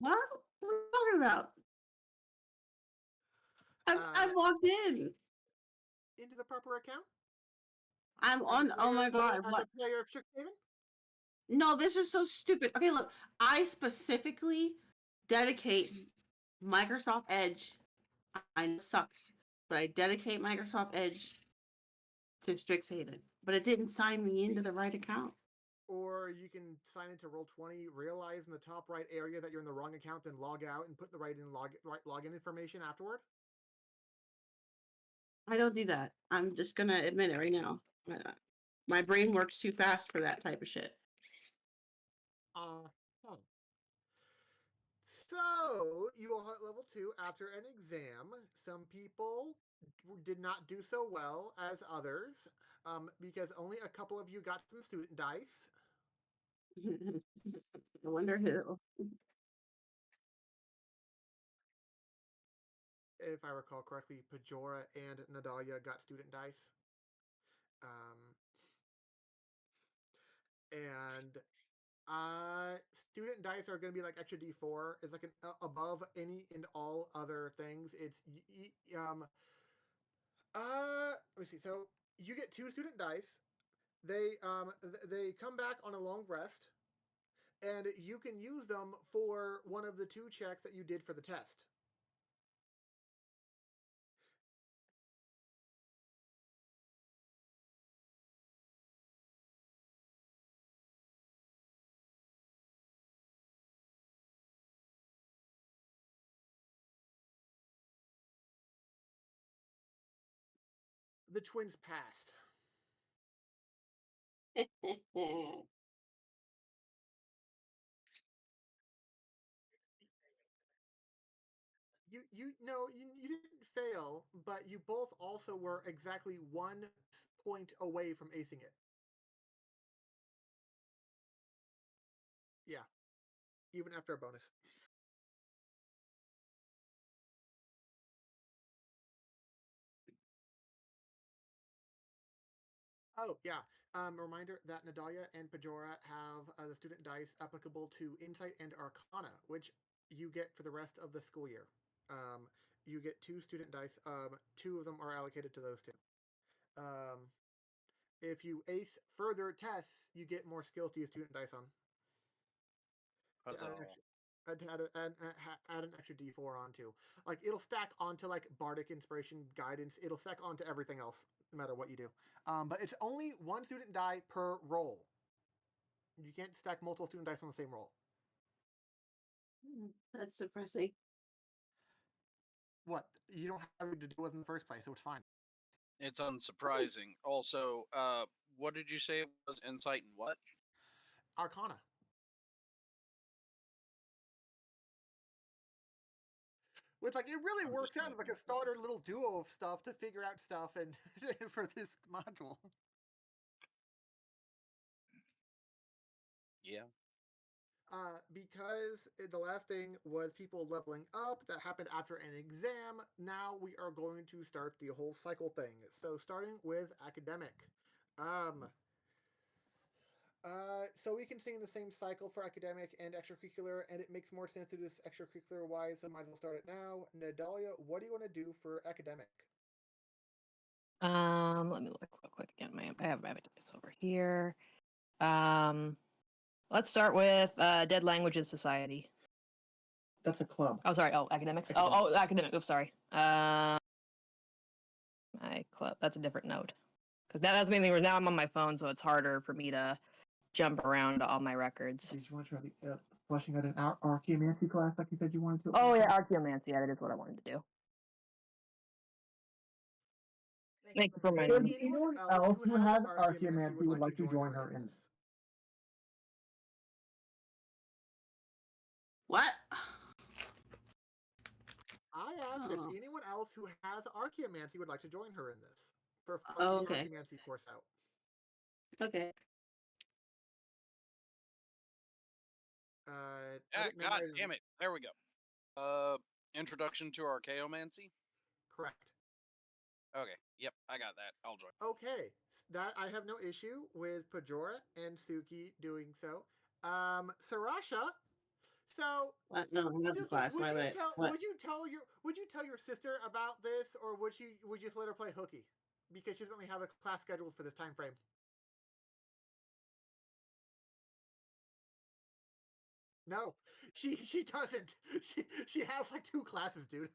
What? What are you talking about? I'm logged in. Into the proper account? I'm on. Oh my god! As What? a player of Strixhaven? No, this is so stupid. Okay, look. I specifically dedicate Microsoft Edge. I know it sucks, but I dedicate Microsoft Edge to Strixhaven. But it didn't sign me into the right account. Or you can sign into Roll20, realize in the top right area that you're in the wrong account, then log out and put the right login information afterward. I don't do that. I'm just gonna admit it right now. My brain works too fast for that type of shit. Huh. So you will hit level 2 after an exam. Some people did not do so well as others, because only a couple of you got some student dice. I wonder who. If I recall correctly, Pajora and Nadalia got student dice. And student dice are going to be like extra D4. It's like an above any and all other things. It's let me see. So you get 2 student dice. They come back on a long rest, and you can use them for one of the 2 checks that you did for the test. The twins passed. You didn't fail, but you both also were exactly 1 point away from acing it. Yeah, even after a bonus. Oh, yeah. Reminder that Nadalia and Pajora have the student dice applicable to Insight and Arcana, which you get for the rest of the school year. You get 2 student dice. 2 of them are allocated to those 2. Um, if you ace further tests, you get more skills to use student dice on. Add an extra D4 onto. Like, it'll stack onto like Bardic Inspiration, Guidance. It'll stack onto everything else, no matter what you do. But it's only 1 student die per roll. You can't stack multiple student dice on the same roll. That's depressing. What? You don't have to deal with in the first place, so it's fine. It's unsurprising. Also, what did you say it was? Insight and what? Arcana. Which, like, it really works out as like a starter little duo of stuff to figure out stuff and for this module. Yeah. Because the last thing was people leveling up. That happened after an exam. Now we are going to start the whole cycle thing. So starting with academic. So we can stay in the same cycle for academic and extracurricular, and it makes more sense to do this extracurricular wise, so might as well start it now. Nadalia, what do you want to do for academic? Let me look real quick again. I have my dice over here. Let's start with Dead Languages Society. That's a club. Oh, sorry. Oh, academics. Academic. Oops, sorry. My club. That's a different note. Because that's mainly where now I'm on my phone, so it's harder for me to jump around to all my records. Did you want to try the fleshing out an archaeomancy class like you said you wanted to? Oh yeah, archaeomancy. Yeah, that is what I wanted to do. Thank you for my. Anyone else who has archaeomancy would like to join her in this? What? I asked if anyone else who has archaeomancy would like to join her in this for Oh, fleshing the okay. archaeomancy course out. Okay. God damn it! There we go. Introduction to Archaeomancy. Correct. Okay. Yep, I got that. I'll join. Okay, that I have no issue with Pajora and Suki doing so. Sarasha, So, What? No, another Suki, class. Why would I? What? would you tell your sister about this, or would you just let her play hooky because she doesn't really have a class scheduled for this time frame? No, she doesn't. She has like 2 classes, dude.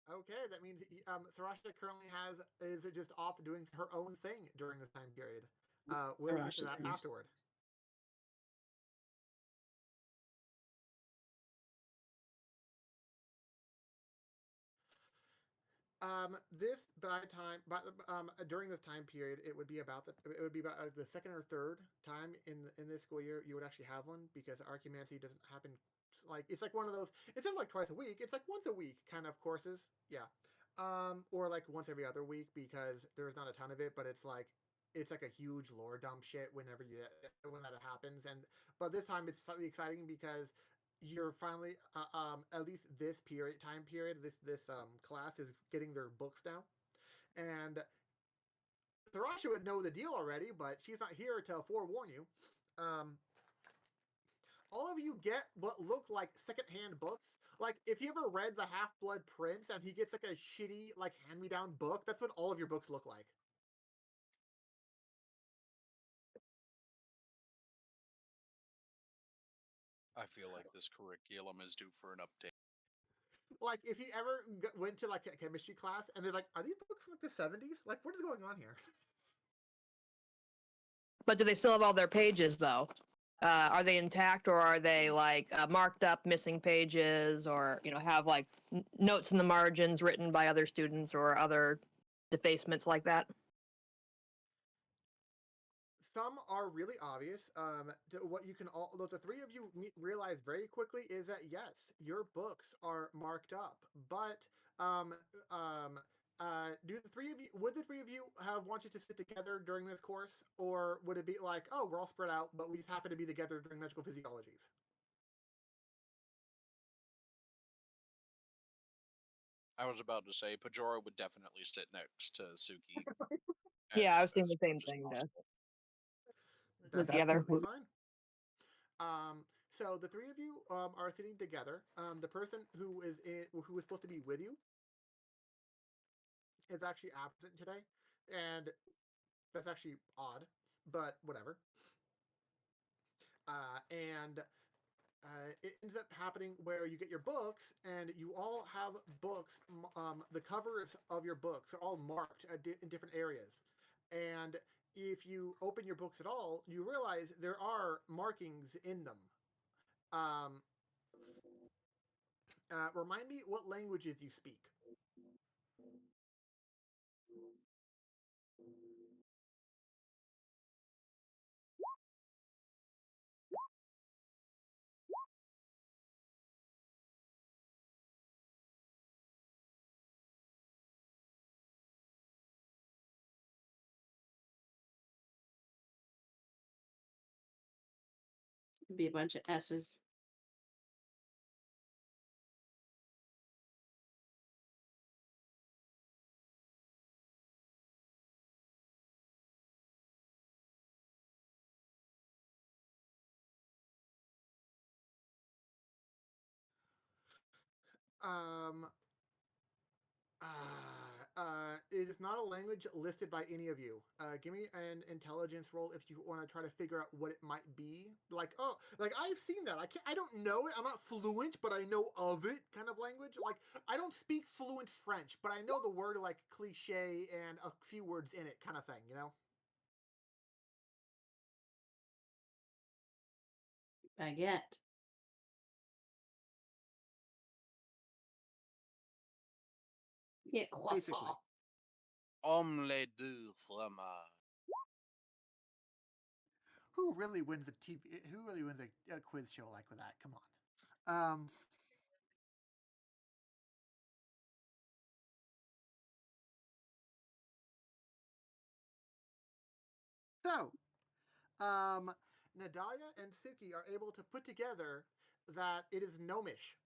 Okay, that means Sarasha currently is just off doing her own thing during this time period. We'll get to Sarasha's that finished. afterward. This during this time period, it would be about the second or third time in this school year you would actually have one because Archaeomancy doesn't happen it's like one of those instead of like twice a week, it's like once a week kind of courses. Yeah. Or like once every other week because there's not a ton of it, but it's like a huge lore dump shit when that happens. But this time it's slightly exciting because you're finally at least this time period this class is getting their books now, and Tharasha would know the deal already, but she's not here to forewarn you. um, all of you get what look like secondhand books. Like if you ever read The Half-Blood Prince and he gets like a shitty like hand-me-down book, that's what all of your books look like. I feel like this curriculum is due for an update. Like if you ever went to like a chemistry class and they're like, are these books from like the 70s? Like what is going on here? But do they still have all their pages though? Are they intact, or are they like marked up, missing pages, or have like notes in the margins written by other students or other defacements like that? Some are really obvious. What you can all the 3 of you realize very quickly is that yes, your books are marked up, but do the 3 of you would the 3 of you have wanted to sit together during this course, or would it be like, oh, we're all spread out, but we just happen to be together during magical physiologies? I was about to say Pajora would definitely sit next to Suki. Yeah, I was thinking as the same much as thing. possible. Live That's together. absolutely fine. So the 3 of you are sitting together. The person who is supposed to be with you is actually absent today, and that's actually odd, but whatever. And it ends up happening where you get your books, and you all have books. The covers of your books are all marked in different areas, and if you open your books at all, you realize there are markings in them. Um, Remind me what languages you speak. It'd be a bunch of S's. Um, it is not a language listed by any of you. Give me an intelligence roll if you want to try to figure out what it might be. Like, oh, like I've seen that. I don't know it. I'm not fluent, but I know of it. Kind of language. Like, I don't speak fluent French, but I know the word like cliche and a few words in it, kind of thing. You know. Baguette. Yeah, Basically. croissant. Omelette du fromage. Who really wins a TV? Who really wins a quiz show like with that? Come on. So, Nadalia and Suki are able to put together that it is gnomish.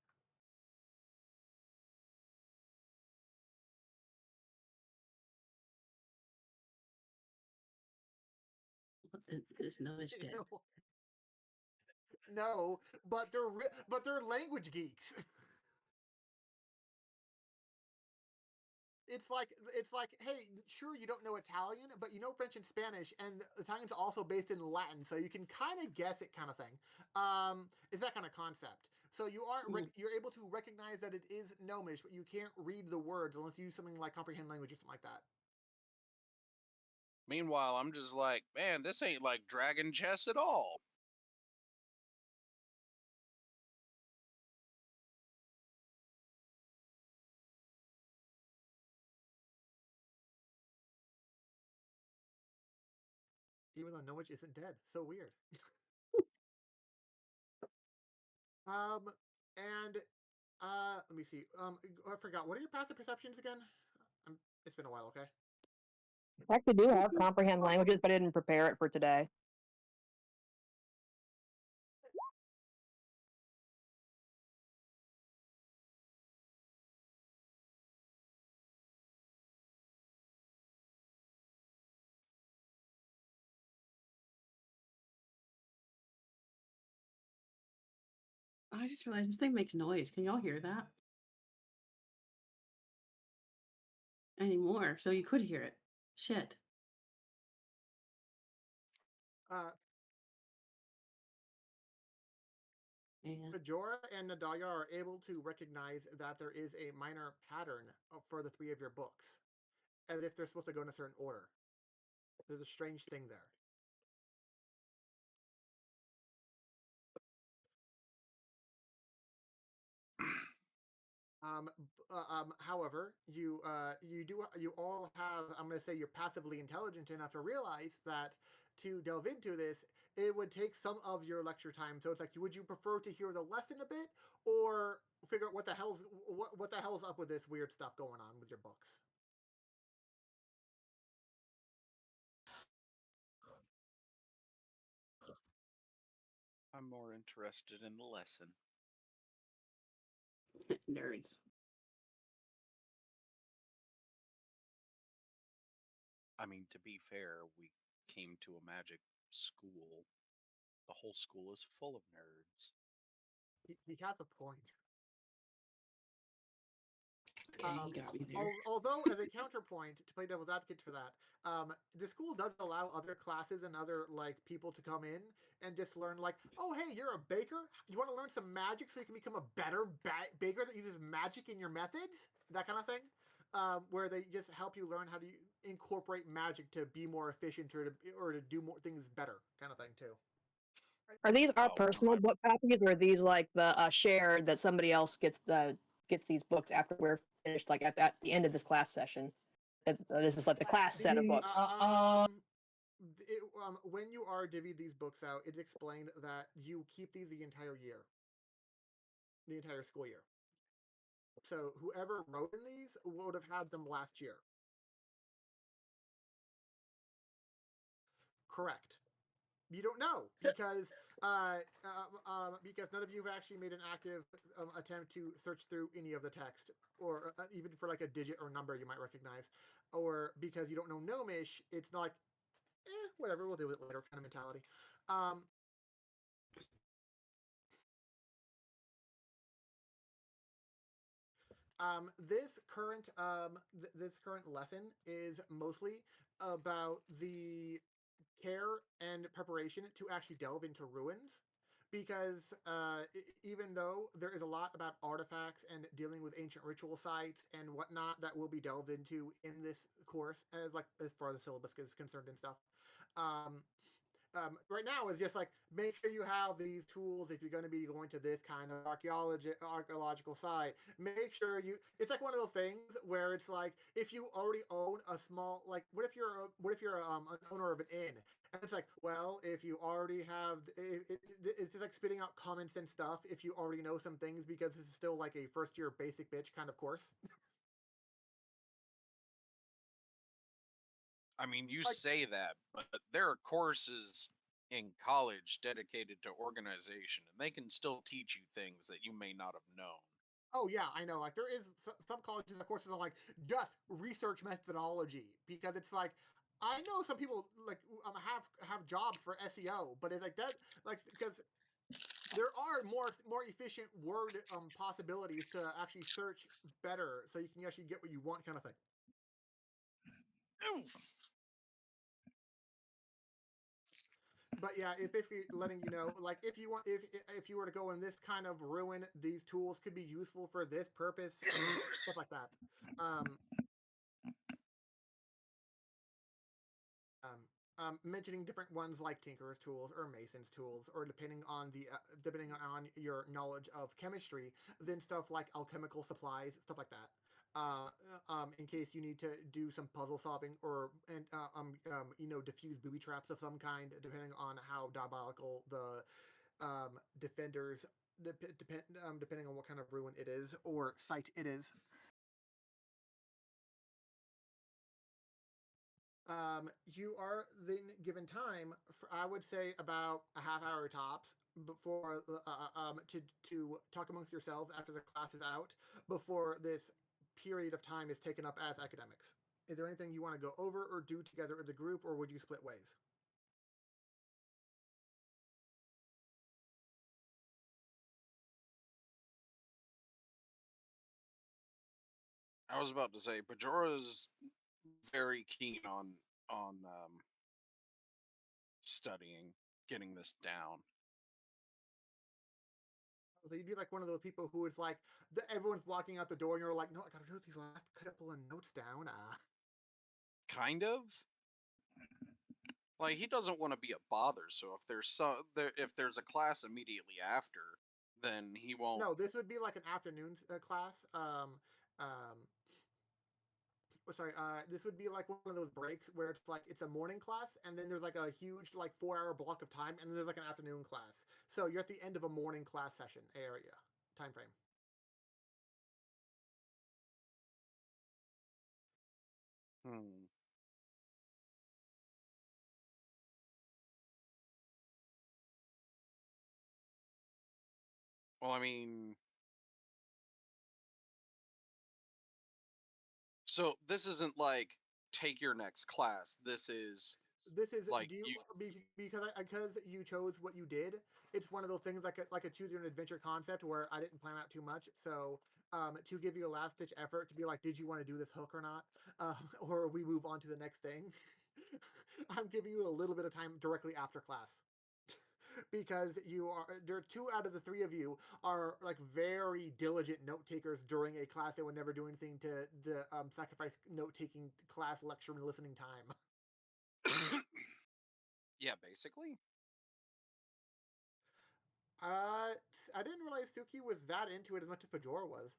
Is Gnomish dead? No, but they're language geeks. It's like, hey, sure, you don't know Italian, but you know French and Spanish, and Italian's also based in Latin, so you can kind of guess it, kind of thing. It's that kind of concept. So you're able to recognize that it is Gnomish, but you can't read the words unless you use something like comprehend language or something like that. Meanwhile, I'm just like, man, this ain't like dragon chess at all. Even though Gnomish isn't dead, so weird. And let me see. I forgot. What are your passive perceptions again? It's been a while. Okay. I actually do have comprehend languages, but I didn't prepare it for today. I just realized this thing makes noise. Can y'all hear that? Anymore. So you could hear it. Shit. Yeah. Majora and Nadalia are able to recognize that there is a minor pattern for the three of your books, as if they're supposed to go in a certain order. There's a strange thing there. However, you all have, I'm going to say, you're passively intelligent enough to realize that to delve into this, it would take some of your lecture time. So it's like, would you prefer to hear the lesson a bit, or figure out what the hell's up with this weird stuff going on with your books? I'm more interested in the lesson. Nerds. I mean, to be fair, we came to a magic school. The whole school is full of nerds. He has a point. Okay, he got me there. Although, as a counterpoint, to play devil's advocate for that, the school does allow other classes and other people to come in and just learn, like, oh, hey, you're a baker. You want to learn some magic so you can become a better baker that uses magic in your methods, that kind of thing. Where they just help you learn how to incorporate magic to be more efficient or to do more things better, kind of thing too. Are these our personal book copies, or are these like the shared that somebody else gets these books after we're finished, like at the end of this class session? This is like the class set of books. When you are divvying these books out, it's explained that you keep these the entire year, the entire school year. So whoever wrote in these would have had them last year. Correct. You don't know because none of you have actually made an active attempt to search through any of the text, or even for like a digit or number you might recognize, or because you don't know Gnomish, it's not like, whatever, we'll deal with it later kind of mentality. This current lesson is mostly about the care and preparation to actually delve into ruins, because even though there is a lot about artifacts and dealing with ancient ritual sites and whatnot that will be delved into in this course, as far as the syllabus is concerned and stuff, right now is just like, make sure you have these tools if you're going to be going to this kind of archaeological site. Make sure it's like one of those things where it's like, if you already own a small, like, what if you're an owner of an inn, and it's like, well, if you already have, it's just like spitting out comments and stuff if you already know some things, because this is still like a first year basic bitch kind of course. I mean, you say that, but there are courses in college dedicated to organization, and they can still teach you things that you may not have known. Oh yeah, I know. Like, there is some colleges that courses on like just research methodology, because it's like, I know some people like have jobs for SEO, but it's like that, like because there are more efficient word possibilities to actually search better, so you can actually get what you want, kind of thing. But yeah, it's basically letting you know, like if you want, if you were to go in this kind of ruin, these tools could be useful for this purpose, stuff like that. Mentioning different ones like Tinker's tools or Mason's tools, or depending on your knowledge of chemistry, then stuff like alchemical supplies, stuff like that. In case you need to do some puzzle solving or diffuse booby traps of some kind, depending on how diabolical the defenders, depending on what kind of ruin it is or site it is. You are then given time for, I would say, about a half hour tops before to talk amongst yourselves after the class is out, before this period of time is taken up as academics. Is there anything you want to go over or do together as a group, or would you split ways? I was about to say Bajora's very keen on studying, getting this down. So you'd be like one of those people who is like, everyone's walking out the door, and you're like, no, I gotta do these last couple of notes down. Kind of. Like he doesn't want to be a bother, so if there's a class immediately after, then he won't. No, this would be like an afternoon class. This would be like one of those breaks where it's like it's a morning class, and then there's like a huge like 4 hour block of time, and then there's like an afternoon class. So you're at the end of a morning class session area time frame. Hmm. Well, I mean, so this isn't like take your next class. This is like Do you you because you chose what you did? It's one of those things like a choose your own adventure concept where I didn't plan out too much. So to give you a last ditch effort to be like, did you want to do this hook or not, or we move on to the next thing? I'm giving you a little bit of time directly after class. Because there are 2 out of the 3 of you are like very diligent note takers during a class that would never do anything to sacrifice note taking class lecture and listening time. yeah, basically. I didn't realize Suki was that into it as much as Pajor was.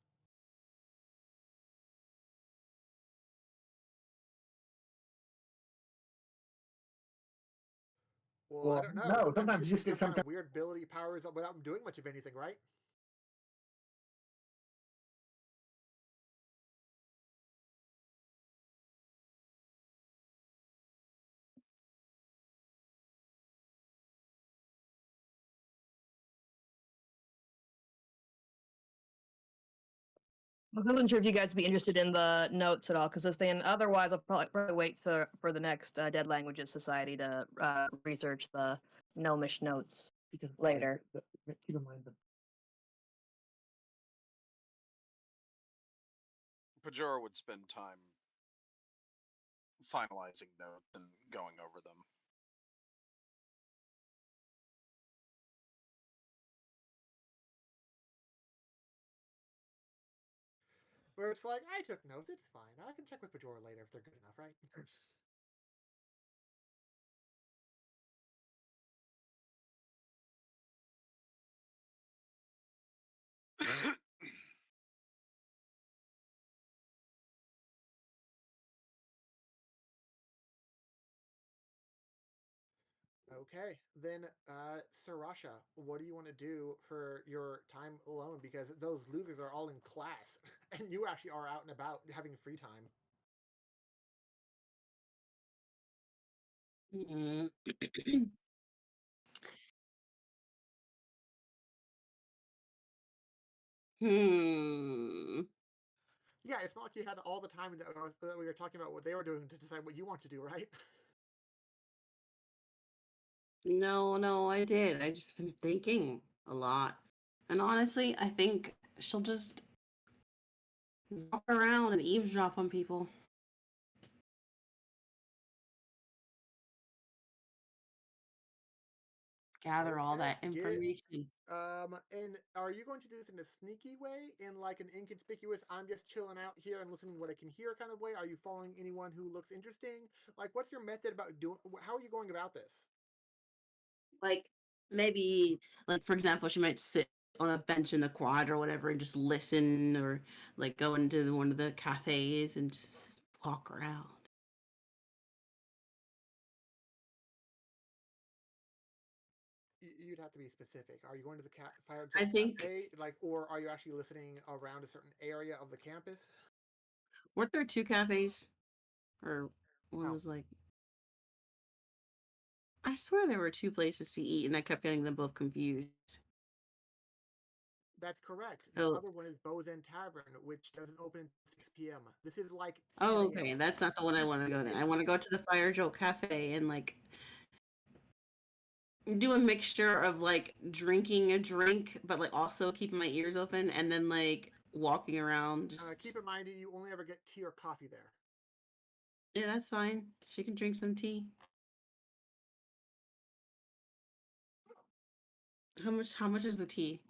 Well, I don't know. No, Sometimes you just get some kind of weird ability powers without doing much of anything, right? I wasn't sure if you guys would be interested in the notes at all, because otherwise I'll probably wait for the next Dead Languages Society to research the gnomish notes later. Keep in mind that Pajora would spend time finalizing notes and going over them. Where it's like, I took notes, it's fine. I can check with Pajor later if they're good enough, right? Okay, then Sarasha, what do you want to do for your time alone? Because those losers are all in class, and you actually are out and about having free time. Mm. Hmm. Yeah, it's not like you had all the time that we were talking about what they were doing to decide what you want to do, right? No, I did. I just been thinking a lot. And honestly, I think she'll just walk around and eavesdrop on people. Gather all Okay, that information. and are you going to do this in a sneaky way, in like an inconspicuous, I'm just chilling out here and listening to what I can hear kind of way? Are you following anyone who looks interesting? Like, what's your method about doing? How are you going about this? Like maybe like for example, she might sit on a bench in the quad or whatever and just listen or like go into one of the cafes and just walk around. You'd have to be specific. Are you going to the Fire I Joke think Cafe, like, or are you actually listening around a certain area of the campus? weren't there two cafes? Or one No, was like I swear there were two places to eat and I kept getting them both confused. that's correct. The Oh, other one is Bo's End Tavern, which doesn't open until 6 p.m. This is like oh, 10 a.m. okay. That's not the one I want to go then. I want to go to the Fire Joke Cafe and like do a mixture of like drinking a drink, but like also keeping my ears open and then like walking around. Just Keep in mind you only ever get tea or coffee there. yeah, that's fine. She can drink some tea. How much is the tea?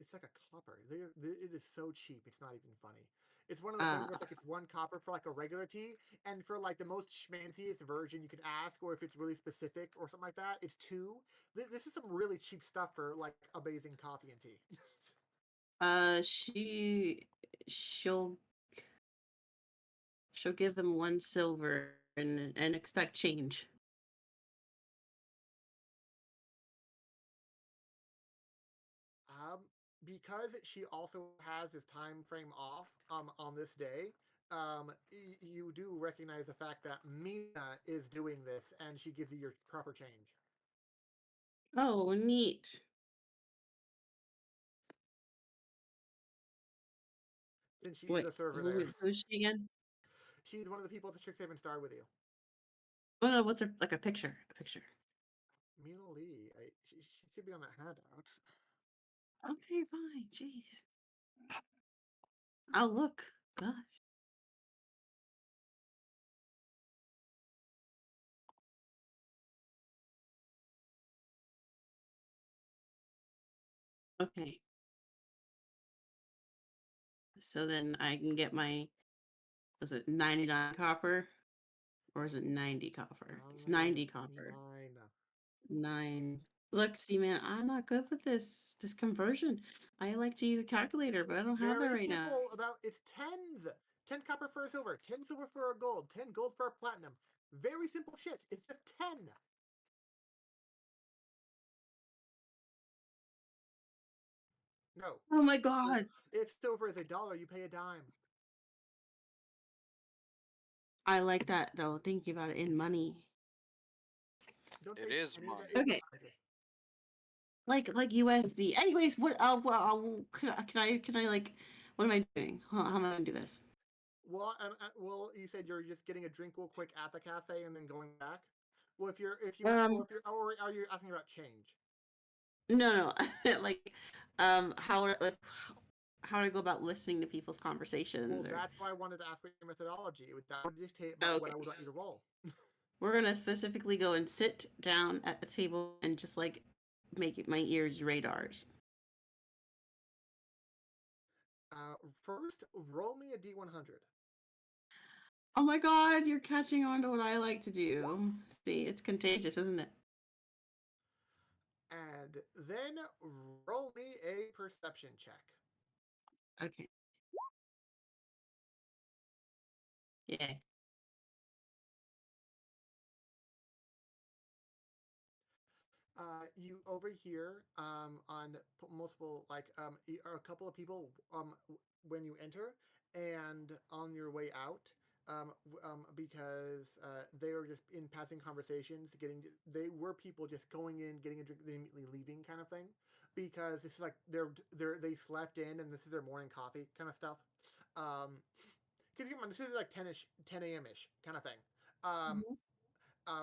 It's like a copper. It is so cheap. It's not even funny. It's one of the things Uh where it's like it's 1 copper for like a regular tea, and for like the most schmanciest version you could ask, or if it's really specific or something like that, it's 2. This is some really cheap stuff for like amazing coffee and tea. uh she she'll she'll give them 1 silver and expect change. Um, because she also has this time frame off on this day, you do recognize the fact that Mina is doing this, and she gives you your proper change. Oh, neat. Since she's Wait, the server there, who's she again? she's one of the people at the Strixhaven Star with you. Oh no, what's her like a picture? A picture. Mina Lee, she should be on that handout. Okay, fine. Jeez. I'll look. Gosh. Okay. So then I can get my, was it 99 copper or is it 90 copper? It's 90 copper. 999. 9. Look, see, man, I'm not good with this conversion. I like to use a calculator, but I don't have that Very right now. simple. About it's tens. 10 copper for a silver. 10 silver for a gold. 10 gold for a platinum. Very simple shit. It's just 10. No. Oh my god. If silver is $1, you pay a dime. I like that though, thinking about it in money. Don't It take is any of that money. Okay. interest. Like USD. Anyways, what can I like what am I doing? How am I gonna do this? Well, you said you're just getting a drink real quick at the cafe and then going back. Well, Um or are you asking about change? no like like how do I go about listening to people's conversations Well, or that's why I wanted to ask what your methodology. That would dictate what okay. I would want you to roll. We're gonna specifically go and sit down at the table and just like make my ears radars. First, roll me a D100. Oh my god, you're catching on to what I like to do. See, it's contagious, isn't it? And then roll me a perception check. Okay. Yeah. You overhear on multiple, like, a couple of people when you enter, and on your way out, because they were just in passing conversations, they were people just going in, getting a drink, then immediately leaving, kind of thing, because it's like they slept in and this is their morning coffee kind of stuff. Because this is like 10 a.m. ish kind of thing. Mhm.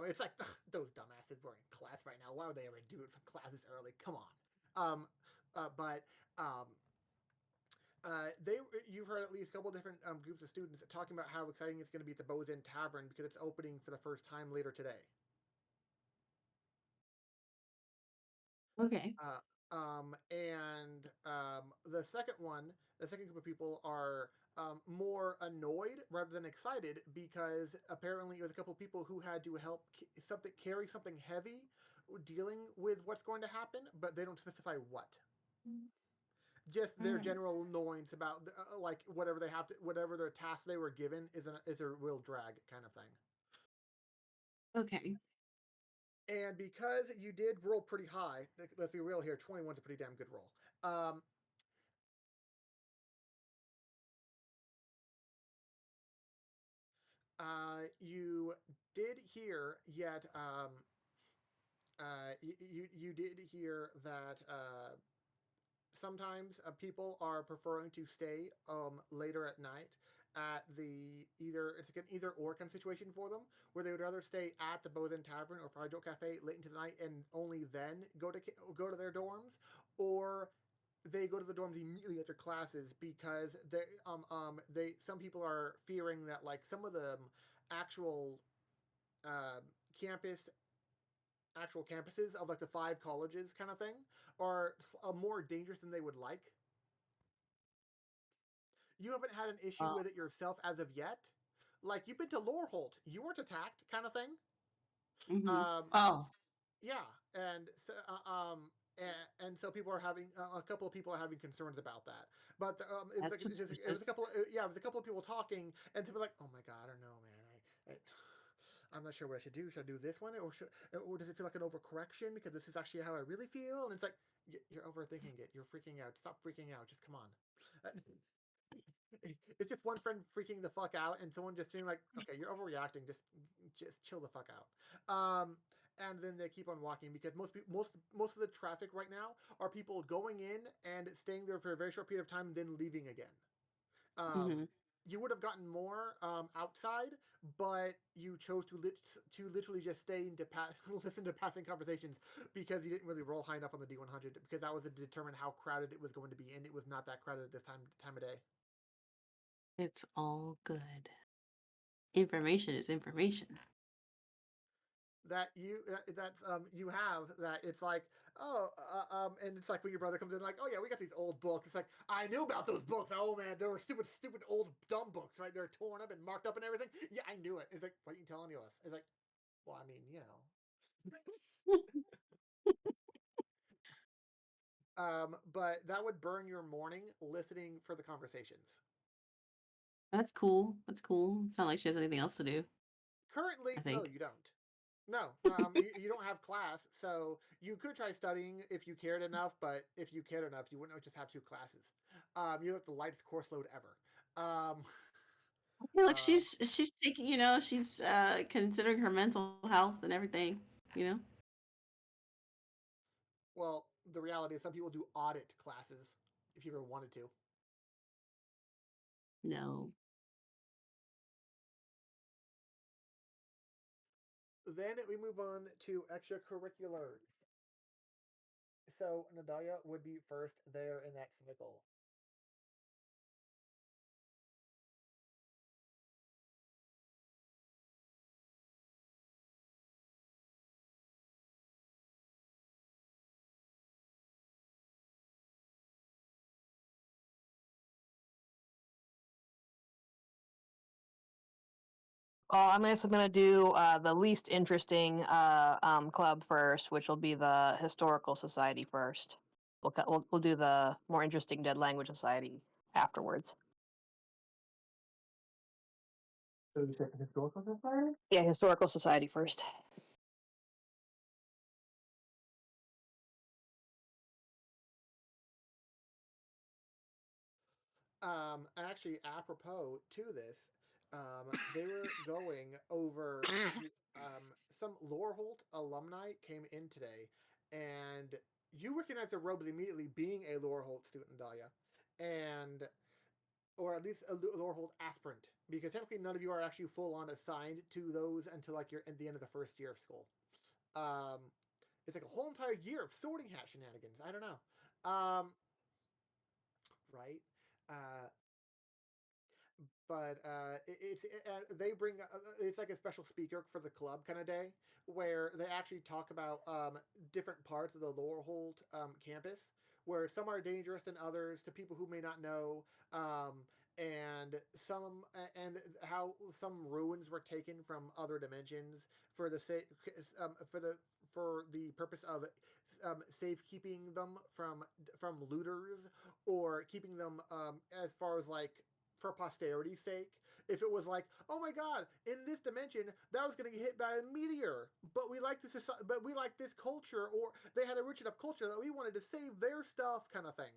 It's like those dumbasses were in class right now. Why would they ever do some classes early? Come on. But you've heard at least a couple different groups of students talking about how exciting it's going to be at the Bows Inn Tavern because it's opening for the first time later today. Okay. The second group of people are more annoyed rather than excited because apparently it was a couple of people who had to help carry something heavy dealing with what's going to happen, but they don't specify what. Just their general annoyance about like whatever their task they were given is a real drag kind of thing. Okay. And because you did roll pretty high, let's be real here, 21's a pretty damn good roll. You did hear you did hear that sometimes people are preferring to stay later at night at it's like an either or kind of situation for them, where they would rather stay at the Bows Inn Tavern or Fried Joe Cafe late into the night and only then go to their dorms, or they go to the dorms immediately after classes because some people are fearing that like some of the actual uh, campus actual campuses of like the 5 colleges kind of thing are more dangerous than they would like. You haven't had an issue with it yourself as of yet. Like you've been to Loreholt, you weren't attacked, kind of thing. Oh. Yeah, and so so people are having a couple of people are having concerns about that. But it was a couple. It was a couple of people talking, and people were like, "Oh my god, I don't know, man. I'm not sure what I should do. Should I do this one, or does it feel like an overcorrection because this is actually how I really feel?" And it's like you're overthinking it. You're freaking out. Stop freaking out. Just come on. It's just one friend freaking the fuck out, and someone just being like, "Okay, you're overreacting. Just chill the fuck out." And then they keep on walking because most of the traffic right now are people going in and staying there for a very short period of time and then leaving again. You would have gotten more outside, but you chose to literally just stay and listen to passing conversations because you didn't really roll high enough on the D100 because that was to determine how crowded it was going to be, and it was not that crowded at this time of day. It's all good. Information is information. That you have that it's like and it's like when your brother comes in like, oh yeah, we got these old books. It's like, I knew about those books. Oh man, they were stupid old dumb books, right? They're torn up and marked up and everything. Yeah, I knew it. It's like, what are you telling us? It's like, well, I mean, you know. But that would burn your morning listening for the conversations. That's cool. That's cool. It's not like she has anything else to do. Currently, I no, think. you don't. No, you don't have class, so you could try studying if you cared enough. But if you cared enough, you wouldn't just have 2 classes. You have the lightest course load ever. Look, she's taking, she's considering her mental health and everything, you know. Well, the reality is some people do audit classes if you ever wanted to. No. Then we move on to extracurriculars. So Nadalia would be first there in that cycle. Well, I'm gonna do the least interesting club first, which will be the Historical Society first. We'll do the more interesting Dead Language Society afterwards. So you said the Historical Society? Yeah, Historical Society first. Actually, apropos to this, They were going over some Loreholt alumni came in today, and you recognize the robes immediately, being a Loreholt student, Dahlia, and or at least a Loreholt aspirant, because technically none of you are actually full on assigned to those until like you're at the end of the first year of school. Um, it's like a whole entire year of sorting hat shenanigans. I don't know. Right? Uh, but they bring it's like a special speaker for the club kind of day where they actually talk about different parts of the Loreholt campus, where some are dangerous than others to people who may not know, and and how some ruins were taken from other dimensions for the for the purpose of safekeeping them from looters, or keeping them as far as like for posterity's sake. If it was like, oh my god, in this dimension that was going to get hit by a meteor, but we like this culture, or they had a rich enough culture that we wanted to save their stuff, kind of thing.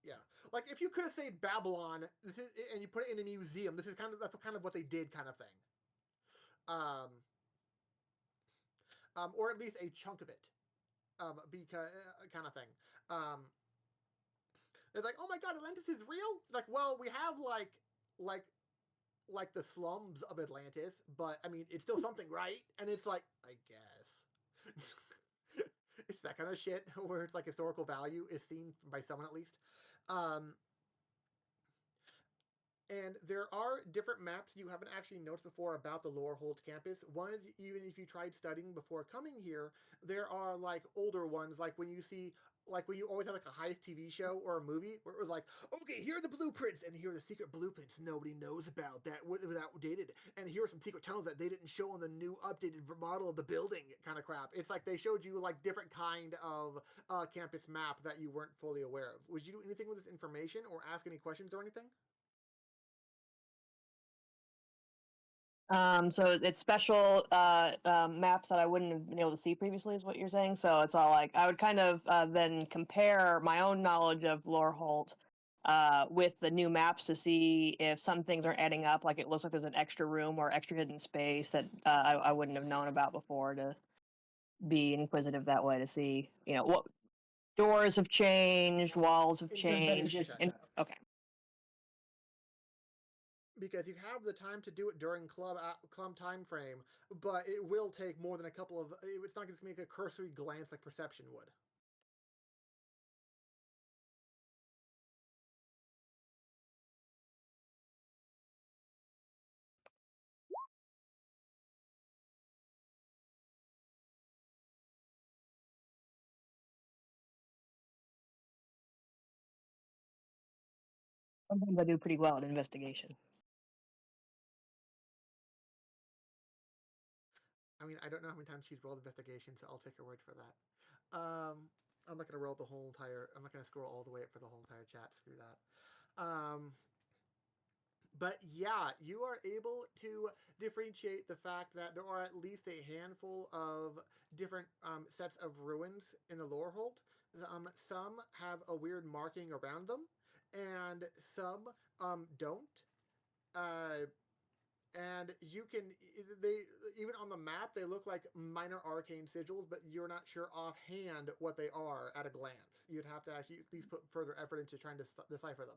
Yeah, like if you could have saved Babylon, and you put it in a museum, that's kind of what they did, kind of thing. Or at least a chunk of it, because kind of thing. It's like, oh my god, Atlantis is real. Like, well, we have like like the slums of Atlantis, but I mean, it's still something, right? And it's like, I guess. It's that kind of shit where it's like historical value is seen by someone at least. Um, and there are different maps you haven't actually noticed before about the Loreholt campus. One is, even if you tried studying before coming here, there are like older ones, like when you see, like when you always have like a heist TV show or a movie where it was like, okay, here are the blueprints, and here are the secret blueprints nobody knows about that was outdated, and here are some secret tunnels that they didn't show on the new updated model of the building, kind of crap. It's like they showed you like different kind of campus map that you weren't fully aware of. Would you do anything with this information or ask any questions or anything? So it's special maps that I wouldn't have been able to see previously, is what you're saying. So it's all like I would kind of then compare my own knowledge of Loreholt with the new maps to see if some things aren't adding up. Like it looks like there's an extra room or extra hidden space that I wouldn't have known about before, to be inquisitive that way to see, what doors have changed, walls have changed. Investigation. Okay. Because you have the time to do it during club time frame, but it will take more than a couple of. It's not going to make a cursory glance like perception would. Sometimes I do pretty well at investigation. I mean, I don't know how many times she's rolled investigation, so I'll take her word for that. I'm not going to roll the whole entire. I'm not going to scroll all the way up for the whole entire chat. Screw that. But yeah, you are able to differentiate the fact that there are at least a handful of different sets of ruins in the Loreholt. Some have a weird marking around them, and some don't. Uh, and you can they even on the map they look like minor arcane sigils, but you're not sure offhand what they are at a glance. You'd have to actually at least put further effort into trying to decipher them.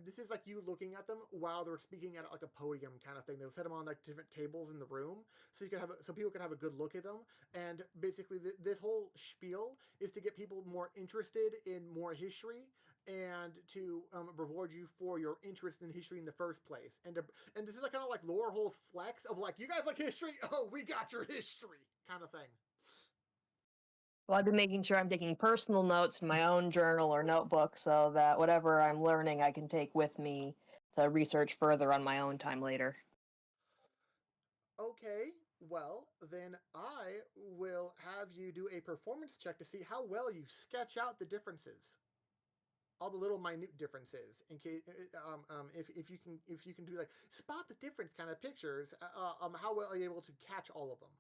This is like you looking at them while they're speaking at like a podium kind of thing. They'll set them on like different tables in the room, so you can have so people can have a good look at them. And basically, this whole spiel is to get people more interested in more history, and to reward you for your interest in history in the first place. And this is like kind of like Loreholt's flex of like, you guys like history? Oh, we got your history, kind of thing. Well, I've been making sure I'm taking personal notes in my own journal or notebook so that whatever I'm learning I can take with me to research further on my own time later. Okay, well, then I will have you do a performance check to see how well you sketch out the differences. All the little minute differences, in case if you can do like spot the difference kind of pictures, how well are you able to catch all of them?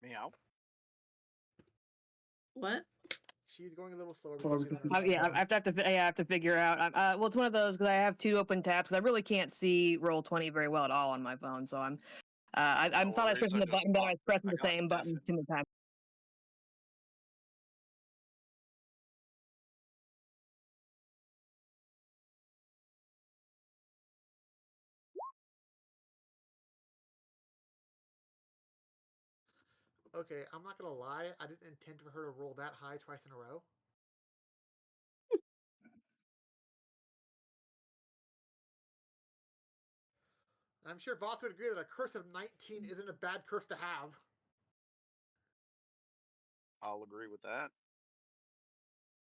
Meow. What? She's going a little slower because she's on her phone. Yeah, I have to figure out. Well, it's one of those because I have two open tabs. I really can't see Roll20 very well at all on my phone, so I'm. I No thought I was worries, pressing I the just button, but I thought was pressing I the got same button deafened. too many times. Okay, I'm not gonna lie. I didn't intend for her to roll that high twice in a row. I'm sure Voss would agree that a curse of 19 isn't a bad curse to have. I'll agree with that.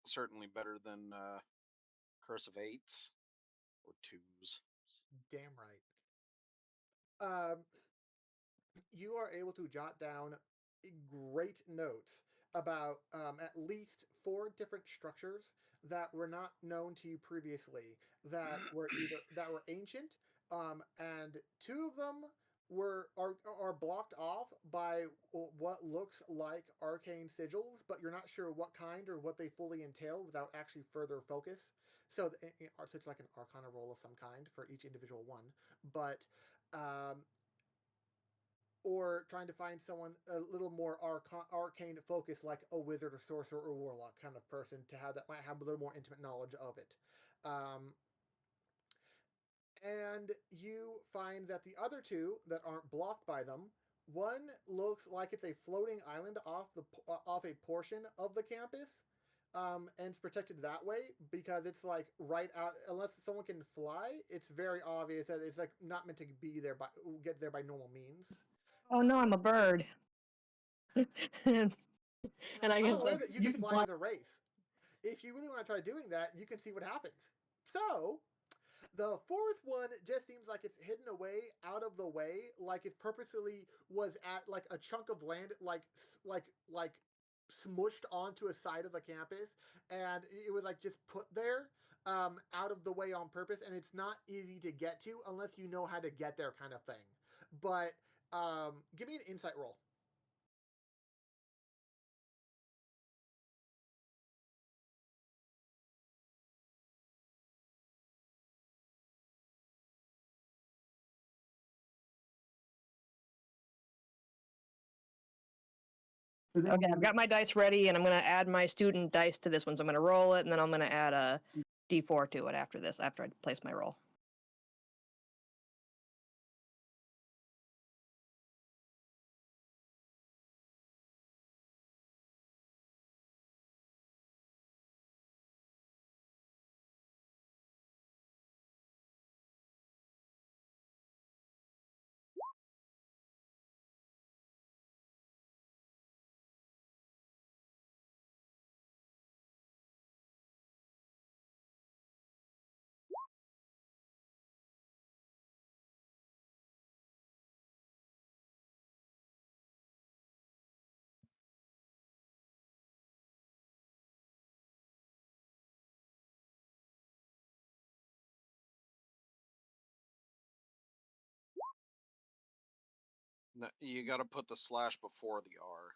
Certainly better than Curse of Eights or Twos. Damn right. You are able to jot down great notes about at least 4 different structures that were not known to you previously, that were ancient, and 2 of them are blocked off by what looks like arcane sigils, but you're not sure what kind or what they fully entail without actually further focus. So it's like an arcana roll of some kind for each individual one, but or trying to find someone a little more arcane focus, like a wizard or sorcerer or warlock kind of person, to have that might have a little more intimate knowledge of it. And you find that the other 2 that aren't blocked by them, one looks like it's a floating island off a portion of the campus, and it's protected that way because it's like right out. Unless someone can fly, it's very obvious that it's like not meant to get there by normal means. Oh no, I'm a bird. and I I'm guess aware that you can fly the wraith. If you really want to try doing that, you can see what happens. So, the 4th one just seems like it's hidden away out of the way, like it purposely was at like a chunk of land, like smushed onto a side of the campus, and it was like just put there out of the way on purpose, and it's not easy to get to unless you know how to get there, kind of thing. But give me an insight roll. Okay, I've got my dice ready, and I'm going to add my student dice to this one. So I'm going to roll it, and then I'm going to add a d4 to it after this, after I place my roll. No, you got to put the slash before the R.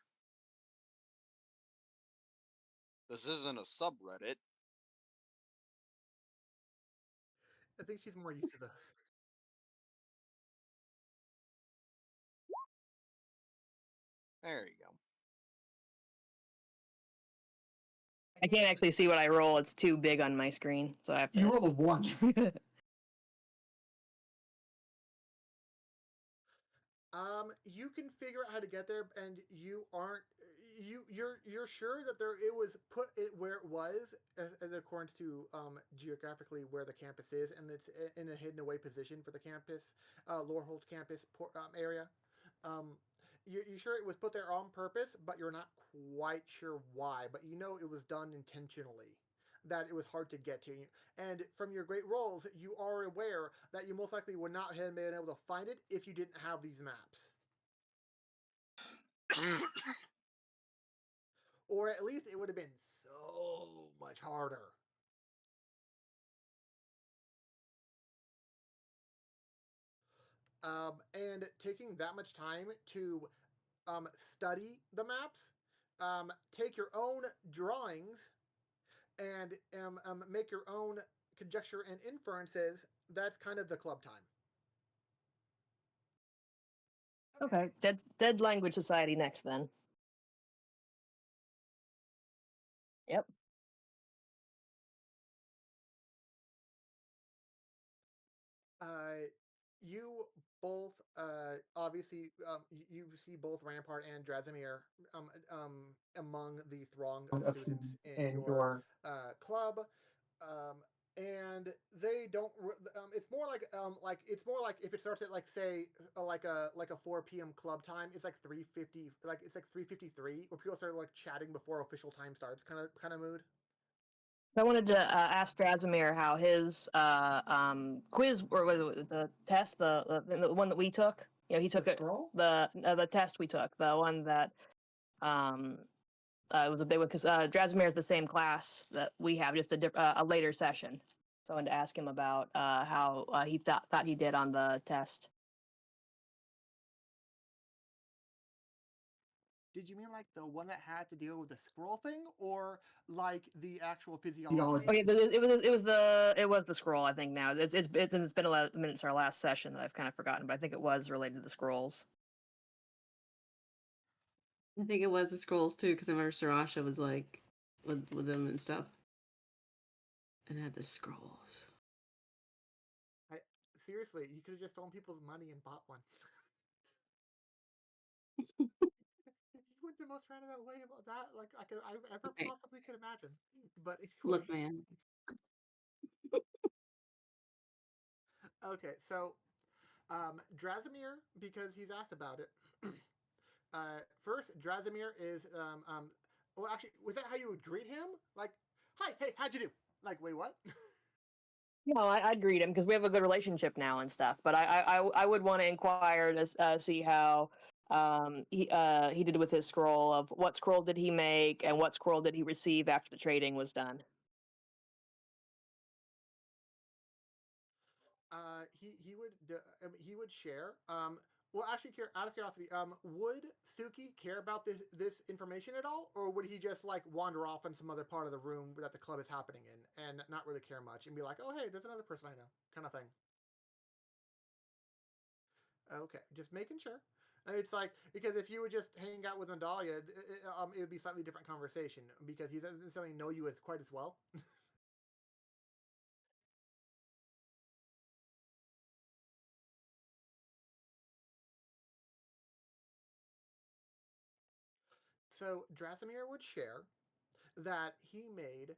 This isn't a subreddit. I think she's more used to those. There you go. I can't actually see what I roll. It's too big on my screen, so I have to. You rolled a 1. You can figure out how to get there, and you're sure that it was put it where it was, as according to geographically where the campus is, and it's in a hidden away position for the campus, Loreholt campus area. You're sure it was put there on purpose, but you're not quite sure why. But you know it was done intentionally, that it was hard to get to. And from your great rolls, you are aware that you most likely would not have been able to find it if you didn't have these maps. Or at least it would have been so much harder. And taking that much time to study the maps, take your own drawings, and make your own conjecture and inferences. That's kind of the club time. Okay, Dead Language Society next then. Yep. You both obviously you see both Rampart and Drazimir among the throng of students in your club, and they don't. It's more like if it starts at like say like a 4 p.m. club time, it's like 3:50, like it's like 3:53, where people start like chatting before official time starts, kind of mood. I wanted to ask Drazimir how his quiz, or was it the test, the one that we took. You know, he took the test we took, the one that it was a big one because Drazimir is the same class that we have, just a later session. So I wanted to ask him about how he thought he did on the test. Did you mean like the one that had to deal with the scroll thing, or like the actual physiology? Okay, it was the scroll. I think now it's been a lot of minutes our last session that I've kind of forgotten, but I think it was related to the scrolls. I think it was the scrolls too, because I remember Sarasha was like with them and stuff, and had the scrolls. Seriously, you could have just stolen people's money and bought one. You went the most roundabout way about that, like I ever Okay. possibly could imagine. But anyway. Look, man. Okay, so Drazimir, because he's asked about it. First, Drazimir is well, actually, was that how you would greet him? Like, hi, hey, how'd you do? Like, wait, what? No, I'd greet him because we have a good relationship now and stuff. But I would want to inquire to see how he did with his scroll, of what scroll did he make and what scroll did he receive after the trading was done. He would share. Well, actually, out of curiosity, would Suki care about this information at all, or would he just like wander off in some other part of the room that the club is happening in and not really care much and be like, oh hey, there's another person I know, kind of thing? Okay, just making sure. It's like, because if you would just hang out with Nadalia, it would be a slightly different conversation because he doesn't necessarily know you as quite as well. So Drasimir would share that he made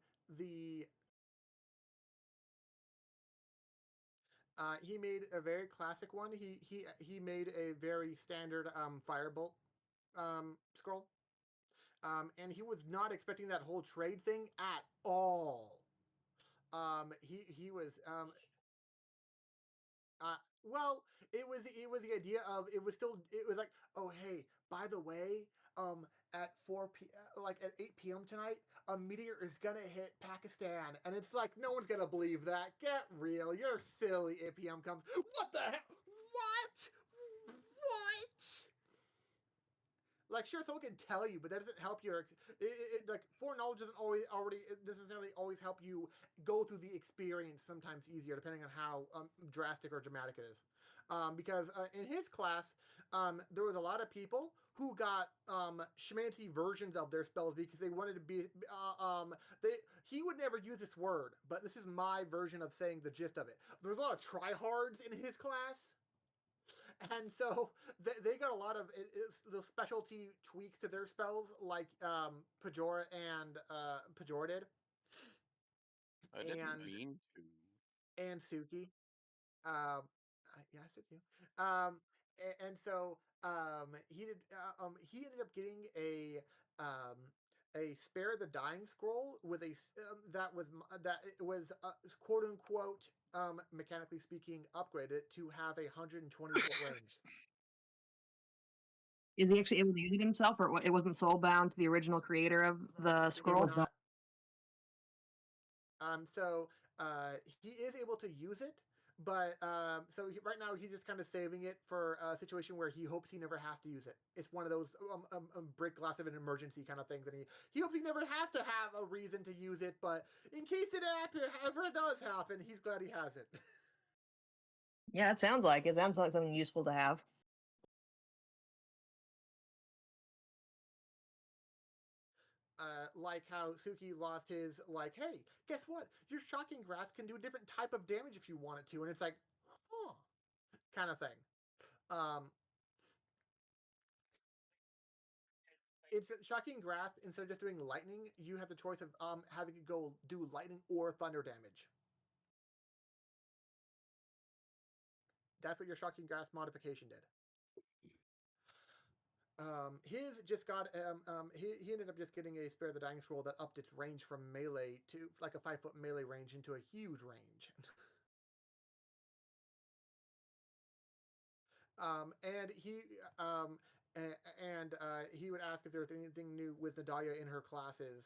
a very classic one. He made a very standard firebolt scroll, and he was not expecting that whole trade thing at all. He was well, it was the idea of it was like, oh hey, by the way, at 8 p.m. tonight, a meteor is gonna hit Pakistan, and it's like no one's gonna believe that. Get real, you're silly. 8 p.m. comes. What the hell? What? What? Like, sure, someone can tell you, but that doesn't help your like foreknowledge doesn't doesn't necessarily always help you go through the experience. Sometimes easier depending on how drastic or dramatic it is. Because in his class, there was a lot of people who got schmancy versions of their spells because they wanted to be he would never use this word, but this is my version of saying the gist of it. There was a lot of tryhards in his class. And so they got a lot of the specialty tweaks to their spells, like Pajora and Pajora did. I didn't mean to. And Suki. Yeah, I said you. And so he ended up getting a spare the dying scroll with that was quote unquote mechanically speaking upgraded to have 120 foot range. Is he actually able to use it himself, or it wasn't soul bound to the original creator of the scroll? So he is able to use it, But right now he's just kind of saving it for a situation where he hopes he never has to use it. It's one of those break glass of an emergency kind of things, and he hopes he never has to have a reason to use it. But in case it ever does happen, he's glad he has it. Yeah, it sounds like it. Sounds like something useful to have. Like how Suki lost his, like, hey, guess what? Your shocking grasp can do a different type of damage if you want it to, and it's like, huh, kind of thing. It's shocking grasp. Instead of just doing lightning, you have the choice of having it go do lightning or thunder damage. That's what your shocking grasp modification did. His just got he ended up just getting a spare the dying scroll that upped its range from melee to like a 5-foot melee range into a huge range. And he would ask if there was anything new with Nadalia in her classes.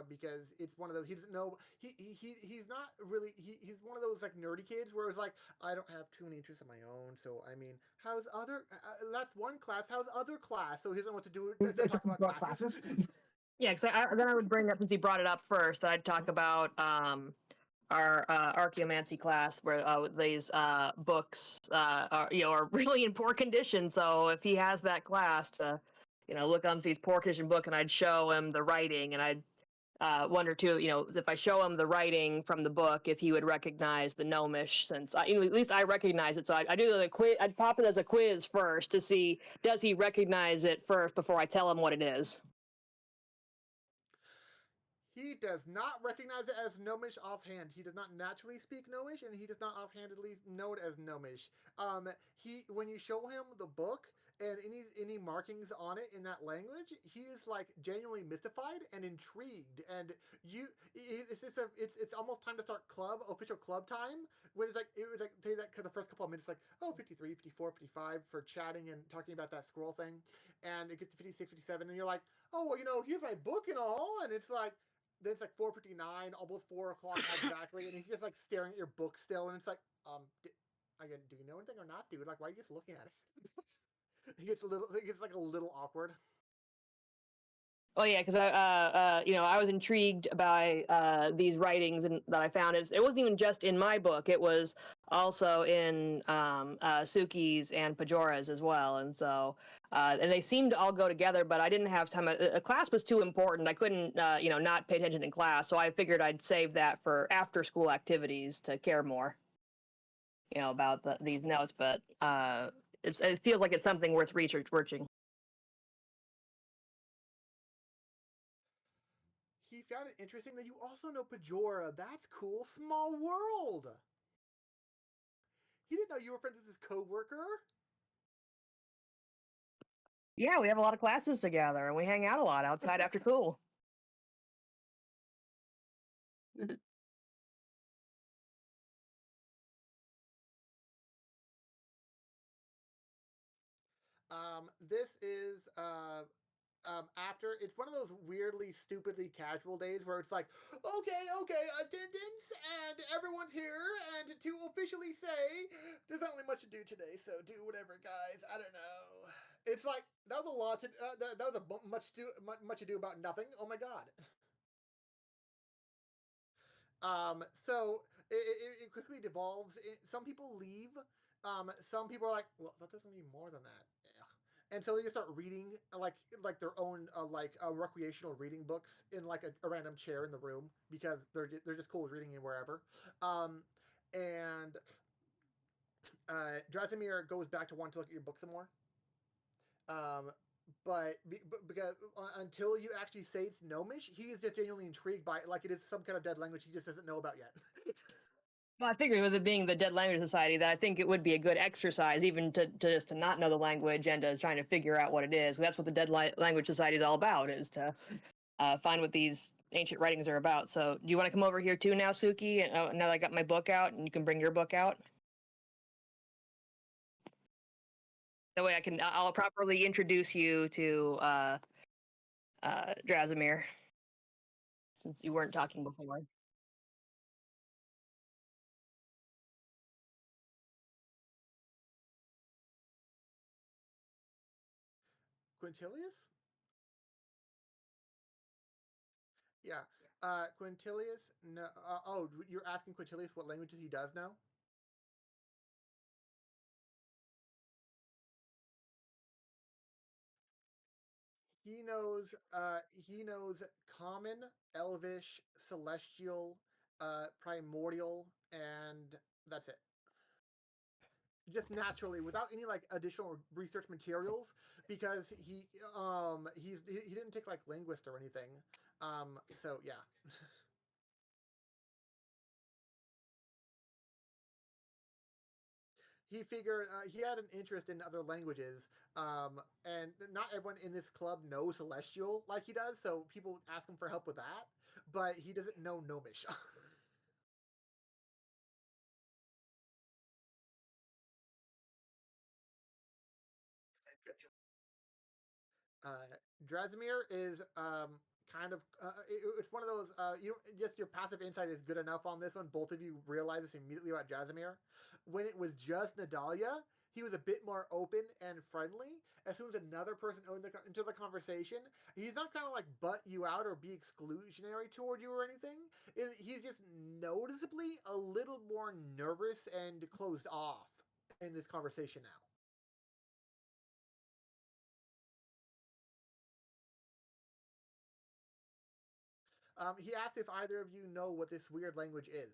Because it's one of those, he doesn't know, he's not really, he's one of those like nerdy kids where it's like, I don't have too many interests of my own, so I mean, how's other, that's one class, how's other class? So he doesn't know what to do, talk about classes. Yeah, because then I would bring up, since he brought it up first, I'd talk about our archaeomancy class, where these books are really in poor condition. So if he has that class to look on these poor condition book, and I'd show him the writing, and I'd wonder too, if I show him the writing from the book, if he would recognize the gnomish, since at least I recognize it. So I do the quiz. I'd pop it as a quiz first to see, does he recognize it first before I tell him what it is. He does not recognize it as Gnomish offhand. He does not naturally speak Gnomish, and he does not offhandedly know it as Gnomish. When you show him the book and any markings on it in that language, he is like genuinely mystified and intrigued. And it's almost time to start official club time. When it was like say that the first couple of minutes, like 53, 54, 55 for chatting and talking about that scroll thing, and it gets to 56, 57, and you're like, oh well, here's my book and all, and it's like. Then it's like 4:59, almost 4 o'clock exactly, and he's just like staring at your book still, and it's like, again, do you know anything or not, dude? Like, why are you just looking at it? It gets like a little awkward. Oh yeah, because I was intrigued by these writings that I found. It wasn't even just in my book; it was also in Suki's and Pajora's as well. And so, and they seemed to all go together. But I didn't have time. A class was too important. I couldn't, not pay attention in class. So I figured I'd save that for after-school activities to care more, about these notes. But it feels like it's something worth researching. He found it interesting that you also know Pajora. That's cool. Small world. He didn't know you were friends with his coworker. Yeah, we have a lot of classes together, and we hang out a lot outside after school. This is after, it's one of those weirdly stupidly casual days where it's like, okay, attendance, and everyone's here, and to officially say there's not really much to do today, so do whatever, guys. I don't know. It's like that was a lot to that was much ado about nothing. Oh my god. So it quickly devolves. Some people leave. Some people are like, well, I thought there's gonna be more than that. And so they just start reading like their own recreational reading books in like a random chair in the room because they're just cool with reading it wherever. And Drasimir goes back to wanting to look at your book some more. But because until you actually say it's Gnomish, he is just genuinely intrigued by it, like it is some kind of dead language he just doesn't know about yet. Well, I figured with it being the Dead Language Society that I think it would be a good exercise, even to just to not know the language and to trying to figure out what it is. That's what the Dead Language Society is all about, is to find what these ancient writings are about. So, do you want to come over here too now, Suki? And now that I got my book out, and you can bring your book out. That way, I'll properly introduce you to Drasimir, since you weren't talking before. Quintilius? Yeah. Quintilius. No. Oh, you're asking Quintilius what languages he does know? He knows. He knows Common, Elvish, Celestial, Primordial, and that's it. Just naturally, without any like additional research materials, because he didn't take like linguist or anything. So yeah. He figured he had an interest in other languages, and not everyone in this club knows Celestial like he does, so people ask him for help with that, but he doesn't know Gnomish. Drasimir is kind of it's one of those you just your passive insight is good enough on this one. Both of you realize this immediately about Drasimir. When it was just Nadalia, he was a bit more open and friendly. As soon as another person into the conversation, he's not kind of like butt you out or be exclusionary toward you or anything. He's just noticeably a little more nervous and closed off in this conversation now. He asked if either of you know what this weird language is.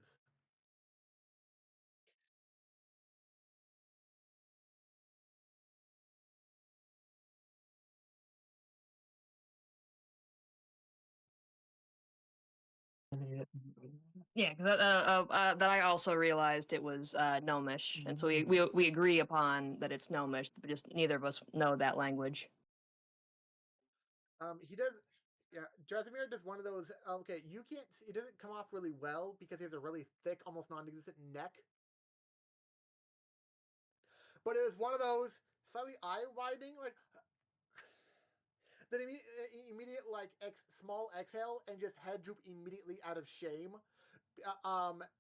Yeah, because that I also realized it was Gnomish, and so we agree upon that it's Gnomish, but just neither of us know that language. He does. Yeah, Drasimir does one of those. Okay, you can't. It doesn't come off really well because he has a really thick, almost non-existent neck. But it was one of those slightly eye-widening, like then immediate like small exhale and just head droop immediately out of shame.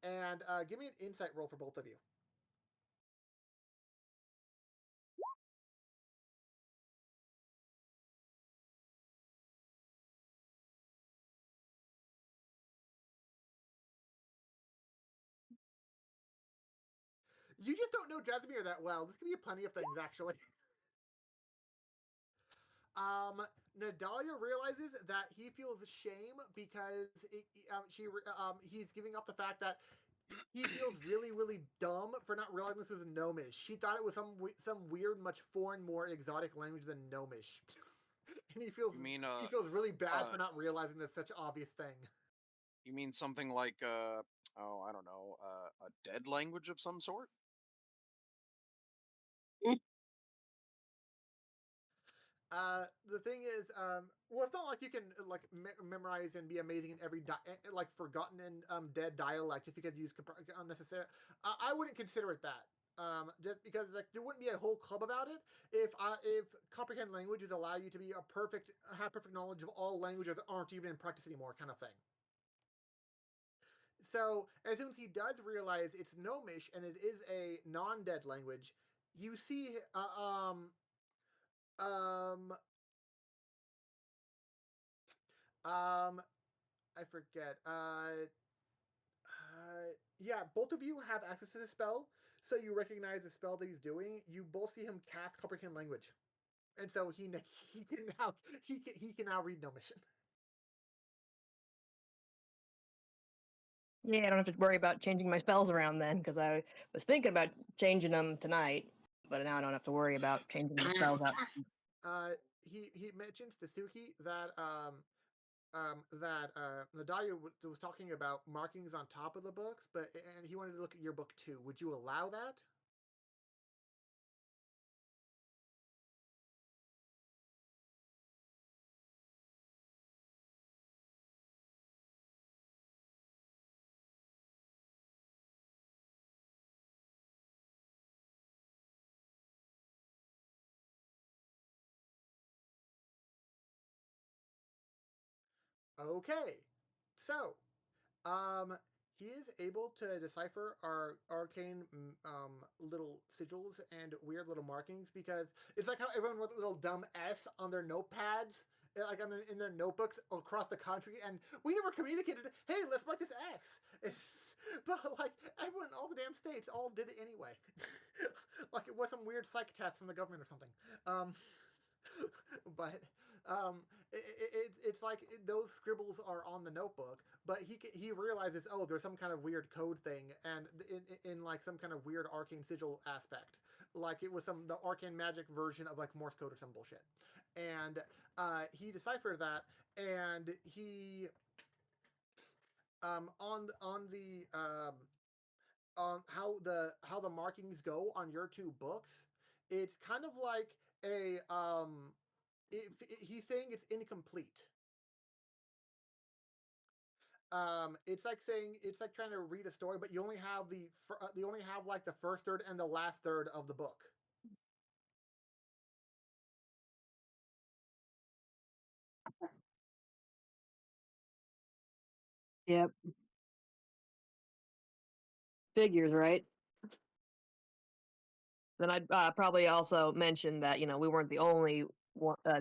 And give me an insight roll for both of you. You just don't know Drasimir that well. This could be plenty of things, actually. Nadalia realizes that he feels shame because he's giving up the fact that he feels really, really dumb for not realizing this was Gnomish. She thought it was some weird, much foreign, more exotic language than Gnomish, and he feels really bad for not realizing that's such an obvious thing. You mean something like oh, I don't know, a dead language of some sort? The thing is, well, it's not like you can like memorize and be amazing in every like forgotten and dead dialect just because you use unnecessary. I wouldn't consider it that. Just because like there wouldn't be a whole club about it if comprehend languages allow you to be have perfect knowledge of all languages that aren't even in practice anymore, kind of thing. So as soon as he does realize it's Gnomish and it is a non-dead language, you see um I forget. Yeah, both of you have access to the spell, so you recognize the spell that he's doing. You both see him cast comprehend language, and so he can now read Gnomish. Yeah, I don't have to worry about changing my spells around then, because I was thinking about changing them tonight, but now I don't have to worry about changing the spells out. He mentions to Suki that Nadalia was talking about markings on top of the books, and he wanted to look at your book too. Would you allow that? Okay, so He is able to decipher our arcane little sigils and weird little markings because it's like how everyone wrote a little dumb S on their notepads, like in their notebooks across the country, and we never communicated. Hey, let's mark this X. But like everyone, all the damn states, all did it anyway. Like it was some weird psych test from the government or something. Um, but it's like those scribbles are on the notebook, but he realizes, oh, there's some kind of weird code thing, and in like some kind of weird arcane sigil aspect, like it was the arcane magic version of like Morse code or some bullshit, and he deciphered that, and he on the on how the markings go on your two books, it's kind of like a he's saying it's incomplete. It's like saying it's like trying to read a story, but you only have you only have like the first third and the last third of the book. Yep. Figures, right? Then I'd probably also mention that we weren't the only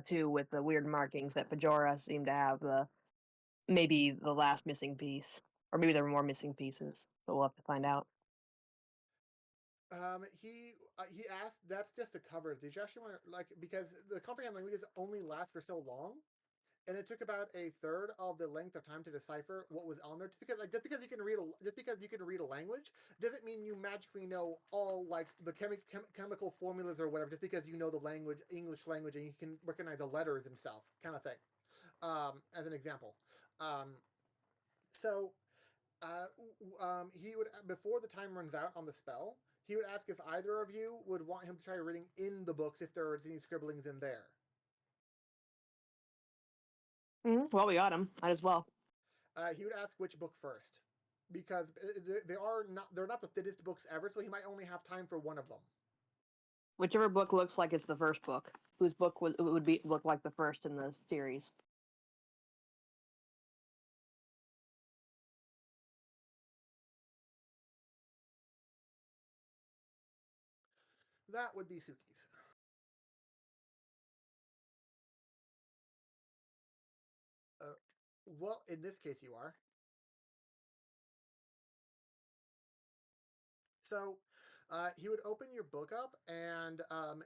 two with the weird markings. That Pajora seemed to have maybe the last missing piece, or maybe there were more missing pieces. But we'll have to find out. He asked. That's just the cover. Did you actually want to like because the comprehend languages only last for so long, and it took about a third of the length of time to decipher what was on there. Just because you can read a language doesn't mean you magically know all like the chemical formulas or whatever. Just because you know the language, English language, and you can recognize the letters and stuff, kind of thing. As an example, so he would before the time runs out on the spell, he would ask if either of you would want him to try reading in the books if there was any scribblings in there. Well, we got him. Might as well. He would ask which book first, because they're not the thinnest books ever, so he might only have time for one of them. Whichever book looks like it's the first book. Whose book would look like the first in the series? That would be Suki's. Well, in this case, you are. So he would open your book up, and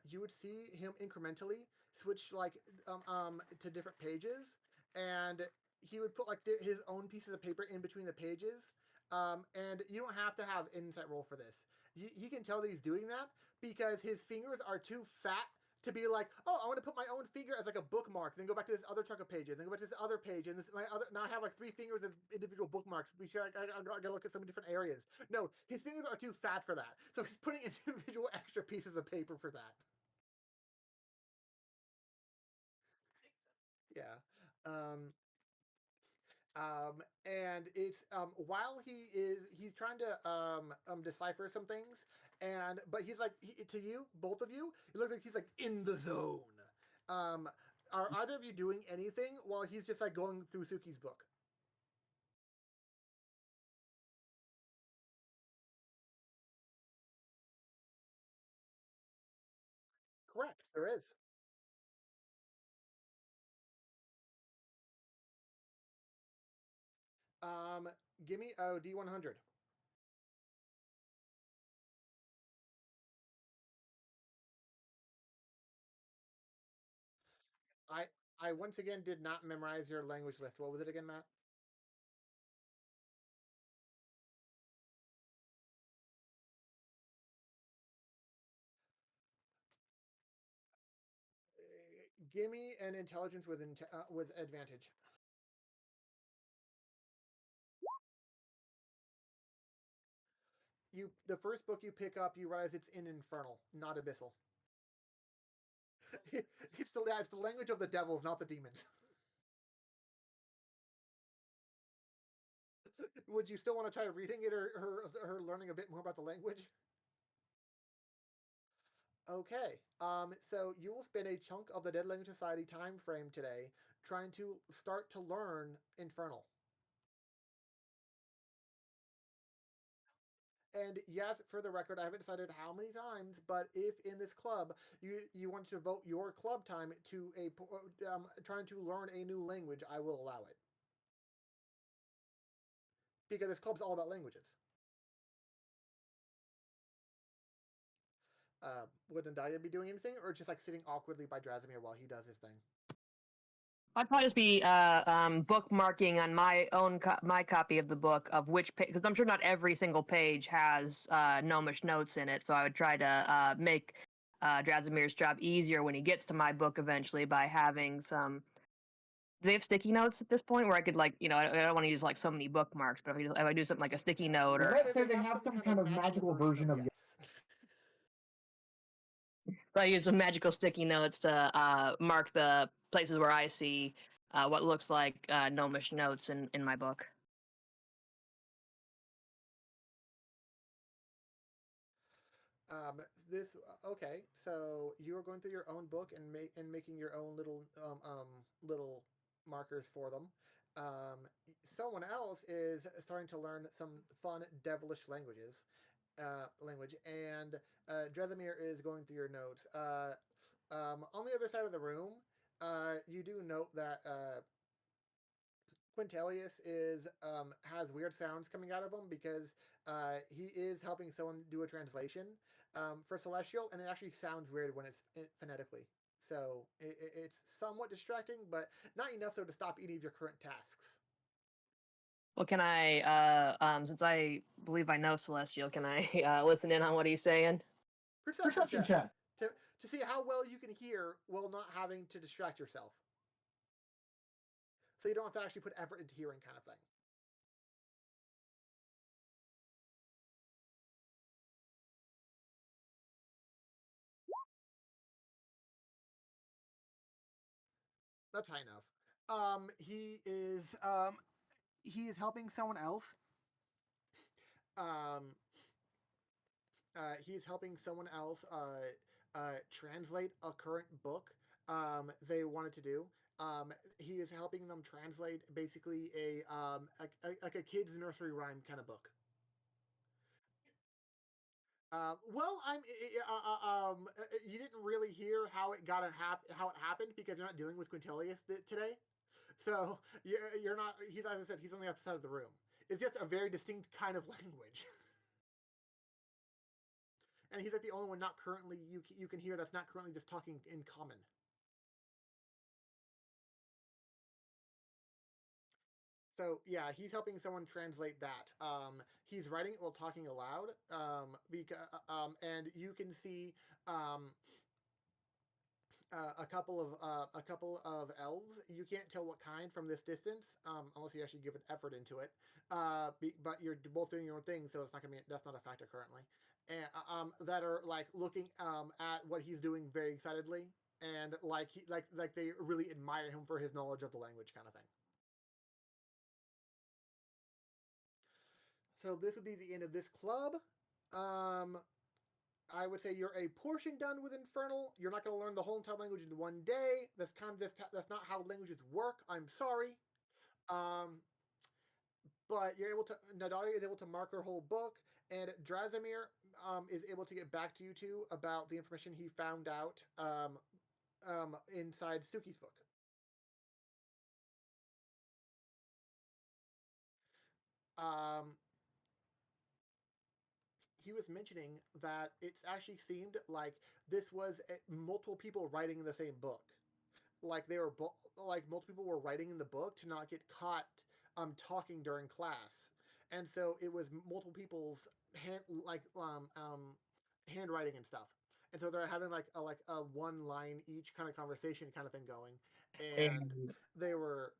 you would see him incrementally switch to different pages, and he would put like his own pieces of paper in between the pages. And you don't have to have an insight roll for this. He can tell that he's doing that because his fingers are too fat to be like, oh, I want to put my own finger as like a bookmark, then go back to this other chunk of pages, then go back to this other page, and now I have like 3 fingers as individual bookmarks. I gotta look at some different areas. No, his fingers are too fat for that, so he's putting individual extra pieces of paper for that. Yeah. And it's while he's trying to decipher some things, but he's like to you, both of you, it looks like he's like in the zone. Are either of you doing anything while he's just like going through Suki's book? Correct, there is. Give me a D100. I I once again did not memorize your language list. What was it again, Matt? Give me an intelligence with advantage. The first book you pick up, you realize it's in Infernal, not Abyssal. It's the language of the devils, not the demons. Would you still want to try reading it or her learning a bit more about the language? Okay. So you will spend a chunk of the Dead Language Society time frame today trying to start to learn Infernal. And yes, for the record, I haven't decided how many times, but if in this club you want to devote your club time to trying to learn a new language, I will allow it. Because this club's all about languages. Would Nadalia be doing anything, or just like sitting awkwardly by Drazimir while he does his thing? I'd probably just be bookmarking on my own my copy of the book of which page, because I'm sure not every single page has gnomish notes in it. So I would try to make Drazimir's job easier when he gets to my book eventually by having some. Do they have sticky notes at this point where I could I don't want to use like so many bookmarks, but if I do something like a sticky note or Let's say they have some kind of magical version of yes. if I use some magical sticky notes to mark the places where I see what looks like gnomish notes in my book. This okay. So you are going through your own book and making your own little markers for them. Someone else is starting to learn some fun devilish language, and Drezimir is going through your notes. On the other side of the room, you do note that Quintilius has weird sounds coming out of him because he is helping someone do a translation for Celestial, and it actually sounds weird when it's phonetically. So it's somewhat distracting, but not enough so to stop any of your current tasks. Well, can I, since I believe I know Celestial, can I listen in on what he's saying? Perception check to see how well you can hear while not having to distract yourself. So you don't have to actually put effort into hearing, kind of thing. That's high enough. He is helping someone else. He's helping someone else translate a current book they wanted to do. He is helping them translate basically like a kid's nursery rhyme kind of book. You didn't really hear how it how it happened because you're not dealing with Quintilius today. So you're not. He's, as I said, he's on the other side of the room. It's just a very distinct kind of language. And he's like the only one not currently you can hear that's not currently just talking in common. So yeah, he's helping someone translate that. He's writing it while talking aloud. And you can see a couple of elves. You can't tell what kind from this distance, unless you actually give an effort into it. But you're both doing your own thing, so it's not gonna be. That's not a factor currently. And that are like looking at what he's doing very excitedly, and like they really admire him for his knowledge of the language, kind of thing. So this would be the end of this club. I would say you're a portion done with Infernal. You're not going to learn the whole entire language in one day. That's not how languages work. I'm sorry. But you're able to. Nadalia is able to mark her whole book, and Drazimir is able to get back to you two about the information he found out inside Suki's book. He was mentioning that it actually seemed like this was multiple people writing in the same book. Like they were like multiple people were writing in the book to not get caught talking during class, and so it was multiple people's handwriting and stuff. And so they're having like a one line each kind of conversation kind of thing going, and they were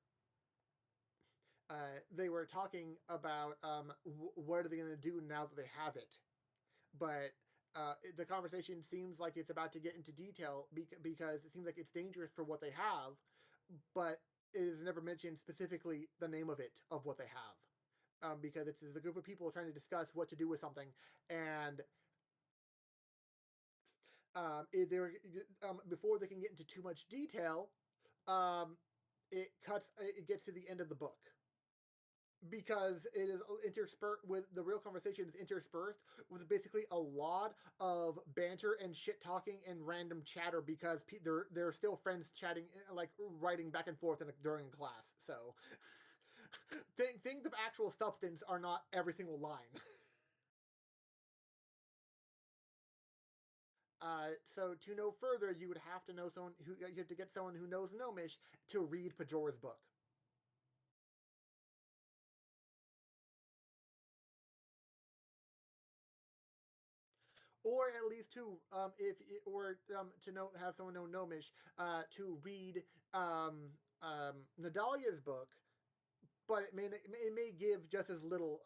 talking about what are they going to do now that they have it. But the conversation seems like it's about to get into detail because it seems like it's dangerous for what they have, but it is never mentioned specifically the name of what they have, because it's a group of people trying to discuss what to do with something, and before they can get into too much detail, it gets to the end of the book because it is interspersed with the real conversation is interspersed with basically a lot of banter and shit talking and random chatter because they're still friends chatting like writing back and forth during class. So things of actual substance are not every single line. So to know further, you would have to know someone who you have to get someone who knows Gnomish to read Pajora's book. Or at least to to know have someone know Gnomish to read Nadalia's book, but it may give just as little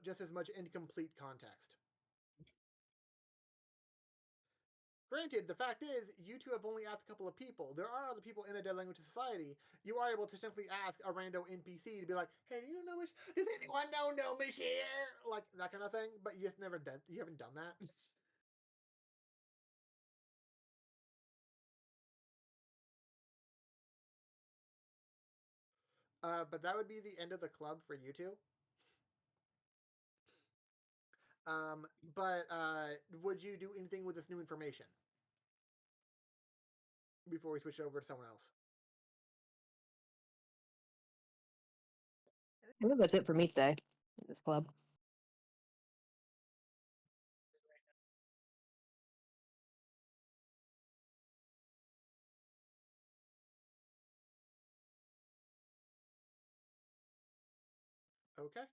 just as much incomplete context. Granted, the fact is, you two have only asked a couple of people. There are other people in the Dead Language Society. You are able to simply ask a rando NPC to be like, "Hey, do you know Gnomish? Does anyone know Gnomish here?" Like that kind of thing. But you just never done. You haven't done that. But that would be the end of the club for you two. But would you do anything with this new information before we switch over to someone else? I think that's it for me today in this club. Okay.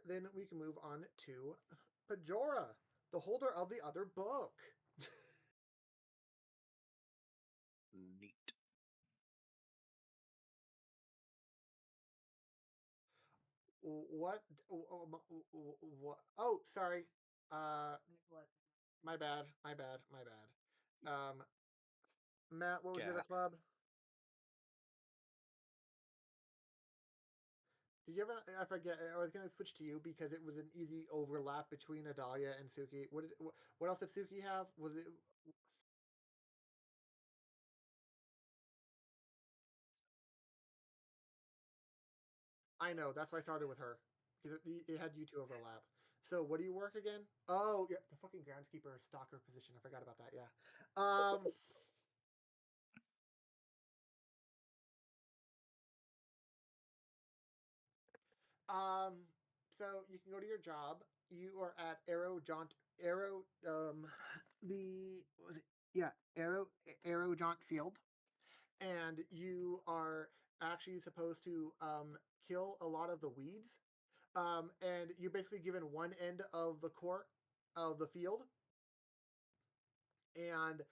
Then we can move on to Pajora, the holder of the other book. Neat. What? What? Oh, sorry. My bad. My bad. My bad. Matt, what was your other club? Did you ever? I forget. I was gonna switch to you because it was an easy overlap between Adalia and Suki. What else did Suki have? Was it? I know. That's why I started with her because it had you two overlap. So what do you work again? Oh, yeah, the fucking groundskeeper stalker position. I forgot about that. Yeah. Um. So you can go to your job. You are at Arrow. The what was it? Yeah, Arrow Jaunt Field, and you are actually supposed to kill a lot of the weeds. And you're basically given one end of the court of the field, and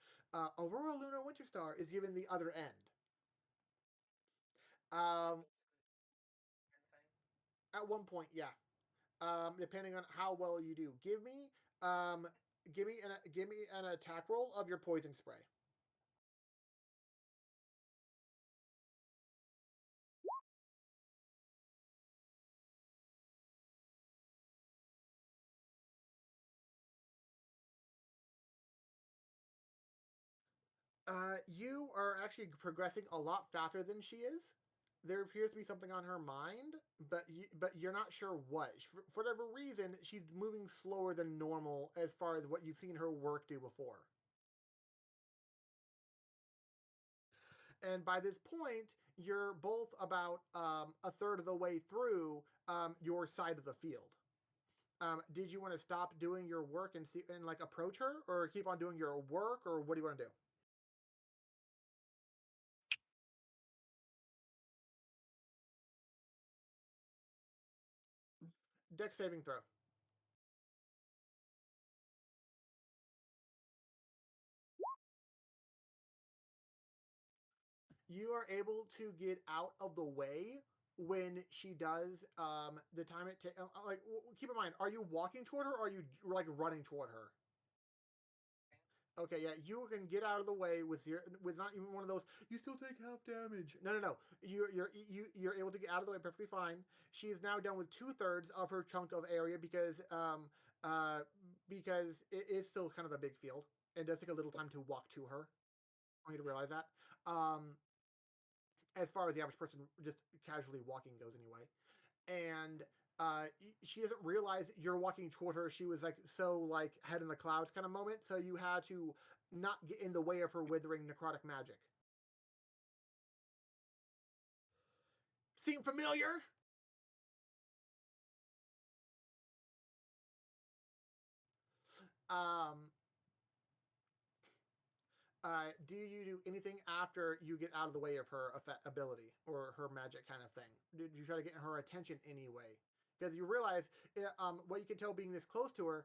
Aurora Lunar Winterstar is given the other end. Um, at one point, yeah. Depending on how well you do, um, give me an attack roll of your poison spray. You are actually progressing a lot faster than she is. There appears to be something on her mind, but you're not sure what. For whatever reason, she's moving slower than normal as far as what you've seen her work do before. And by this point, you're both about a third of the way through your side of the field. Did you want to stop doing your work and see and like approach her, or keep on doing your work, or what do you want to do? Dex saving throw. You are able to get out of the way when she does the time it takes. Like, keep in mind, are you walking toward her, or are you like running toward her? Okay, yeah, you can get out of the way with not even one of those. You still take half damage. No, no, no. You're able to get out of the way perfectly fine. She is now done with 2/3 of her chunk of area because it is still kind of a big field. It does take a little time to walk to her. want you to realize that. As far as the average person just casually walking goes, anyway. And she doesn't realize you're walking toward her. She was like so like head in the clouds kind of moment. So you had to not get in the way of her withering necrotic magic. Seem familiar? Do you do anything after you get out of the way of her ability or her magic kind of thing? Did you try to get her attention anyway? Because you realize, what you can tell being this close to her,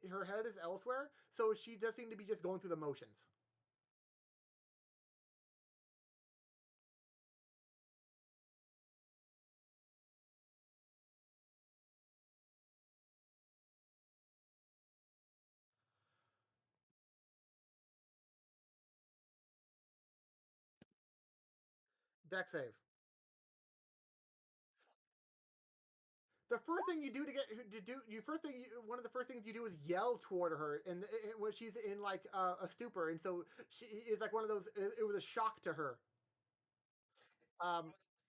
her head is elsewhere, so she does seem to be just going through the motions. Dex save. The first thing you do one of the first things you do is yell toward her, and when she's in like a stupor, and so she is like one of those. It was a shock to her.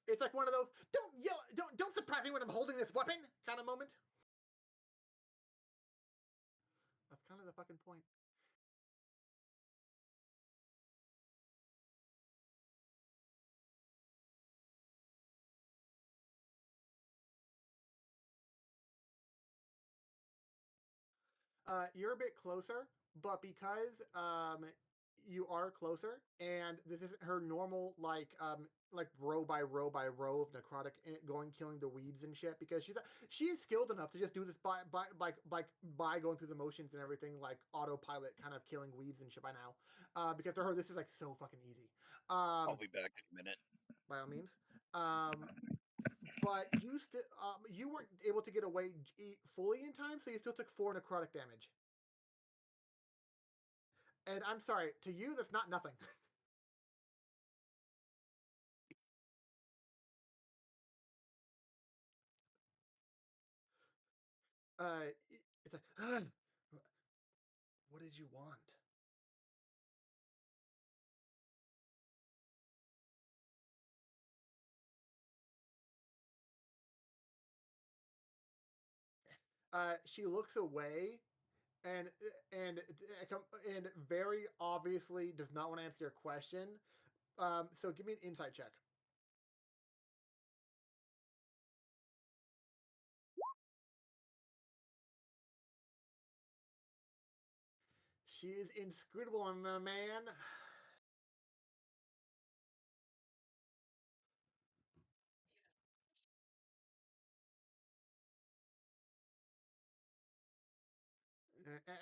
It's like one of those don't yell, don't surprise me when I'm holding this weapon kind of moment. That's kind of the fucking point. You're a bit closer, but because you are closer, and this isn't her normal like row by row by row of necrotic going killing the weeds and shit, because she is skilled enough to just do this by going through the motions and everything, like autopilot kind of killing weeds and shit by now. Because for her this is like so fucking easy. I'll be back in a minute. By all means. But you weren't able to get away fully in time, so you still took 4 necrotic damage. And I'm sorry, to you, that's not nothing. It's like, what did you want? She looks away and very obviously does not want to answer your question. So give me an insight check. She is inscrutable, my man.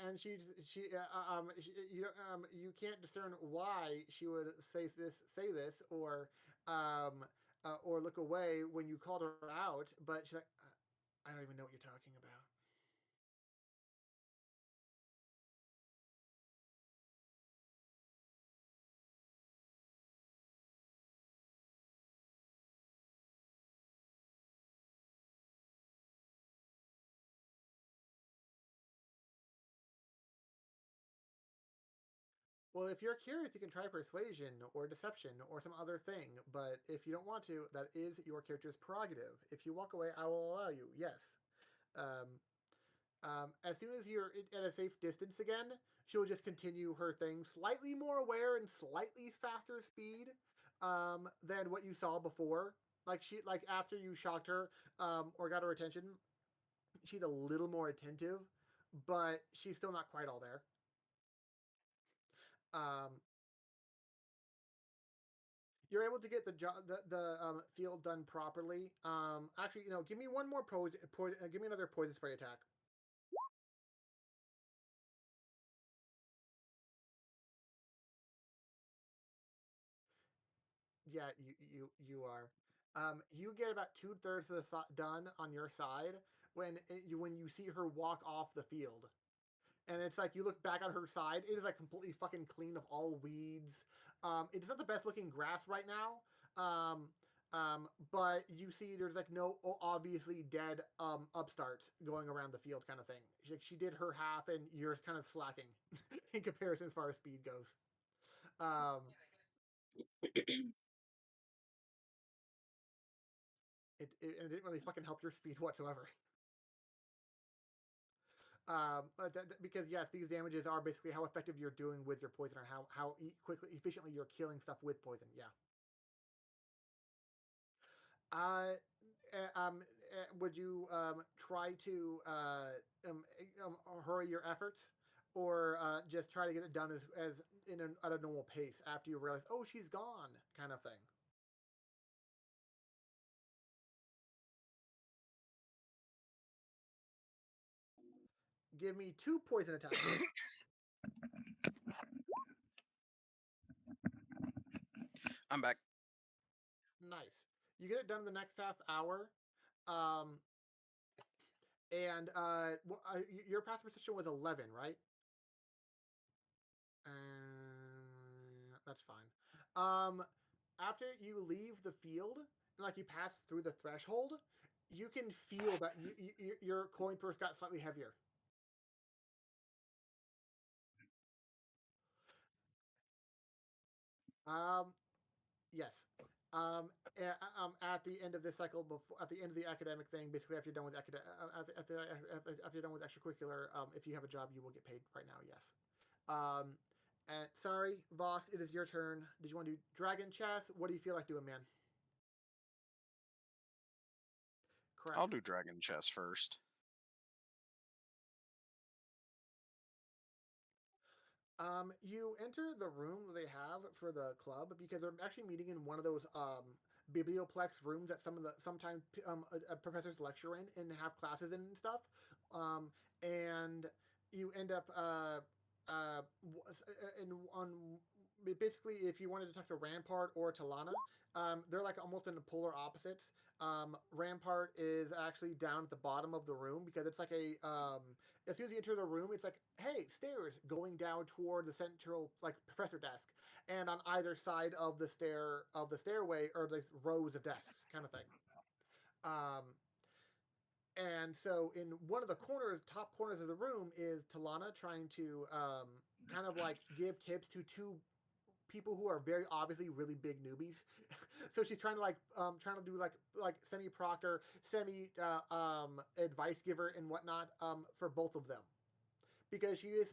And you can't discern why she would say this, or look away when you called her out. But she's like, I don't even know what you're talking about. Well, if you're curious, you can try persuasion or deception or some other thing. But if you don't want to, that is your character's prerogative. If you walk away, I will allow you. Yes. As soon as you're at a safe distance again, she'll just continue her thing, slightly more aware and slightly faster speed than what you saw before. Like after you shocked her or got her attention, she's a little more attentive, but she's still not quite all there. You're able to get the field done properly. Actually, give me one more give me another poison spray attack. Yeah, you are. You get about 2/3 of the done on your side when you see her walk off the field, and it's like you look back on her side. It is like completely fucking clean of all weeds. It's not the best looking grass right now. But you see there's like no obviously dead upstarts going around the field kind of thing. She did her half, and you're kind of slacking in comparison as far as speed goes. It didn't really fucking help your speed whatsoever. Because yes, these damages are basically how effective you're doing with your poison, or how quickly, efficiently you're killing stuff with poison. Yeah. Would you try to hurry your efforts, or just try to get it done as at a normal pace after you realize, oh, she's gone, kind of thing? Give me 2 poison attacks. I'm back. Nice. You get it done in the next half hour. Um, and your passive perception was 11, right? That's fine. After you leave the field, like you pass through the threshold, you can feel that your coin purse got slightly heavier. Yes. At the end of this cycle, at the end of the academic thing, basically after you're done with after you're done with extracurricular, if you have a job, you will get paid right now. Yes. And sorry, Voss, it is your turn. Did you want to do dragon chess? What do you feel like doing, man? Correct. I'll do dragon chess first. You enter the room that they have for the club because they're actually meeting in one of those biblioplex rooms that sometimes professors lecture in and have classes in and stuff. And you end up basically, if you wanted to talk to Rampart or Talana, they're like almost in the polar opposites. Rampart is actually down at the bottom of the room because it's like as soon as you enter the room, it's like, hey, stairs going down toward the central like professor desk, and on either side of the stairway are like rows of desks, kind of thing. And so in one of the top corners of the room is Talana trying to kind of like give tips to 2 people who are very obviously really big newbies. So she's trying to do like semi proctor, semi advice giver and whatnot for both of them. Because you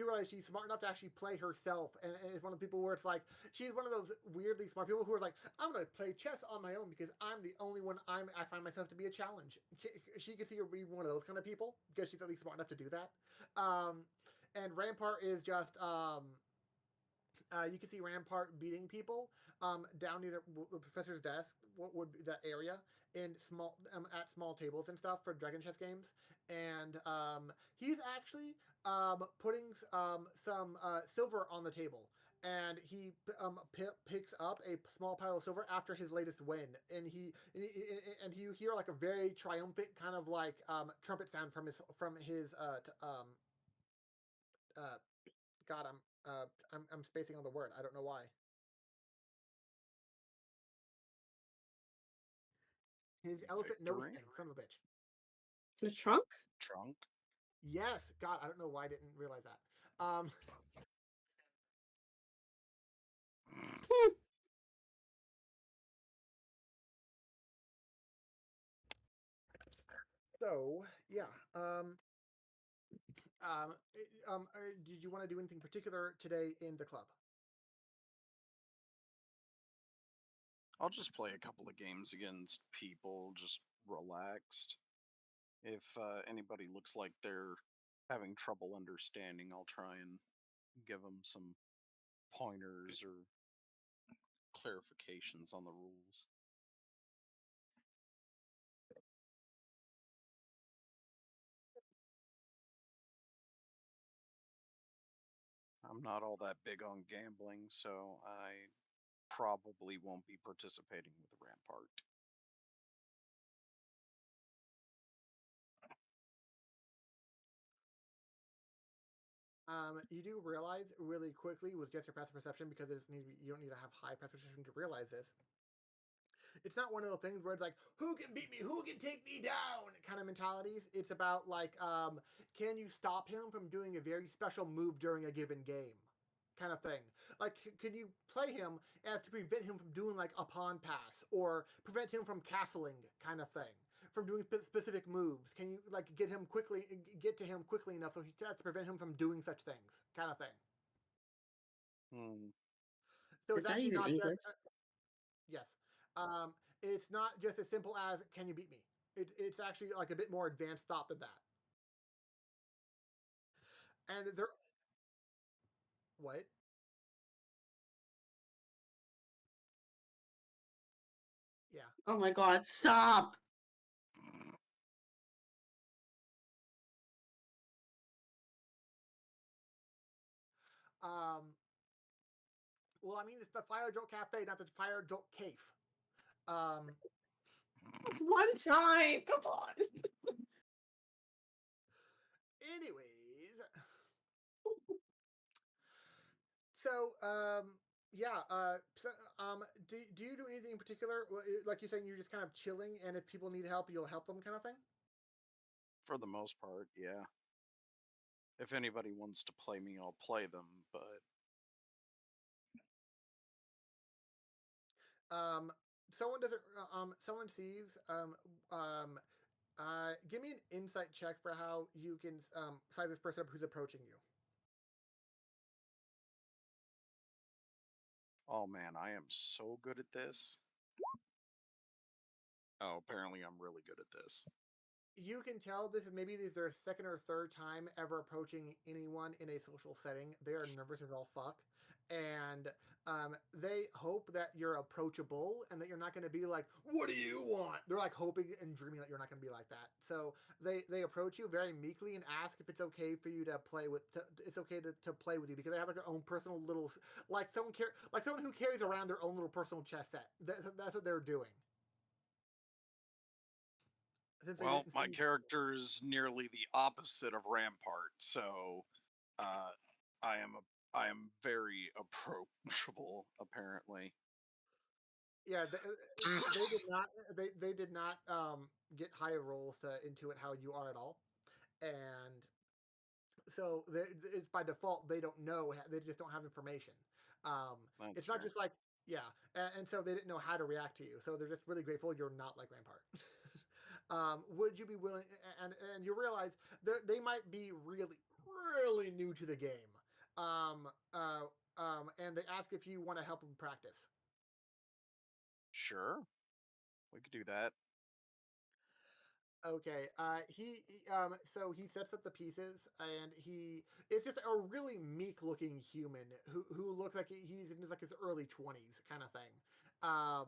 realize she's smart enough to actually play herself, and it's one of the people where it's like she's one of those weirdly smart people who are like, I'm gonna play chess on my own because I'm the only one I find myself to be a challenge. She could see her being one of those kind of people because she's at least smart enough to do that. And Rampart is just you can see Rampart beating people down near the professor's desk. What would be that area in at small tables and stuff for dragon chess games, and he's actually putting some silver on the table. And he picks up a small pile of silver after his latest win, and you hear like a very triumphant kind of like trumpet sound from his God, I'm spacing on the word. I don't know why. His elephant nose thing, son of a bitch. The trunk? Trunk. Yes, God, I don't know why I didn't realize that. So yeah. Did you want to do anything particular today in the club? I'll just play a couple of games against people, just relaxed. If anybody looks like they're having trouble understanding, I'll try and give them some pointers or clarifications on the rules. I'm not all that big on gambling, so I probably won't be participating with Rampart. You do realize really quickly with just your passive perception, because you don't need to have high passive perception to realize this. It's not one of those things where it's like, who can beat me, who can take me down kind of mentalities. It's about like, can you stop him from doing a very special move during a given game? kind of thing. Like, can you play him as to prevent him from doing like a pawn pass or prevent him from castling kind of thing, from doing specific moves? Can you like get to him quickly enough so he has to prevent him from doing such things, kind of thing? Hmm. So Is it's that actually even not English? just yes. It's not just as simple as can you beat me. It's actually like a bit more advanced thought than that. And there, what? Yeah. Oh my god, stop! Well, I mean, it's the Fire Jolt Cafe, not the Fire Jolt Cave. Um, It's one time. Come on. anyways, so yeah. Do you do anything in particular? Like you're saying, you're just kind of chilling, and if people need help, you'll help them, kind of thing. For the most part, yeah. If anybody wants to play me, I'll play them, but Someone doesn't. Someone sees. Give me an insight check for how you can size this person up who's approaching you. oh man, I am so good at this. Oh, apparently I'm really good at this. You can tell this is their second or third time ever approaching anyone in a social setting. They are nervous as all fuck, and they hope that you're approachable and that you're not going to be like, "What do you want?" They're like hoping and dreaming that you're not going to be like that. So they approach you very meekly and ask if it's okay for you to play with. It's okay to play with you because they have like their own personal little like someone who carries around their own little personal chess set. That's what they're doing. Since they Well, didn't my see. character's nearly the opposite of Rampart, so uh, I am very approachable, apparently. Yeah, they did not. They did not get higher rolls to intuit how you are at all, and so it's by default they don't know. They just don't have information. Um, That's it's not fair. just like yeah, and so they didn't know how to react to you. So they're just really grateful you're not like Rampart. Would you be willing? And you realize they might be really new to the game. Um, and they ask if you want to help them practice. Sure, we could do that. Okay. So he sets up the pieces, and it's just a really meek looking human who looks like he's in like his early 20s kind of thing. Um,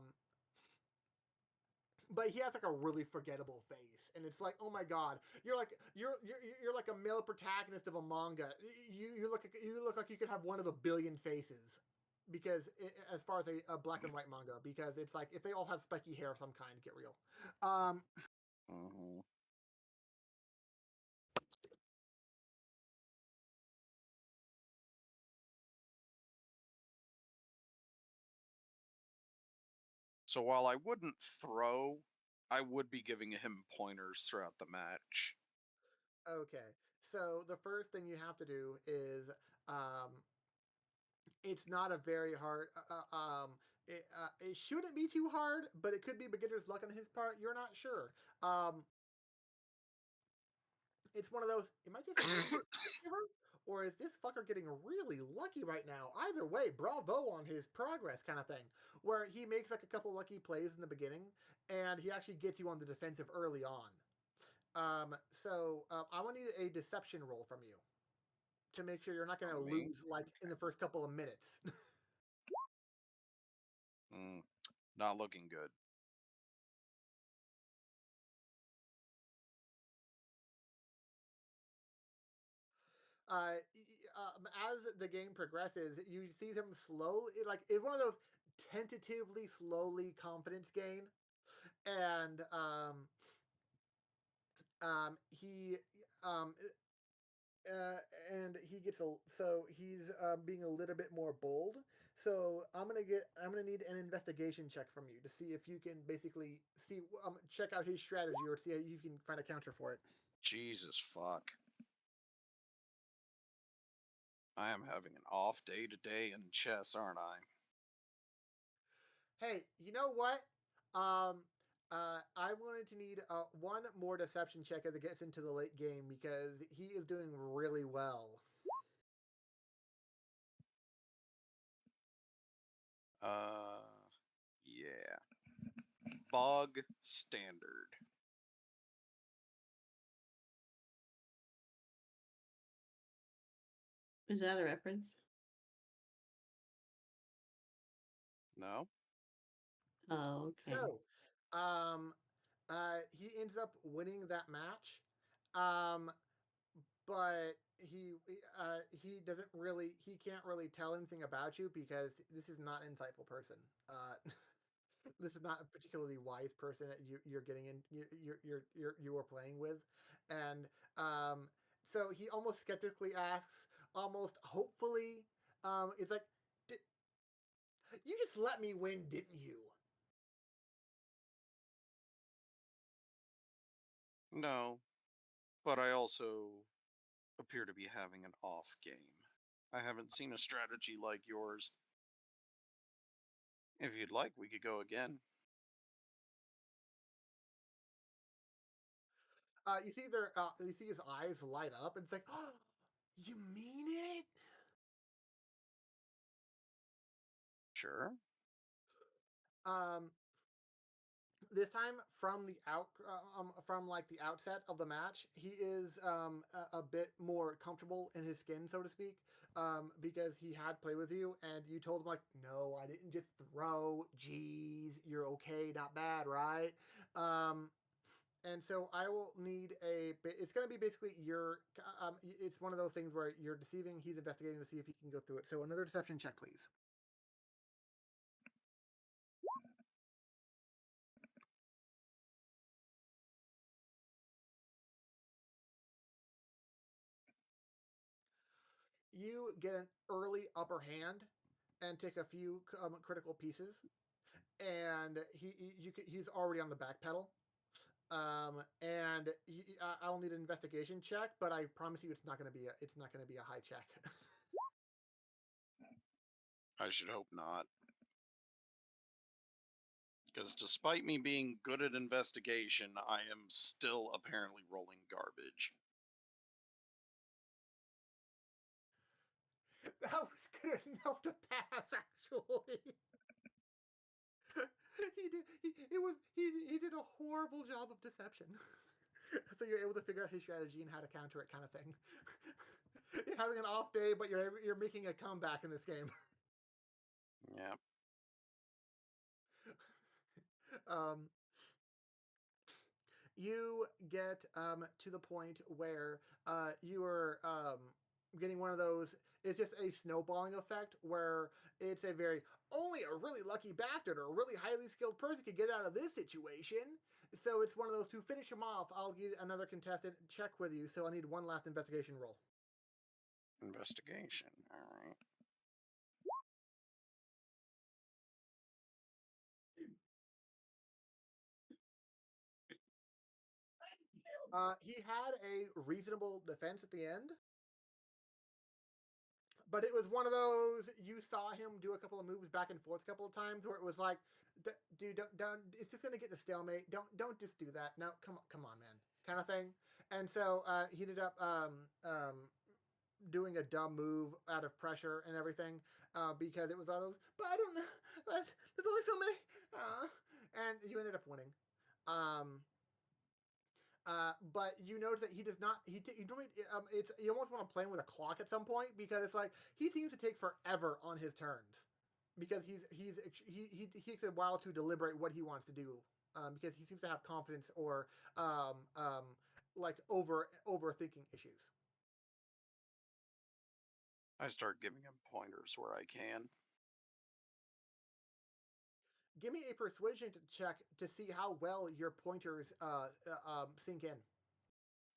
but he has like a really forgettable face, and it's like, oh my god, you're like a male protagonist of a manga. You look like you could have one of a billion faces. Because as far as a black and white manga, because it's like if they all have spiky hair of some kind, get real. Hmm. So while I wouldn't throw, I would be giving him pointers throughout the match. Okay, so the first thing you have to do is um, it's not a very hard. It shouldn't be too hard, but it could be beginner's luck on his part. You're not sure. Um, it's one of those. Am I just or is this fucker getting really lucky right now? Either way, bravo on his progress, kind of thing. Where he makes like a couple lucky plays in the beginning, and he actually gets you on the defensive early on. I want to need a deception roll from you to make sure you're not going to From me? lose like in the first couple of minutes. Mm, not looking good. As the game progresses, you see them slowly, like it's one of those tentatively, slowly confidence gain, and he um, and he gets so he's being a little bit more bold. So I'm gonna need an investigation check from you to see if you can basically check out his strategy or see how you can find a counter for it. Jesus fuck. I am having an off day today in chess, aren't I? Hey, you know what? I'm going to need one more deception check as it gets into the late game because he is doing really well. Yeah. Bog standard. Is that a reference? No? Oh, okay. So, he ends up winning that match, but he doesn't really he can't really tell anything about you because this is not an insightful person. This is not a particularly wise person that you're getting in you are playing with, and so he almost skeptically asks, almost hopefully, it's like, you just let me win, didn't you? No. But I also appear to be having an off game. I haven't seen a strategy like yours. If you'd like, we could go again. You see his eyes light up, and it's like, oh, you mean it? Sure. Um, this time from like the outset of the match, he is a bit more comfortable in his skin, so to speak, because he had played with you, and you told him like, no, I didn't just throw. Geez, you're okay, not bad, right? And so I will need it's going to be basically it's one of those things where you're deceiving, he's investigating to see if he can go through it. So another deception check, please. You get an early upper hand and take a few critical pieces, and he's already on the back pedal. And I'll need an investigation check, but I promise you it's not going to be a high check. I should hope not. Because despite me being good at investigation, I am still apparently rolling garbage. That was good enough to pass, actually. He did a horrible job of deception. So you're able to figure out his strategy and how to counter it, kind of thing. You're having an off day, but you're making a comeback in this game. Yeah. Um, you get to the point where you are getting one of those. It's just a snowballing effect where it's a very only a really lucky bastard or a really highly skilled person could get out of this situation. So it's one of those to finish him off. I'll get another contestant check with you. So I need one last investigation roll. Investigation. All right. He had a reasonable defense at the end, but it was one of those you saw him do a couple of moves back and forth a couple of times where it was like, dude, don't it's just gonna get to stalemate. Don't just do that. No, come on, man, kind of thing. And so he ended up doing a dumb move out of pressure and everything because it was all those. But I don't know. But there's only so many. And you ended up winning. Um, but you notice that he does not. It's you almost want to play him with a clock at some point because it's like he seems to take forever on his turns because he takes a while to deliberate what he wants to do because he seems to have confidence or like overthinking issues. I start giving him pointers where I can. Give me a persuasion check to see how well your pointers sink in.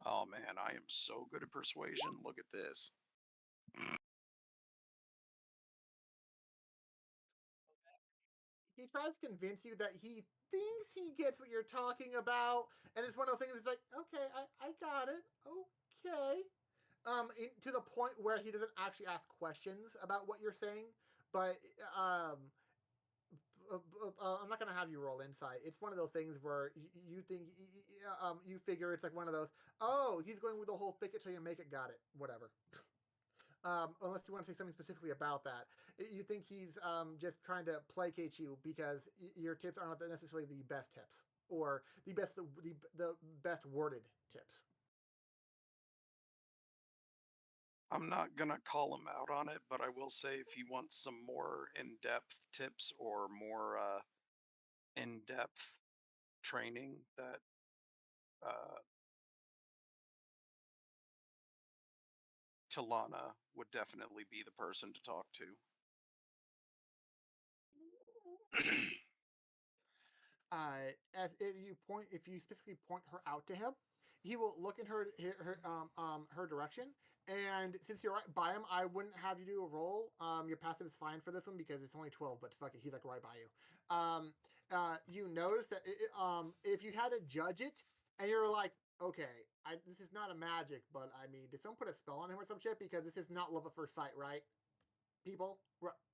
Oh man, I am so good at persuasion. Look at this. He tries to convince you that he thinks he gets what you're talking about, and it's one of those things. It's like, okay, I got it. Okay, to the point where he doesn't actually ask questions about what you're saying, but I'm not gonna have you roll insight. It's one of those things where you think you figure it's like one of those. Oh, he's going with the whole fake it till you make it. Got it. Whatever. Unless you want to say something specifically about that, you think he's just trying to placate you because your tips are not necessarily the best tips or the best worded tips. I'm not gonna call him out on it, but I will say if he wants some more in-depth tips or more in-depth training, that Talana would definitely be the person to talk to. If you specifically point her out to him, he will look in her direction. And since you're right by him, I wouldn't have you do a roll. Your passive is fine for this one because it's only 12, but fuck it, he's like right by you. You notice that if you had to judge it, and you're like, okay, this is not a magic, but I mean, did someone put a spell on him or some shit? Because this is not love at first sight, right? People,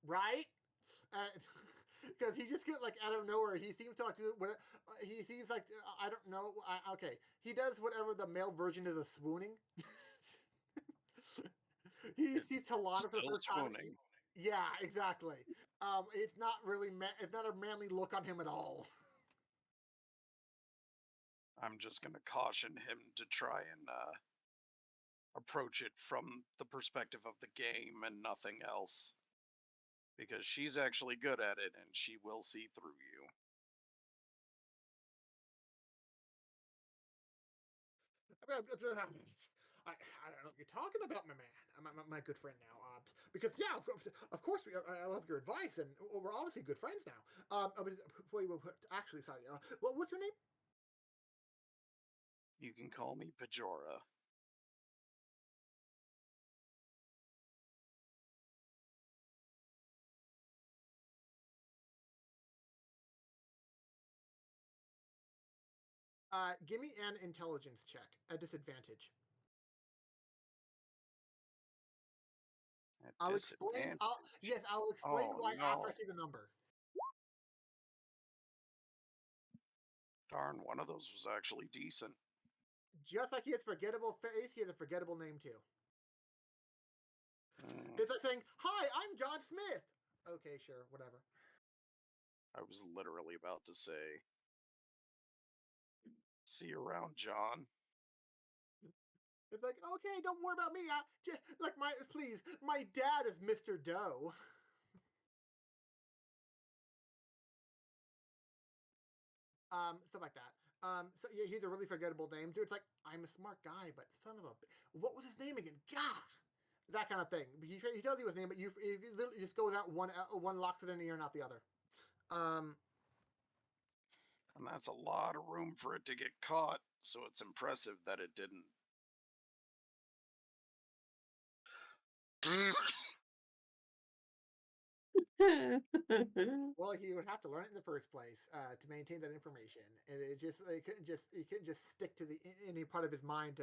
right? Because he just get like out of nowhere. He seems to like he seems like I don't know. Okay, he does whatever the male version is of swooning. He sees Talana for the Still first time. swooning. Yeah, exactly. It's not really it's not a manly look on him at all. I'm just gonna caution him to try and approach it from the perspective of the game and nothing else. Because she's actually good at it and she will see through you. I don't know what you're talking about, my man, my good friend now. Because yeah, of course, I love your advice, and we're obviously good friends now. Wait, actually, sorry. What's your name? You can call me Pajora. Give me an intelligence check at disadvantage. At I'll explain. disadvantage. I'll explain Oh why after I no. see the number. Darn, one of those was actually decent. Just like he has forgettable face, he has a forgettable name too. Mm, It's like saying, "Hi, I'm John Smith." Okay, sure, whatever. I was literally about to say, see you around, John. It's like, okay, don't worry about me. Please, my dad is Mr. Doe. Stuff like that. So yeah, he's a really forgettable name. Dude, it's like, I'm a smart guy, but son of a, what was his name again? God, that kind of thing. He tells you his name, but you literally just goes out one locks it in the ear, not the other. And that's a lot of room for it to get caught, so it's impressive that it didn't. Well, he would have to learn it in the first place to maintain that information, and it couldn't just stick to any part of his mind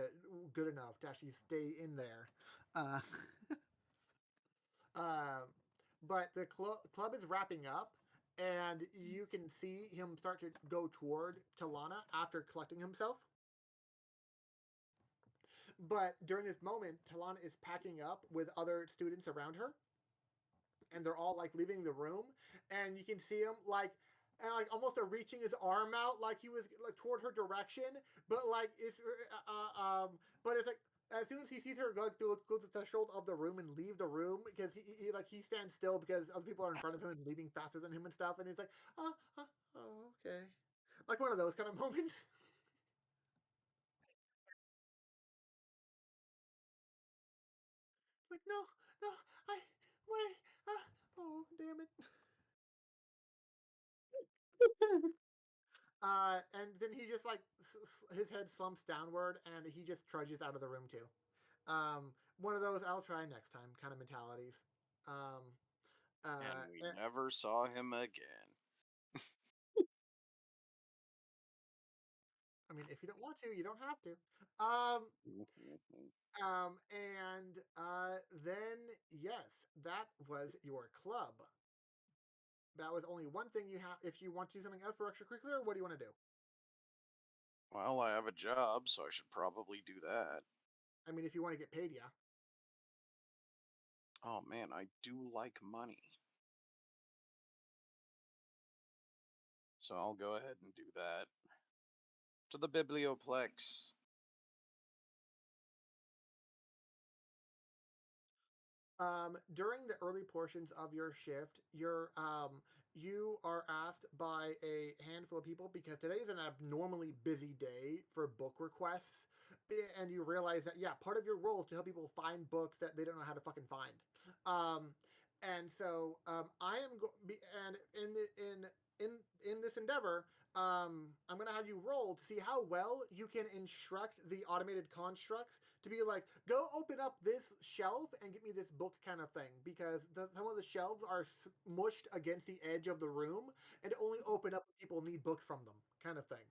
good enough to actually stay in there. Uh, but the club is wrapping up, and you can see him start to go toward Talana after collecting himself. But during this moment, Talana is packing up with other students around her, and they're all like leaving the room, and you can see him like almost reaching his arm out like he was like toward her direction, but like but it's like as soon as he sees her go to the threshold of the room and leave the room because he stands still because other people are in front of him and leaving faster than him and stuff, and he's like oh okay, like one of those kind of moments. Like no I wait oh damn it. And then he just like his head slumps downward, and he just trudges out of the room too. One of those I'll try next time kind of mentalities. Um, And we uh, never saw him again. I mean, if you don't want to, you don't have to. Then yes, that was your club. That was only one thing you have. If you want to do something else for extracurricular, what do you want to do? Well, I have a job, so I should probably do that. I mean, if you want to get paid, yeah. Oh man, I do like money. So I'll go ahead and do that. To the Biblioplex. During the early portions of your shift, you are asked by a handful of people because today is an abnormally busy day for book requests, and you realize that part of your role is to help people find books that they don't know how to fucking find. And so I am and in this endeavor, I'm gonna have you roll to see how well you can instruct the automated constructs to be like, go open up this shelf and get me this book kind of thing, because some of the shelves are mushed against the edge of the room and only open up when people need books from them, kind of thing.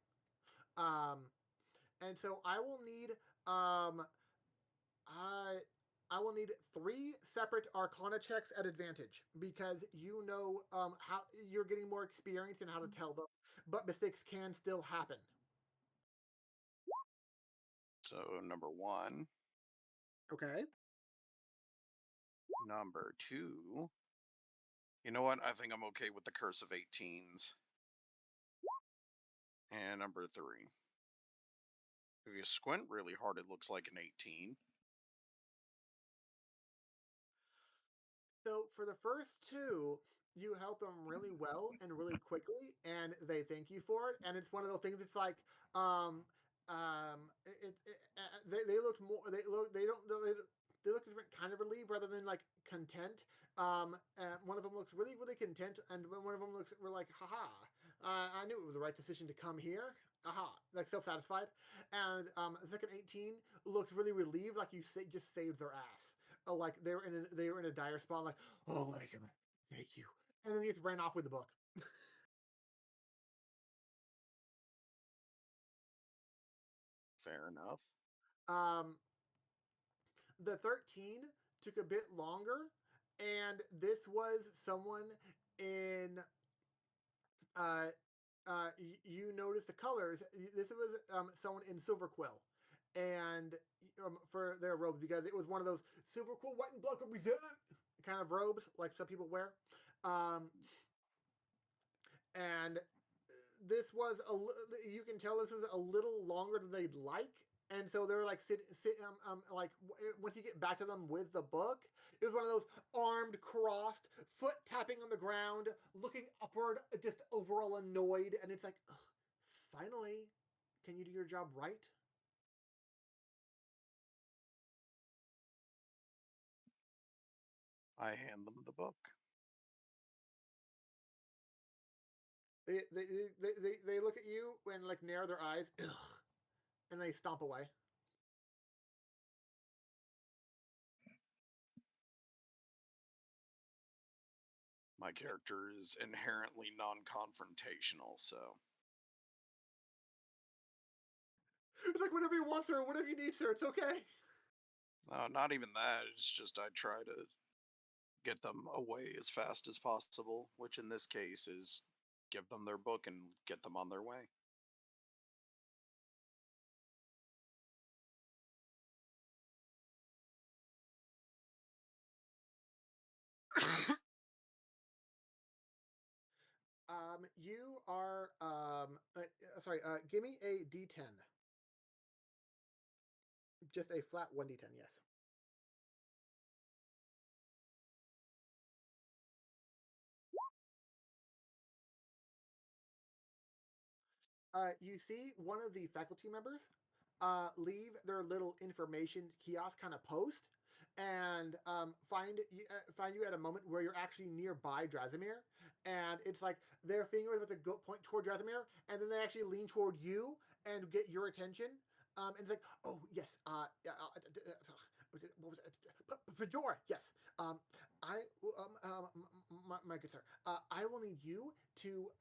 And so I will need I will need 3 separate Arcana checks at advantage, because you know how you're getting more experience in how to tell them, but mistakes can still happen. So number 1. Okay. Number 2. You know what? I think I'm okay with the curse of 18s. And number 3. If you squint really hard, it looks like an 18. So for the first 2, you help them really well and really quickly, and they thank you for it. And it's one of those things. It's like, they looked more. They look different, kind of relieved rather than like content. One of them looks really, really content, and one of them looks, we're like, haha, I knew it was the right decision to come here. Aha, like self-satisfied. And the second 18 looks really relieved, like you just saved their ass. Like they were in a dire spot, like, oh my god, thank you. And then he just ran off with the book. Fair enough. The 13 took a bit longer, and this was someone in you notice the colors. This was someone in Silver Quill, and for their robes, because it was one of those Silver Quill white and black represent kind of robes like some people wear. And this was you can tell this was a little longer than they'd like, and so they're like like once you get back to them with the book, it was one of those armed, crossed, foot tapping on the ground, looking upward, just overall annoyed, and it's like, finally, can you do your job right? I hand them the book. They look at you and like narrow their eyes, and they stomp away. My character is inherently non-confrontational, so It's like, whatever you want, sir, whatever you need, sir, it's okay. not even that. It's just I try to get them away as fast as possible, which in this case is give them their book and get them on their way. You are sorry. Give me a D10. Just a flat 1d10. Yes. You see one of the faculty members leave their little information kiosk kind of post, and find you at a moment where you're actually nearby Drasimir, and it's like their finger is about to go point toward Drasimir, and then they actually lean toward you and get your attention. And it's like, oh yes, what was it? Fedora, yes. My good sir, I will need you to,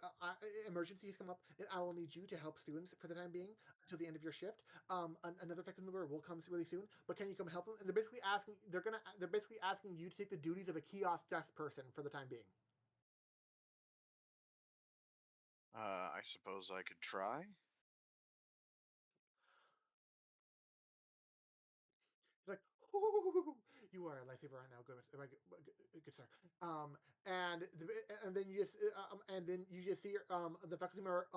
emergencies come up, and I will need you to help students for the time being until the end of your shift. Another faculty member will come really soon, but can you come help them? And they're basically asking you to take the duties of a kiosk desk person for the time being. I suppose I could try. Like, "Ooh, you are a lifesaver right now, good sir." And then you just see the faculty member,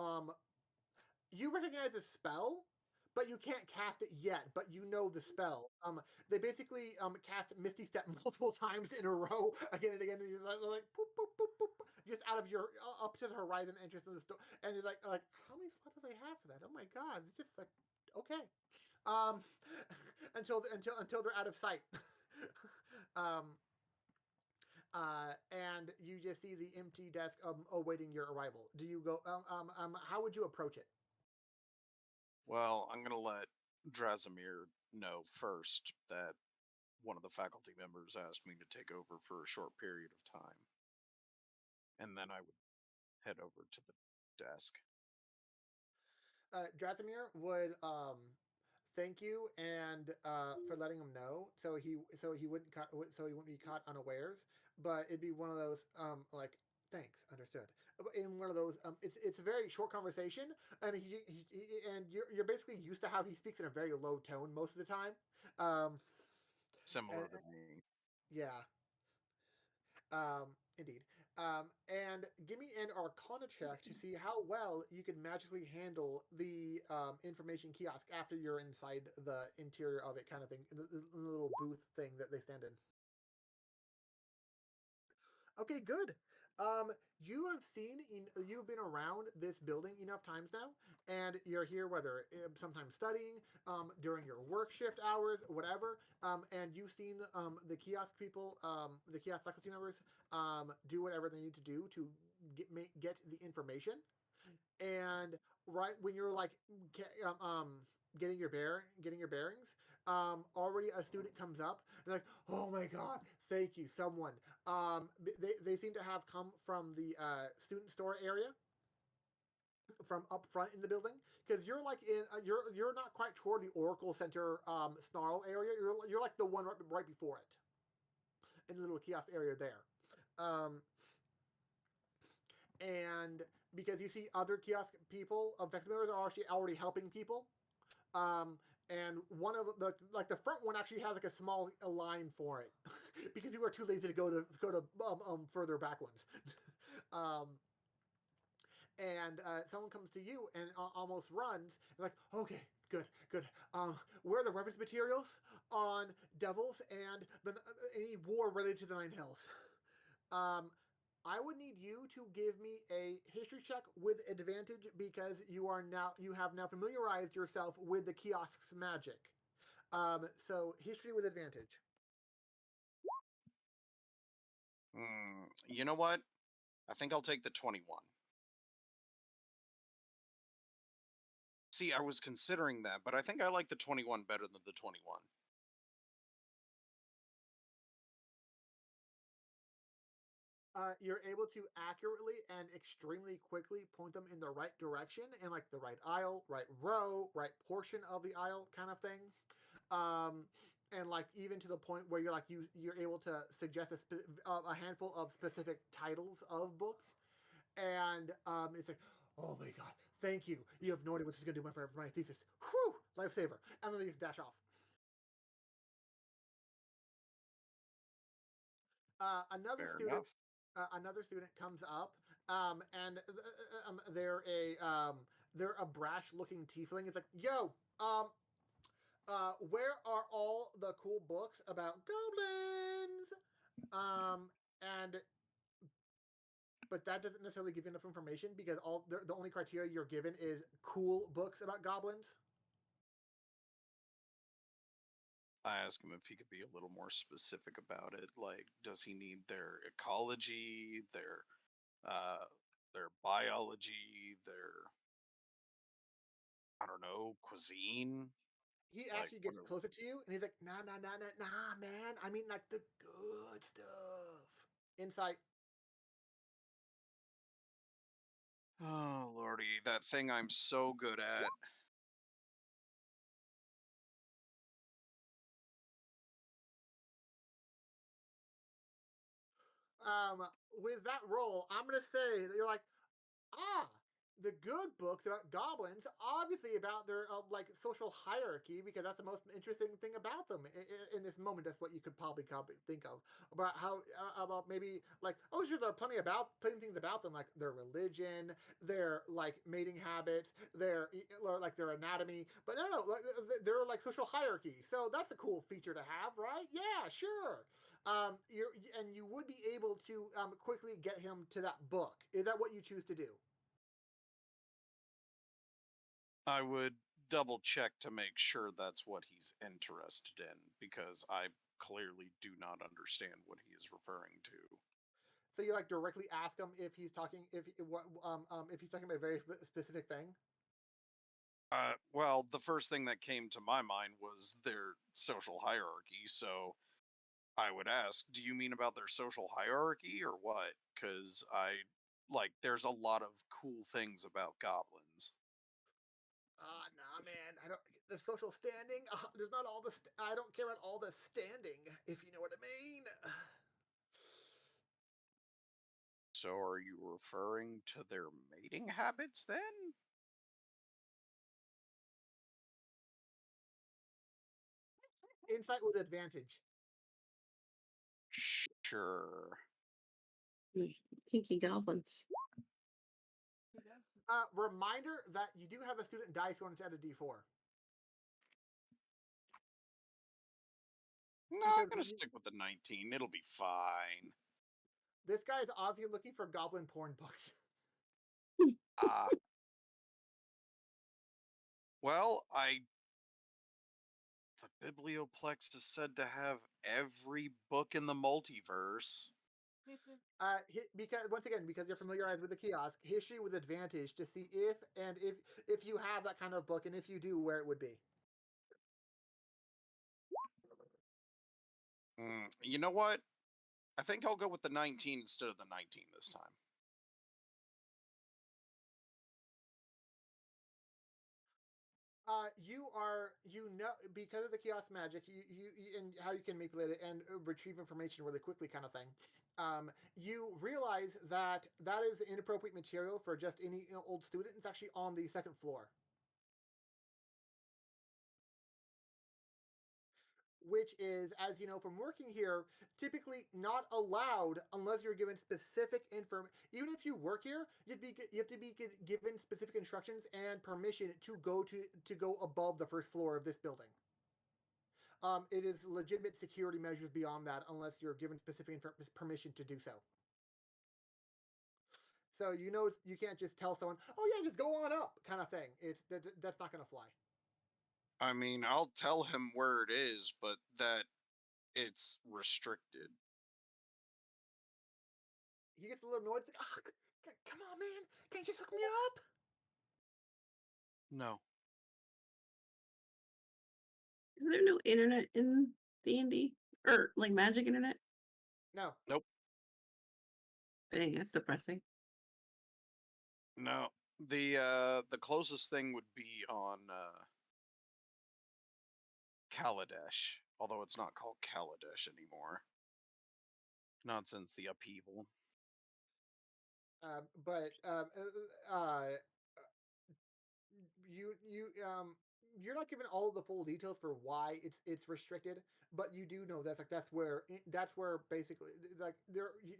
you recognize a spell, but you can't cast it yet. But you know the spell. They basically cast Misty Step multiple times in a row, again and again, and you're like boop, boop, boop, boop, just out of your up to the horizon entrance of the store, and you're like how many slots do they have for that? Oh my god! It's just like okay. Um, until they're out of sight. um, and you just see the empty desk awaiting your arrival. Do you go? How would you approach it? Well, I'm gonna let Drazimir know first that one of the faculty members asked me to take over for a short period of time, and then I would head over to the desk. Drazimir would thank you and for letting him know, so he wouldn't be caught unawares. But it'd be one of those like thanks, understood. In one of those, it's a very short conversation, and and you're basically used to how he speaks in a very low tone most of the time. Um, Similar and, to me. yeah, indeed. And give me an Arcana check to see how well you can magically handle the information kiosk after you're inside the interior of it, kind of thing, the little booth thing that they stand in. Okay, good. You've been around this building enough times now, and you're here whether sometimes studying, during your work shift hours, whatever. And you've seen the kiosk people, the kiosk faculty members, do whatever they need to do to get the information. And right when you're like getting your bearings, already a student comes up and like, oh my god, thank you, someone. They seem to have come from the student store area, from up front in the building, because you're like you're not quite toward the Oracle Center snarl area. You're like the one right before it, in the little kiosk area there. Um, and because you see other kiosk people, effective members are actually already helping people. Um, and one of the front one actually has like a small line for it because you were too lazy to go to further back ones. um, and someone comes to you and almost runs and like, okay, good, good. Where are the reference materials on devils and any war related to the Nine Hills? Um, I would need you to give me a history check with advantage because you have now familiarized yourself with the kiosk's magic. So history with advantage. You know what? I think I'll take the 21. See, I was considering that, but I think I like the 21 better than the 21. You're able to accurately and extremely quickly point them in the right direction, and like the right aisle, right row, right portion of the aisle, kind of thing. And like even to the point where you're able to suggest a handful of specific titles of books, and it's like, oh my god, thank you. You have no idea what this is gonna do for my thesis. Whew, lifesaver. And then they just dash off. Fair enough. Another student comes up, and they're a brash looking tiefling. It's like, yo, where are all the cool books about goblins? And but that doesn't necessarily give you enough information because the only criteria you're given is cool books about goblins. I asked him if he could be a little more specific about it. Like, does he need their ecology, their biology, their, I don't know, cuisine? He Like, actually gets what are- closer to you, and he's like, nah, man. I mean, like, the good stuff. Insight. Oh, lordy, that thing I'm so good at. With that roll, I'm going to say that you're like, the good books about goblins, obviously about their like social hierarchy, because that's the most interesting thing about them in this moment. That's what you could probably think of about how about maybe like, oh sure, there are plenty things about them, like their religion, their like mating habits, their like their anatomy, but no, like they're like social hierarchy. So that's a cool feature to have, right? Yeah, sure. You would be able to quickly get him to that book. Is that what you choose to do? I would double check to make sure that's what he's interested in, because I clearly do not understand what he is referring to. So you like directly ask him if he's talking if he's talking about a very specific thing. Well, the first thing that came to my mind was their social hierarchy, so I would ask, do you mean about their social hierarchy or what? Because there's a lot of cool things about goblins. Nah, man. I don't. The social standing. There's not all the. I don't care about all the standing. If you know what I mean. So are you referring to their mating habits then? Insight with advantage. Sure. Kinky goblins. Reminder that you do have a student die if you want to add a D4. No, I'm Because gonna stick with the 19. It'll be fine. this guy is obviously looking for goblin porn books. Ah. Well, the Biblioplex is said to have every book in the multiverse. Because once again, because you're familiarized with the kiosk, history with advantage to see if you have that kind of book, and if you do, where it would be. You know what? I think I'll go with the 19 instead of the 19 this time. Because of the kiosk magic, and how you can manipulate it and retrieve information really quickly, kind of thing. You realize that is inappropriate material for just any old student. It's actually on the second floor, which is, as you know from working here, typically not allowed unless you're given specific information. Even if you work here, you have to be given specific instructions and permission to go above the first floor of this building. It is legitimate security measures beyond that unless you're given specific permission to do so. So you can't just tell someone, "Oh yeah, just go on up," kind of thing. That's not going to fly. I mean, I'll tell him where it is, but that it's restricted. He gets a little annoyed. Like, come on, man, can't you just hook me up? No. Is there no internet in D&D or like magic internet? No. Nope. Dang, that's depressing. No. The closest thing would be on Kaladesh, although it's not called Kaladesh anymore. Not since the upheaval. You're not given all of the full details for why it's restricted, but you do know that's where basically like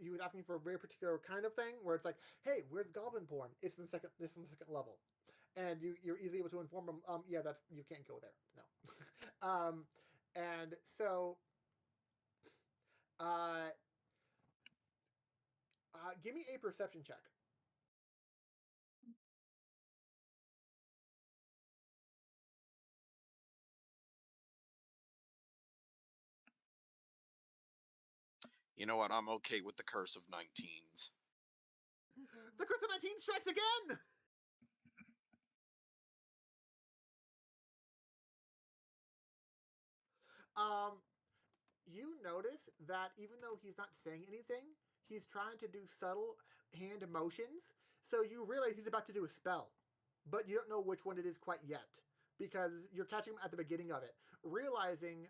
he was asking for a very particular kind of thing where it's like, hey, where's goblin porn? It's in the second level, and you're easily able to inform them. Yeah, you can't go there. No, and so give me a perception check. You know what? I'm okay with the curse of 19s. The curse of 19 strikes again. You notice that even though he's not saying anything, he's trying to do subtle hand motions. So you realize he's about to do a spell, but you don't know which one it is quite yet because you're catching him at the beginning of it, realizing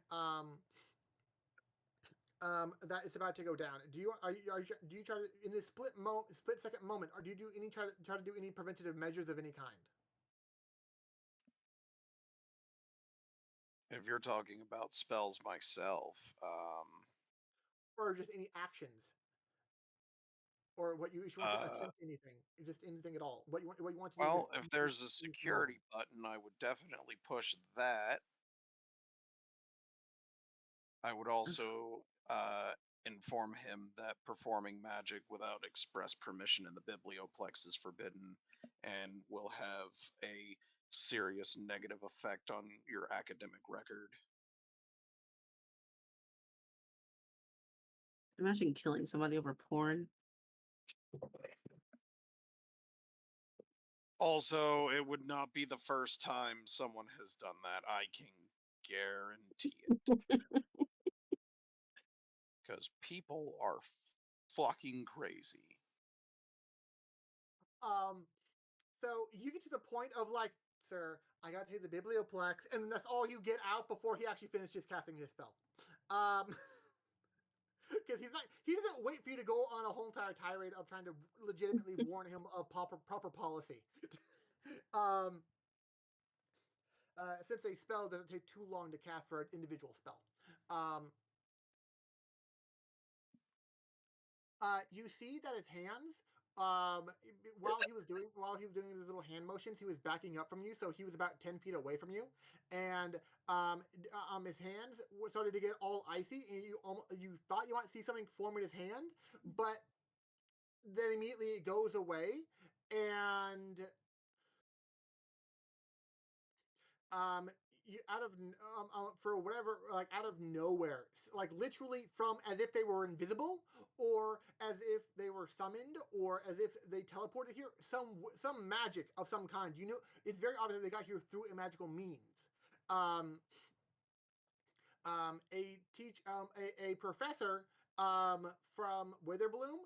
that it's about to go down. Do you try to in this split second moment, or do you do any try to do any preventative measures of any kind? If you're talking about spells myself, Or just any actions, or what you want to uh, attempt anything, just anything at all. What you want to do well, if this there's a this moment. security button, I would definitely push that. I would also inform him that performing magic without express permission in the biblioplex is forbidden and will have a serious negative effect on your academic record. Imagine killing somebody over porn. Also, it would not be the first time someone has done that. I can guarantee it. Because people are fucking crazy. So you get to the point of like, sir, I got to hit the biblioplex, and then that's all you get out before he actually finishes casting his spell. Because he doesn't wait for you to go on a whole entire tirade of trying to legitimately warn him of proper policy. Since a spell doesn't take too long to cast for an individual spell. You see that his hands, while he was doing his little hand motions, he was backing up from you, so he was about 10 feet away from you, and his hands started to get all icy, and you thought you might see something form in his hand, but then immediately it goes away, and you for whatever, like out of nowhere, like literally from as if they were invisible, or as if they were summoned, or as if they teleported here, some magic of some kind. You know, it's very obvious that they got here through a magical means. A professor from Witherbloom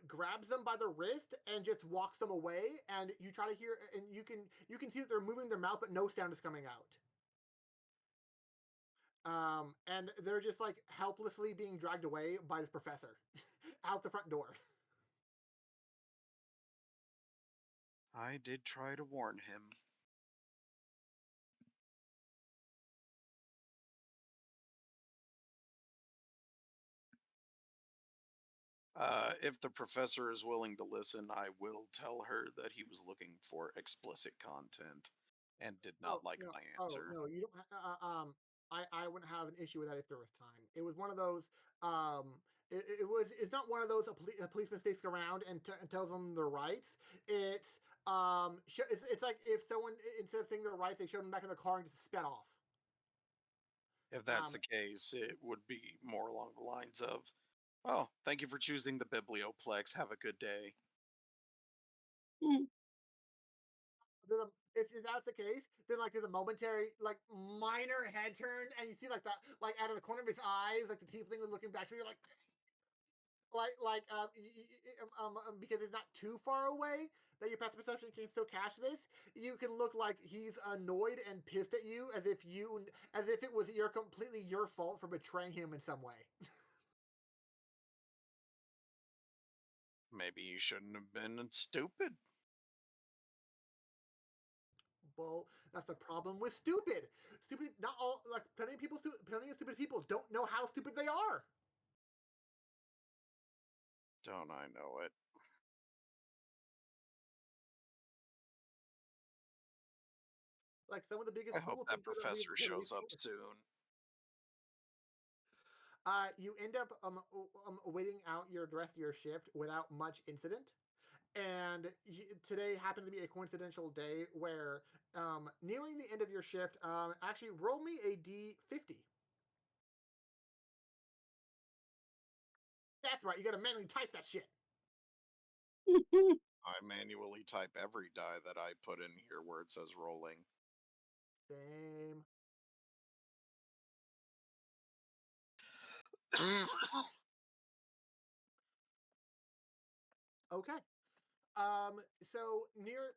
grabs them by the wrist and just walks them away, and you try to hear, and you can see that they're moving their mouth, but no sound is coming out. And they're just like helplessly being dragged away by this professor out the front door. I did try to warn him. If the professor is willing to listen, I will tell her that he was looking for explicit content and did not like my answer. No, you don't. I wouldn't have an issue with that if there was time. It was one of those. It's not one of those a policeman sticks around and tells them their rights. It's like if someone, instead of saying their rights, they showed them back in the car and just sped off. If that's the case, it would be more along the lines of, "Oh, thank you for choosing the biblioplex. Have a good day." If that's the case, then like there's a momentary, like minor head turn, and you see like that, like out of the corner of his eyes, like the tiefling was looking back to you, because it's not too far away that your passive perception can still catch this. You can look like he's annoyed and pissed at you, as if it was completely your fault for betraying him in some way. Maybe you shouldn't have been stupid. Well, that's the problem with stupid. Stupid, not all, like plenty of stupid people don't know how stupid they are. Don't I know it? Like some of the biggest I hope fools that think they're really, professor really shows up smart. soon. You end up waiting out the rest of your shift without much incident. And today happens to be a coincidental day where, nearing the end of your shift, actually roll me a d50. That's right, you gotta manually type that shit. I manually type every die that I put in here where it says rolling. Same. Okay. So near,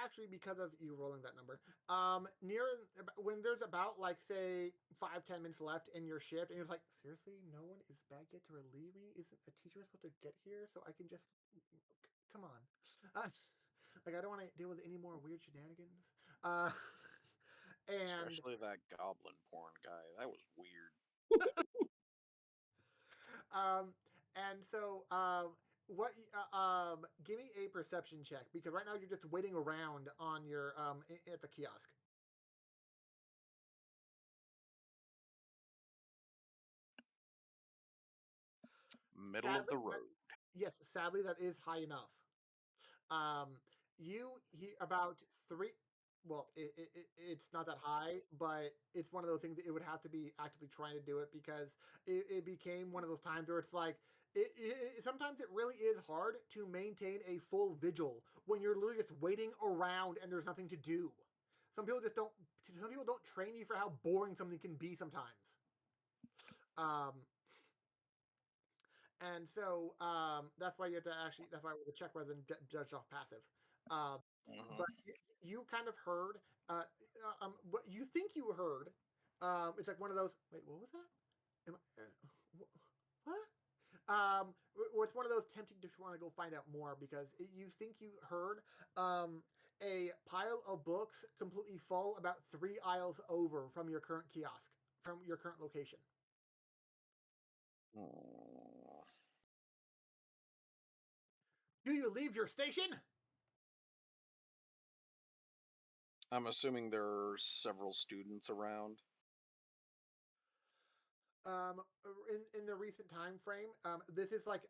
actually, because of you rolling that number, when there's about like say 5-10 minutes left in your shift, and you're just like, seriously, no one is back yet to relieve me. Isn't a teacher supposed to get here so I can just come on? Like I don't want to deal with any more weird shenanigans. And Especially that goblin porn guy. That was weird. um, and so give me a perception check because right now you're just waiting around on your at the kiosk. Middle of the Sadly, road. yes, sadly that is high enough. Um, about three. Well, it's not that high, but it's one of those things that it would have to be actively trying to do it because it became one of those times where it's like sometimes it really is hard to maintain a full vigil when you're literally just waiting around and there's nothing to do. Some people just don't. Some people don't train you for how boring something can be sometimes. Um, and so that's why you have to actually. That's why we check rather than judge off passive. Um, Mhm. but you kind of heard what you think you heard. It's like one of those. Wait, what was that? Am I, what? Or it's one of those tempting to want to go find out more because you think you heard a pile of books completely full about 3 aisles over from your current kiosk, from your current location. Mm. Do you leave your station? I'm assuming there are several students around. In the recent time frame, this is like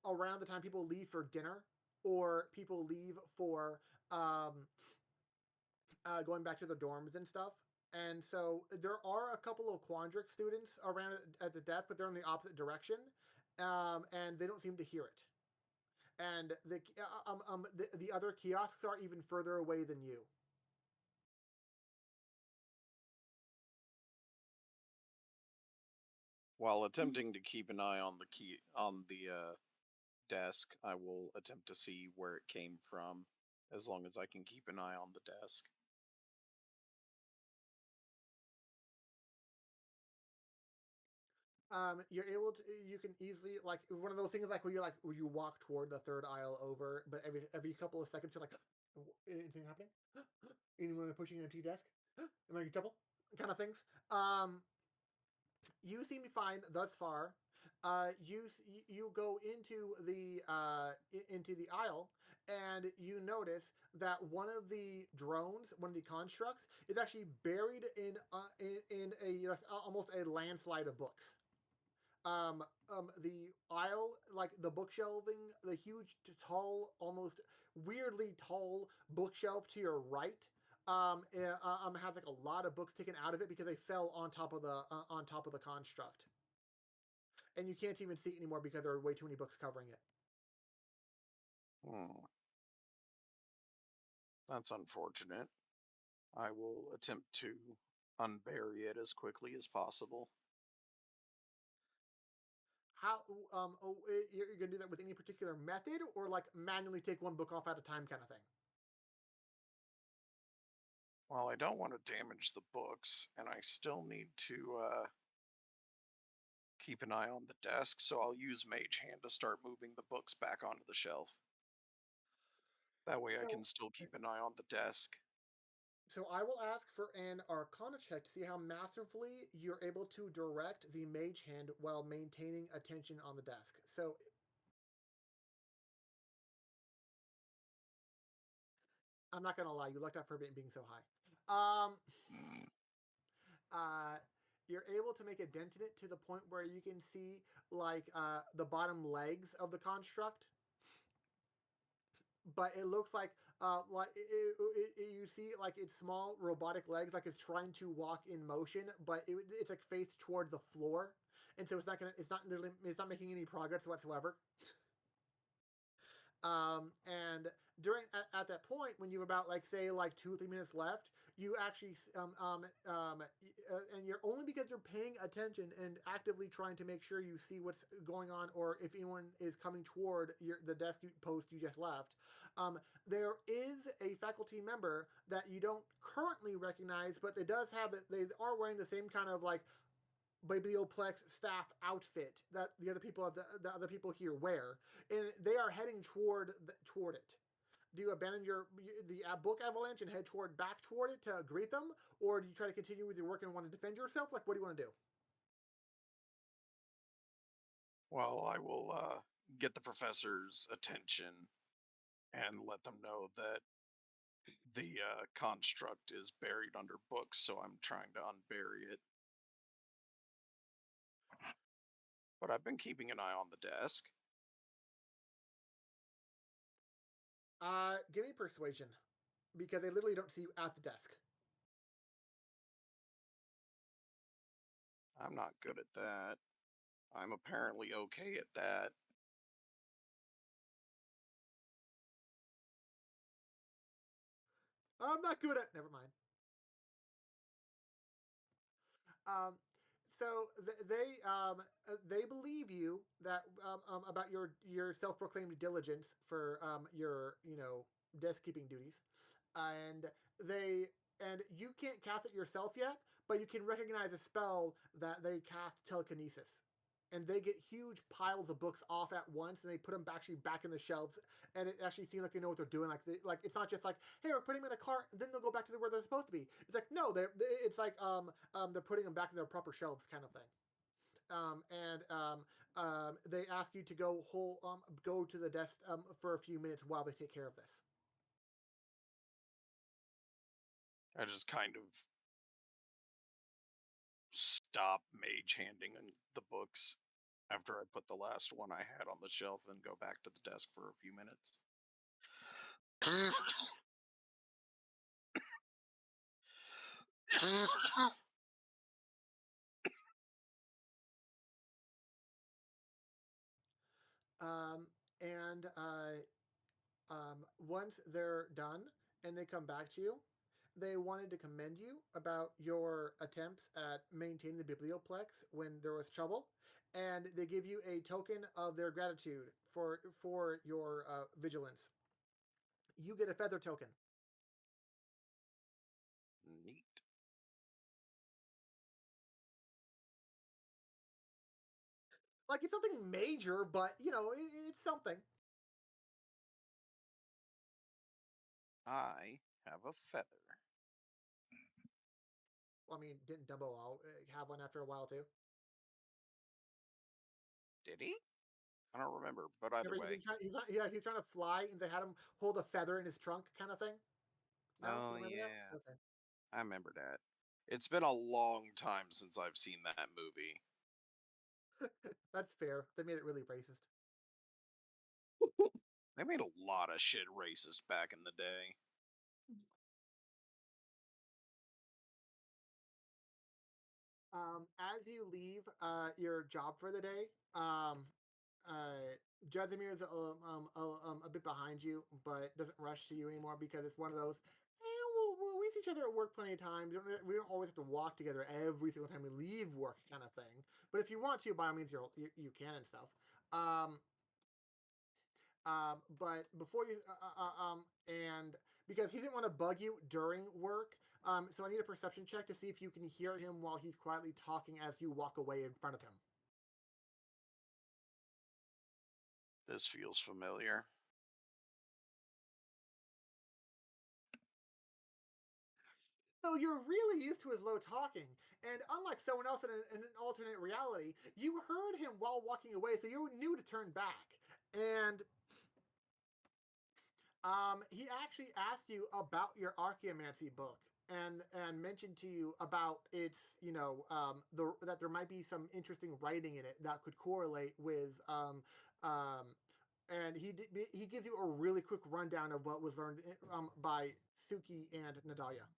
around the time people leave for dinner or people leave for going back to their dorms and stuff. And so there are a couple of Quandric students around at the desk, but they're in the opposite direction, and they don't seem to hear it. And the other kiosks are even further away than you. While attempting to keep an eye on the desk, I will attempt to see where it came from, as long as I can keep an eye on the desk. You're able to. You can easily like one of those things like where you walk toward the third aisle over, but every couple of seconds you're like, anything happening? Anyone pushing an empty desk? Am I in trouble? Kind of things. Um, you seem fine thus far. You go into the aisle and you notice that one of the drones, one of the constructs, is actually buried in a almost a landslide of books. The aisle, like the bookshelving, the huge, tall, almost weirdly tall bookshelf to your right, has like a lot of books taken out of it because they fell on top of the construct, and you can't even see it anymore because there are way too many books covering it. Hmm. That's unfortunate. I will attempt to unbury it as quickly as possible. How you're gonna do that with any particular method, or like manually take one book off at a time, kind of thing? Well, I don't want to damage the books, and I still need to keep an eye on the desk, so I'll use Mage Hand to start moving the books back onto the shelf. That way I So can still keep an eye on the desk. So I will ask for an Arcana check to see how masterfully you're able to direct the mage hand while maintaining attention on the desk. So I'm not gonna lie, you lucked out for it being so high. Mm. Uh, you're able to make a dent in it to the point where you can see like the bottom legs of the construct, but it looks like you see like its small robotic legs, like it's trying to walk in motion, but it's like faced towards the floor, and so it's not making any progress whatsoever. And at that point, when you've about like say like 2 or 3 minutes left, you actually and you're only because you're paying paying attention and actively trying to make sure you see what's going on, or if anyone is coming toward the desk post you just left. There is a faculty member that you don't currently recognize, but it does have that they are wearing the same kind of like biblioplex staff outfit that the other people here wear, and they are heading toward it. Do you abandon the book avalanche and head back toward it to greet them, or do you try to continue with your work and want to defend yourself? Like, what do you want to do? Well, I will get the professor's attention and let them know that the construct is buried under books, so I'm trying to unbury it. But I've been keeping an eye on the desk. Give me persuasion, because they literally don't see you at the desk. I'm not good at that. I'm apparently okay at that. I'm not good at. Never mind. So they believe you that about your self-proclaimed diligence for your desk keeping duties, and you can't cast it yourself yet, but you can recognize a spell that they cast telekinesis. And they get huge piles of books off at once, and they put them actually back in the shelves, and it actually seems like they know what they're doing. Like it's not just like, hey, we're putting them in a cart, and then they'll go back to where they're supposed to be. It's like, no, it's like they're putting them back in their proper shelves, kind of thing. They ask you to go to the desk for a few minutes while they take care of this. I just kind of stop mage handing the books after I put the last one I had on the shelf and go back to the desk for a few minutes. And once they're done and they come back to you, they wanted to commend you about your attempts at maintaining the biblioplex when there was trouble, and they give you a token of their gratitude for your vigilance. You get a feather token. Neat. Like, it's nothing major, but it's something. I have a feather. Well, I mean, didn't Dumbo have one after a while too? Did he? I don't remember, but either Remember, way. he's trying to fly, and they had him hold a feather in his trunk, kind of thing. No, Oh, you remember yeah. that? Okay. I remember that. It's been a long time since I've seen that movie. That's fair. They made it really racist. They made a lot of shit racist back in the day. As you leave your job for the day, Jazimir's a bit behind you, but doesn't rush to you anymore because it's one of those. We see each other at work plenty of times. We don't always have to walk together every single time we leave work, kind of thing. But if you want to, by all means, you can and stuff. But before you, and because he didn't want to bug you during work, so I need a perception check to see if you can hear him while he's quietly talking as you walk away in front of him. This feels familiar. So you're really used to his low talking, and unlike someone else in an alternate reality, you heard him while walking away, so you knew to turn back. And he actually asked you about your archaeomancy book and mentioned to you about its, that there might be some interesting writing in it that could correlate with, and he gives you a really quick rundown of what was learned by Suki and Nadalia.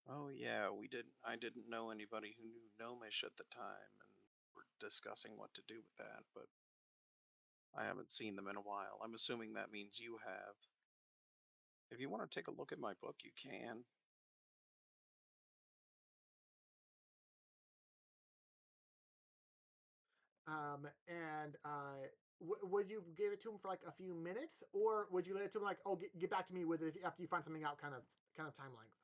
Oh yeah, I didn't know anybody who knew Gnomish at the time, and we're discussing what to do with that, but I haven't seen them in a while. I'm assuming that means you have. If you want to take a look at my book, you can. And would you give it to him for like a few minutes, or would you let it to him like, oh, get back to me with it after you find something out, kind of time length?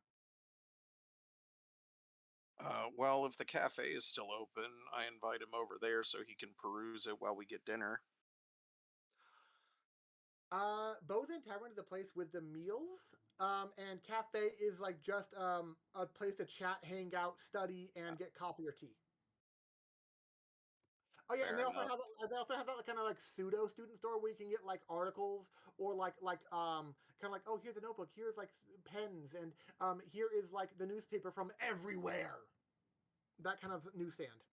Well, if the cafe is still open, I invite him over there so he can peruse it while we get dinner. Bozen Tavern is a place with the meals, and cafe is like just a place to chat, hang out, study, and get coffee or tea. Oh yeah, and Fair enough. they also have that kind of like pseudo student store where you can get like articles or kind of like, oh, here's a notebook, here's like pens, and here is like the newspaper from everywhere. That kind of newsstand.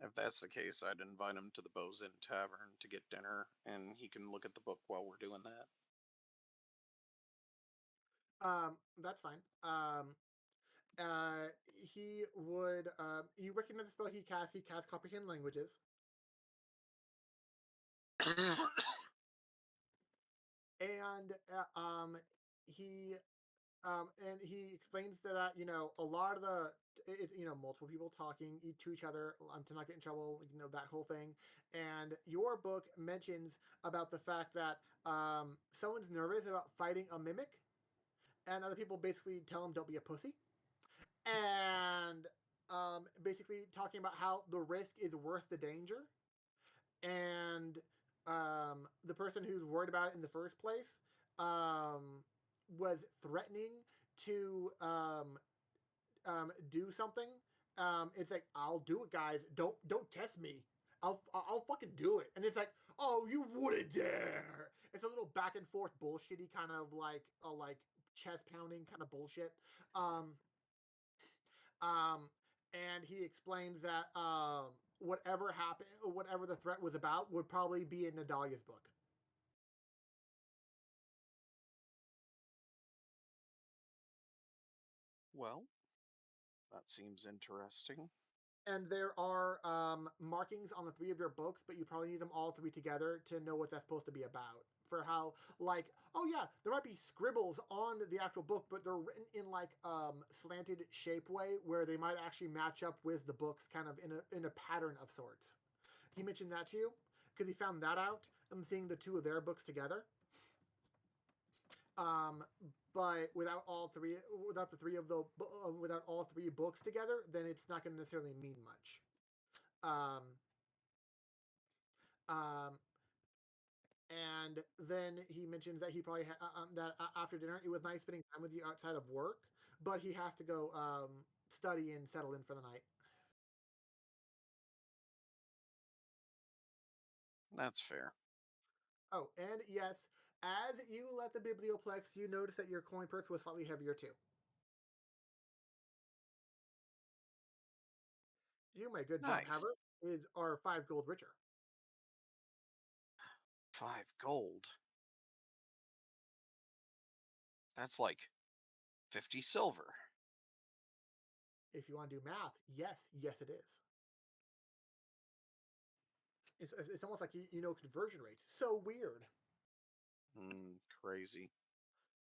If that's the case, I'd invite him to the Bows Inn Tavern to get dinner, and he can look at the book while we're doing that. That's fine. He would. You recognize the spell he casts. He casts comprehend languages. And he he explains that a lot of multiple people talking to each other to not get in trouble, that whole thing. And your book mentions about the fact that someone's nervous about fighting a mimic, and other people basically tell him don't be a pussy, and basically talking about how the risk is worth the danger, and the person who's worried about it in the first place was threatening to do something. It's like, I'll do it, guys. Don't test me. I'll fucking do it. And it's like, oh, you wouldn't dare. It's a little back and forth bullshitty kind of like chest pounding kind of bullshit. Um, and he explains that whatever happened, whatever the threat was about, would probably be in Nadalia's book. Well, that seems interesting. And there are markings on the three of your books, but you probably need them all three together to know what that's supposed to be about. For how, like, oh yeah, there might be scribbles on the actual book, but they're written in like slanted shape way where they might actually match up with the books, kind of in a pattern of sorts. He mentioned that to you because he found that out. I'm seeing the two of their books together. But without all three, without the three of the, without all three books together, then it's not going to necessarily mean much. Um, um, and then he mentions that he probably that after dinner it was nice spending time with you outside of work, but he has to go study and settle in for the night. That's fair. Oh, and yes, as you left the biblioplex, you notice that your coin purse was slightly heavier too. You, my good job, Nice. are 5 gold richer. 5 gold. That's like 50 silver. If you want to do math, yes, it is. It's almost like you know conversion rates. So weird. Crazy.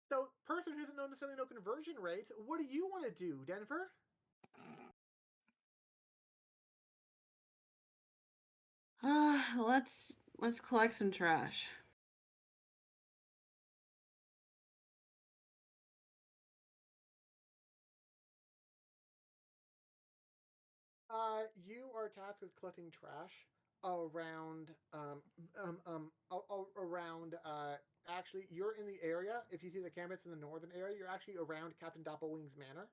So, person who doesn't necessarily know conversion rates, what do you want to do, Denver? Let's collect some trash. You are tasked with collecting trash around around actually you're in the area. If you see the campus in the northern area, you're actually around Captain Doppelwing's manor.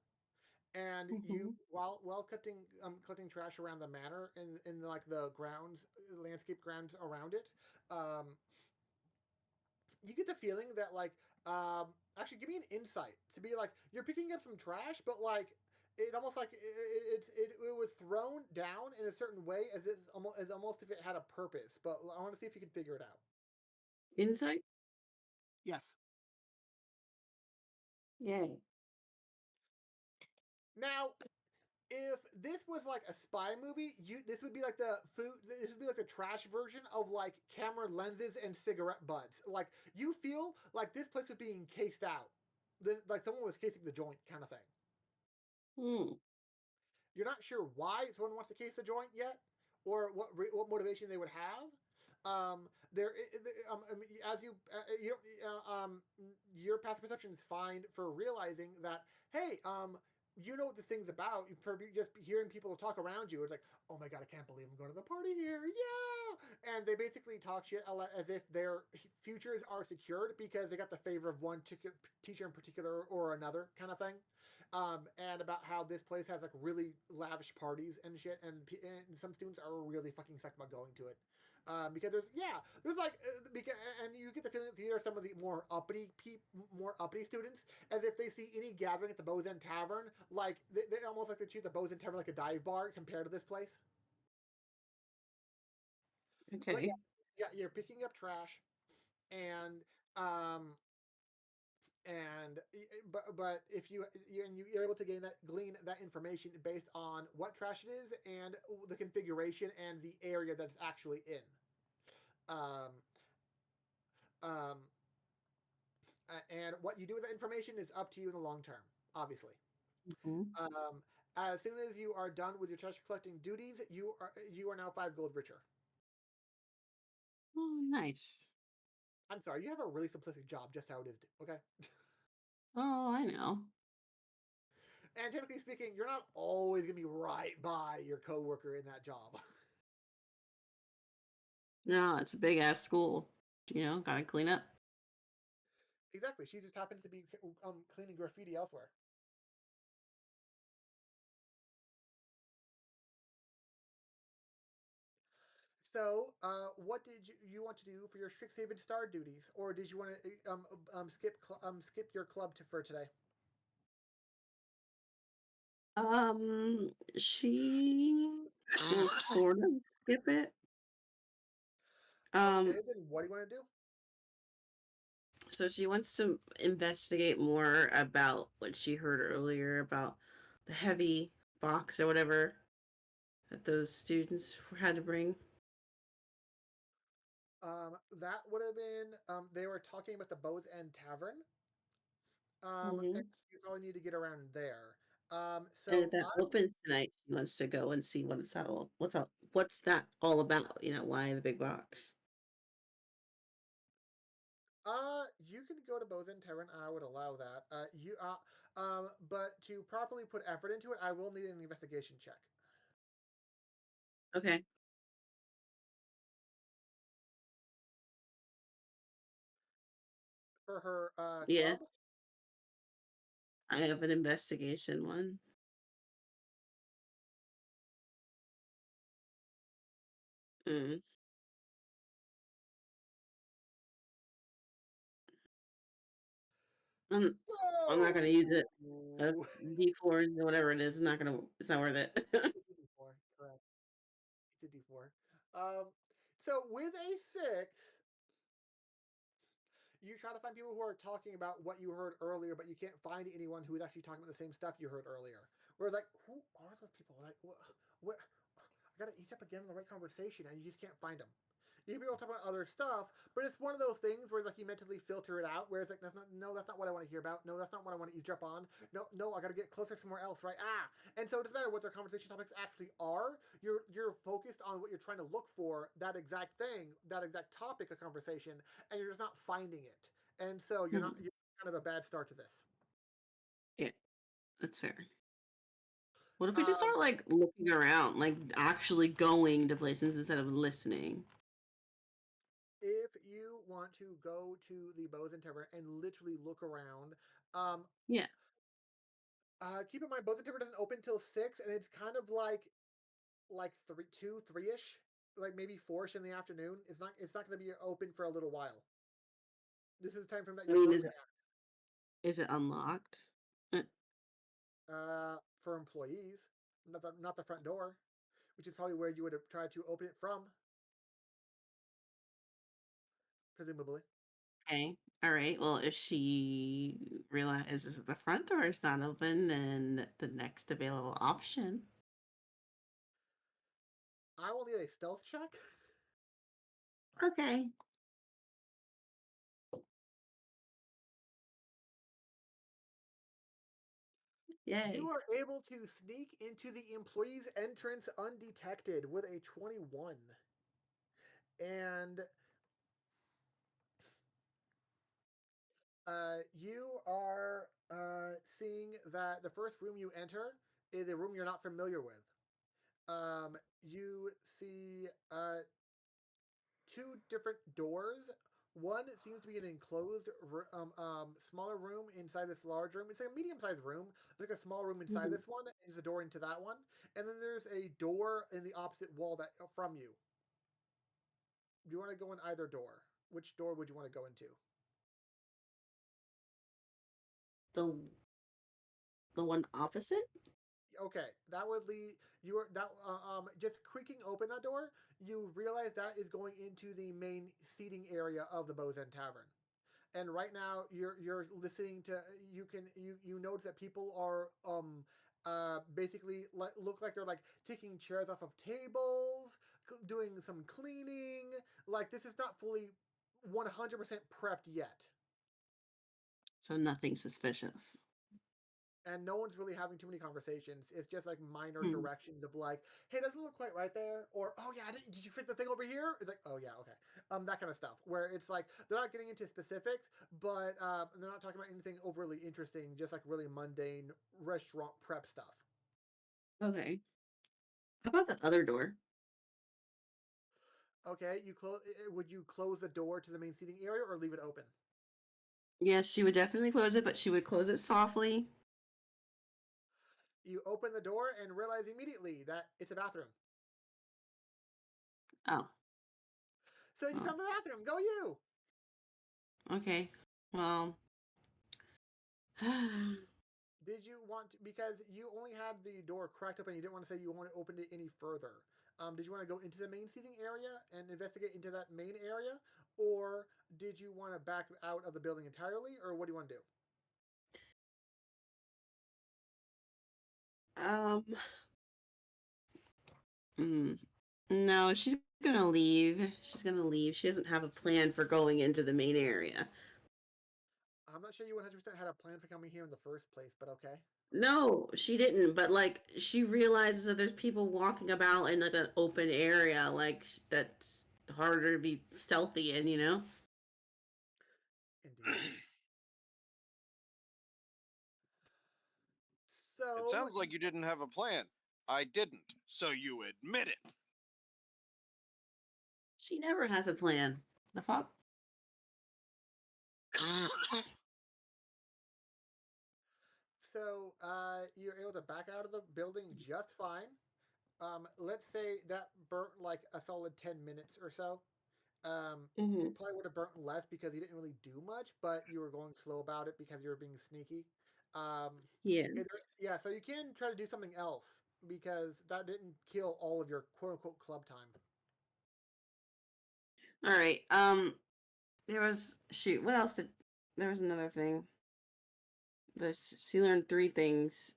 And you while collecting trash around the manor in like the grounds, landscape grounds around it, you get the feeling that like actually give me an insight to be like you're picking up some trash, but like it almost like it was thrown down in a certain way as almost if it had a purpose. But I want to see if you can figure it out. Insight? Yes. Yay. Now, if this was like a spy movie, this would be like the food. This would be like the trash version of like camera lenses and cigarette butts. Like you feel like this place is being cased out. Like someone was casing the joint, kind of thing. Hmm. You're not sure why someone wants to case the joint yet, or what motivation they would have. As you don't, your passive perception is fine for realizing that, hey, you know what this thing's about. For just hearing people talk around you, it's like, oh my god, I can't believe I'm going to the party here, yeah! And they basically talk shit as if their futures are secured because they got the favor of one teacher in particular or another, kind of thing. And about how this place has like really lavish parties and shit, and some students are really fucking psyched about going to it. Because there's like because and you get the feeling that these are some of the more uppity students, as if they see any gathering at the Bows End Tavern, like they almost like to treat the Bows End Tavern like a dive bar compared to this place. But Okay. yeah, you're picking up trash, and um, but if you're able to glean that information based on what trash it is and the configuration and the area that it's actually in. Um, um, and what you do with that information is up to you in the long term, obviously. Mhm. As soon as you are done with your treasure collecting duties, you are now 5 gold richer. Oh, nice. I'm sorry, you have a really simplistic job, just how it is. Okay. Oh, I know. And technically speaking, you're not always gonna be right by your coworker in that job. No, it's a big ass school. Gotta clean up. Exactly. She just happens to be cleaning graffiti elsewhere. So, what did you want to do for your Strixhaven star duties, or did you want to skip your club for today? She will sort of skip it. Okay, then what do you want to do? So she wants to investigate more about what she heard earlier about the heavy box or whatever that those students had to bring. That would have been they were talking about the Bows End Tavern. Mm-hmm. And you probably need to get around there. And So if that opens tonight, she wants to go and see what's that all about? Why the big box? you can go to Bows End Tavern. I would allow that. But to properly put effort into it, I will need an investigation check Okay. for her Yeah, club. I have an investigation one. Mm. I'm not gonna use it. So D4 or whatever it is, it's not worth it. it's a D4, correct? It's a D4. So with a 6, you try to find people who are talking about what you heard earlier, but you can't find anyone who is actually talking about the same stuff you heard earlier. Whereas, like, who are those people? Like, what? I gotta eat up again in the right conversation, and you just can't find them. You can be able to talk about other stuff, but it's one of those things where like you mentally filter it out. Where it's like, that's not what I want to hear about. No, that's not what I want to eavesdrop on. No, I got to get closer somewhere else, right? And so it doesn't matter what their conversation topics actually are. You're focused on what you're trying to look for, that exact thing, that exact topic of conversation, and you're just not finding it. And so you're Mhm. kind of a bad start to this. Yeah, that's fair. What if we just Um, start like looking around, like actually going to places instead of listening? if you want to go to the Bows and Tavern and literally look around, um, Yeah. keep in mind Bows and Tavern doesn't open till 6, and it's kind of like 3-ish, like maybe 4-ish in the afternoon. It's not going to be open for a little while. This is the time frame that I you're mean, currently is it unlocked? at. For employees, not the front door, which is probably where you would have tried to open it from, presumably. Okay. All right. Well, if she realizes that the front door is not open, then the next available option. I will need a stealth check. Okay. Yay. You are able to sneak into the employee's entrance undetected with a 21. And you are seeing that the first room you enter is a room you're not familiar with. You see two different doors. One seems to be an enclosed, smaller room inside this large room. It's like a medium-sized room, like a small room inside this one, and there's a door into that one. And then there's a door in the opposite wall that from you. Do you want to go in either door? Which door would you want to go into? The one opposite? Okay, that would lead you are that just creaking open that door, you realize that is going into the main seating area of the Bows End Tavern. And right now you're listening to you notice that people are basically look like they're like taking chairs off of tables, doing some cleaning. Like this is not fully 100% prepped yet. So nothing suspicious. And no one's really having too many conversations. It's just like minor directions of like, hey, doesn't look quite right there, or oh yeah, did you fit the thing over here? It's like, oh yeah, okay, that kind of stuff. Where it's like they're not getting into specifics, but they're not talking about anything overly interesting, just like really mundane restaurant prep stuff. Okay. How about the other door? Okay, you close. Would you close the door to the main seating area or leave it open? Yes, she would definitely close it, but she would close it softly. You open the door and realize immediately that it's a bathroom. Oh. So you found the bathroom. Go you. Okay. Well. Did you want to, because you only had the door cracked open, you didn't want to say you want to open it any further. Did you want to go into the main seating area and investigate into that main area, or did you want to back out of the building entirely, or what do you want to do? No, she's gonna leave. She's gonna leave. She doesn't have a plan for going into the main area. I'm not sure you 100% had a plan for coming here in the first place, but okay. No, she didn't. But like, she realizes that there's people walking about in like an open area, like that's harder to be stealthy in, you know? Indeed. It So sounds like you didn't have a plan. I didn't, so you admit it. She never has a plan. The fuck? So you're able to back out of the building just fine. Let's say that burnt like a solid 10 minutes or so. It probably would have burnt less because you didn't really do much, but you were going slow about it because you were being sneaky. Yeah. Yeah, so you can try to do something else because that didn't kill all of your quote unquote club time. All right. There was shoot. What else did? There was another thing. She learned 3 things.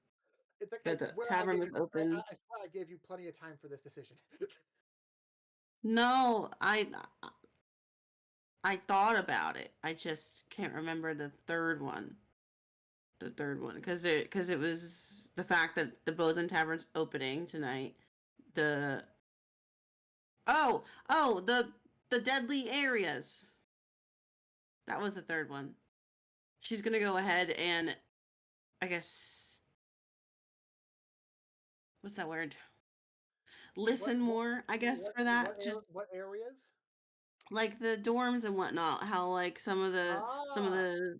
It's like That the tavern was open. I swear I gave you plenty of time for this decision. No, I thought about it. I just can't remember the third one. The third one, because it was the fact that the Bosun Tavern's opening tonight. The the deadly areas. That was the third one. She's gonna go ahead and, I guess, what's that word? Listen more, I guess, for that. Just what areas? like the dorms and whatnot. How like some of the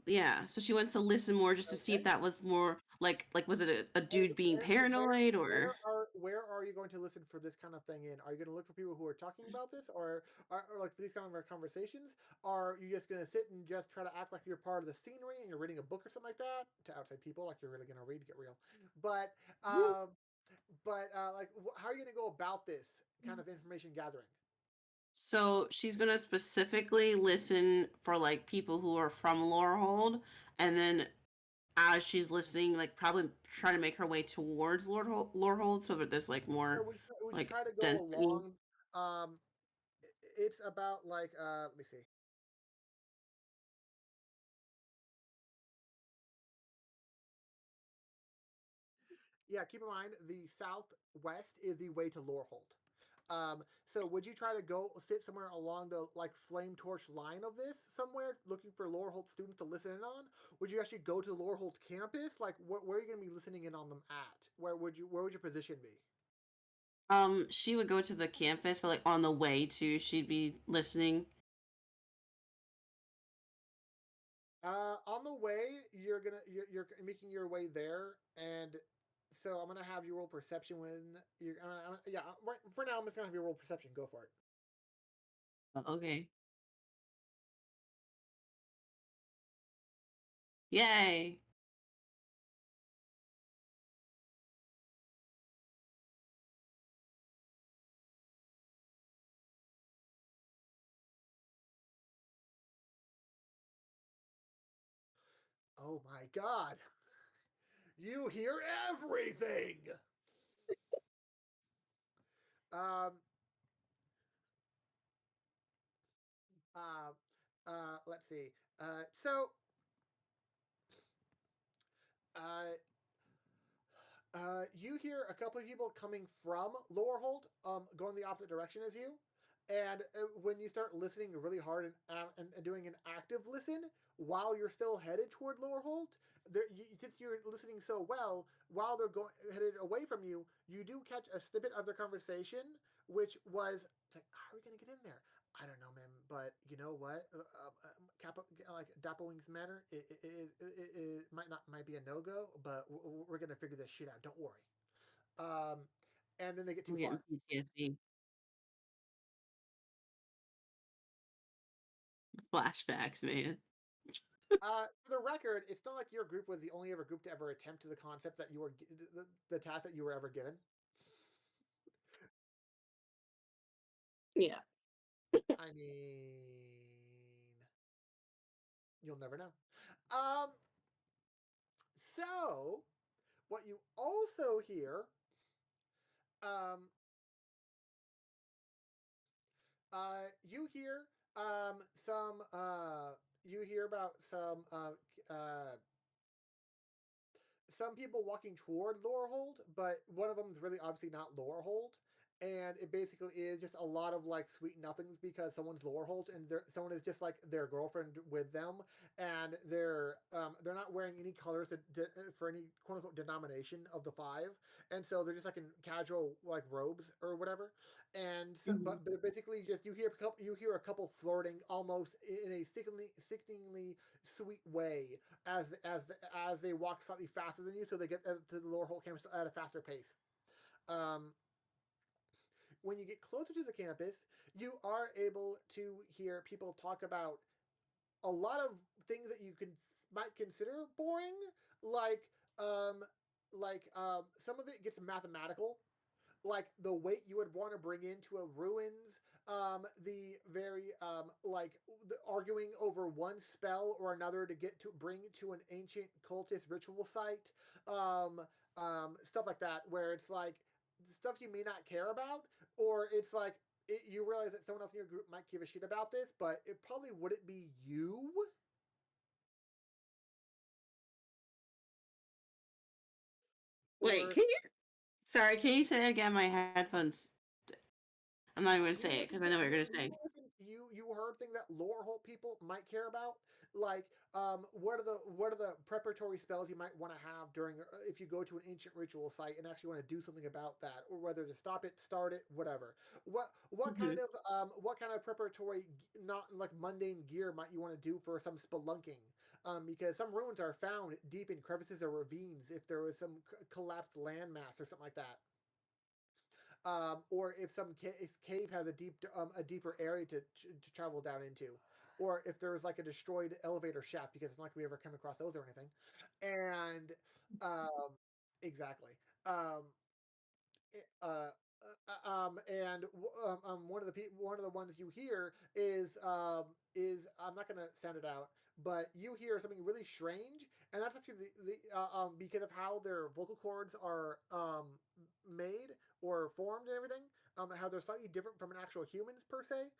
yeah. So she wants to listen more just to see if that was more like was it a dude being paranoid or where are you going to listen for this kind of thing in? Are you going to look for people who are talking about this, or like for these kind of conversations? Are you just going to sit and just try to act like you're part of the scenery and you're reading a book or something like that to outside people, like you're really going to read, get real? But like, how are you going to go about this kind of information gathering? So she's gonna specifically listen for like people who are from Lorehold, and then as she's listening, like probably try to make her way towards Lorehold, so that there's like more So we like try to go density. along. Um, it's about like let me see. Yeah, keep in mind the southwest is the way to Lorehold. So would you try to go sit somewhere along the like flame torch line of this somewhere, looking for Lorehold students to listen in on? Would you actually go to the Lorehold campus? Like, where are you going to be listening in on them at? Where would your position be? She would go to the campus, but like on the way to, she'd be listening. On the way, you're making your way there, and so I'm gonna have you roll perception when you're. Yeah, right, for now I'm just gonna have you roll perception. Go for it. Okay. Yay. Oh my god, you hear everything. Um. Let's see. So. Uh, you hear a couple of people coming from Lowerhold, going the opposite direction as you. And when you start listening really hard and doing an active listen while you're still headed toward Lowerhold, since you're listening so well, while they're going headed away from you, you do catch a snippet of their conversation, which was like, "How are we gonna get in there? I don't know, man. But you know what? Like Dapper Wings Manor, it might be a no go, but we're gonna figure this shit out. Don't worry." Um, and then they get too I'm getting far. PTSD. Flashbacks, man. For the record, it's not like your group was the only ever group to ever attempt the concept that you were the task that you were ever given. Yeah. I mean, you'll never know. Um, so what you also hear, um, you hear some you hear about some people walking toward Lorehold, but one of them is really obviously not Lorehold. And it basically is just a lot of like sweet nothings because someone's Lorehold and someone is just like their girlfriend with them, and they're not wearing any colors for any quote unquote denomination of the five, and so they're just like in casual like robes or whatever, and so, Mhm. but basically just you hear a couple flirting almost in a sickeningly sweet way as they walk slightly faster than you, so they get to the lower hole campus at a faster pace. Um, when you get closer to the campus, you are able to hear people talk about a lot of things that you might consider boring, like um, some of it gets mathematical, like the weight you would want to bring into a ruins, the very the arguing over one spell or another to bring to an ancient cultist ritual site, um, stuff like that, where it's like stuff you may not care about, or it's like you realize that someone else in your group might give a shit about this, but it probably wouldn't be you. Wait, Or can you? Sorry, can you say that again? My headphones. I'm not even gonna you say it listen because I to know what you're gonna you say. listen you heard things that Lorehold people might care about, like what are the preparatory spells you might want to have during if you go to an ancient ritual site and actually want to do something about that, or whether to stop it, start it, whatever. Mhm. What kind of preparatory not like mundane gear might you want to do for some spelunking? Because some ruins are found deep in crevices or ravines if there was some collapsed landmass or something like that, or if some cave has a deeper area to travel down into, or if there was like a destroyed elevator shaft, because it's not like we ever come across those or anything. And um, exactly. Um, and one of the ones you hear is I'm not gonna sound it out, but you hear something really strange, and that's actually because of how their vocal cords are made or formed and everything, how they're slightly different from an actual human's per se.